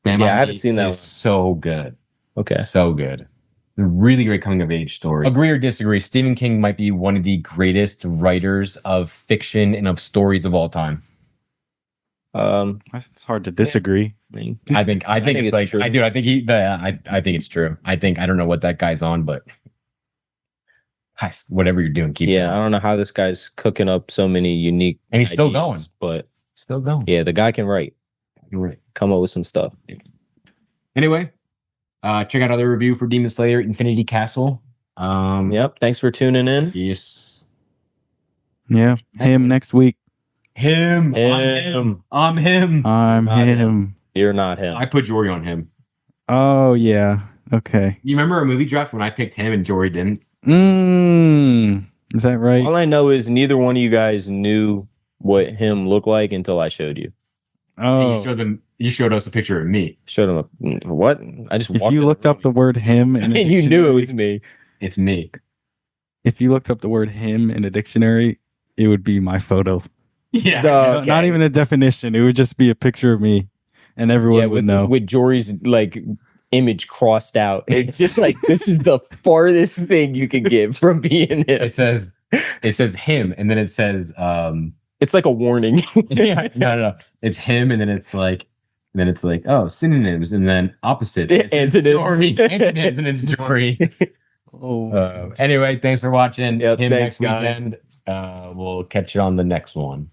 Stand Yeah, By I haven't Me seen that is one. so good. Okay. So good. A really great coming of age story. Agree or disagree, Stephen King might be one of the greatest writers of fiction and of stories of all time. It's hard to disagree. I think it's it's like true. I think it's true. I don't know what that guy's on, but guys, whatever you're doing, keep Yeah, I going. don't know how this guy's cooking up so many unique And he's still ideas, going. But Still going. yeah, the guy can write. You're right. Come up with some stuff. Anyway, check out other review for Demon Slayer Infinity Castle. Yep. Thanks for tuning in. Yes. Yeah, him next week. Him. I'm him. I'm Not him. You're not him. I put Jory on him. Oh yeah. Okay. You remember our movie draft when I picked him and Jory didn't? Is that right? All I know is neither one of you guys knew what him looked like until I showed you. Oh. You showed us a picture of me. Showed him what? I just If walked you in looked the up the word him in room a and you knew it was dictionary- me. It's me. if you looked up the word him in a dictionary, it would be my photo. Yeah. Okay. Not even a definition. It would just be a picture of me, and everyone Yeah, would with know. with Jory's like image crossed out. It's just like this is the farthest thing you can get from being him. It says him, and then it says It's like a warning. yeah, no. It's him, and then it's like oh, synonyms, and then opposite. It says Antonyms. Jory. Antonyms, and it's Jory. Oh. Anyway, thanks for watching. Yep, Him thanks, next guys. weekend. We'll catch you on the next one.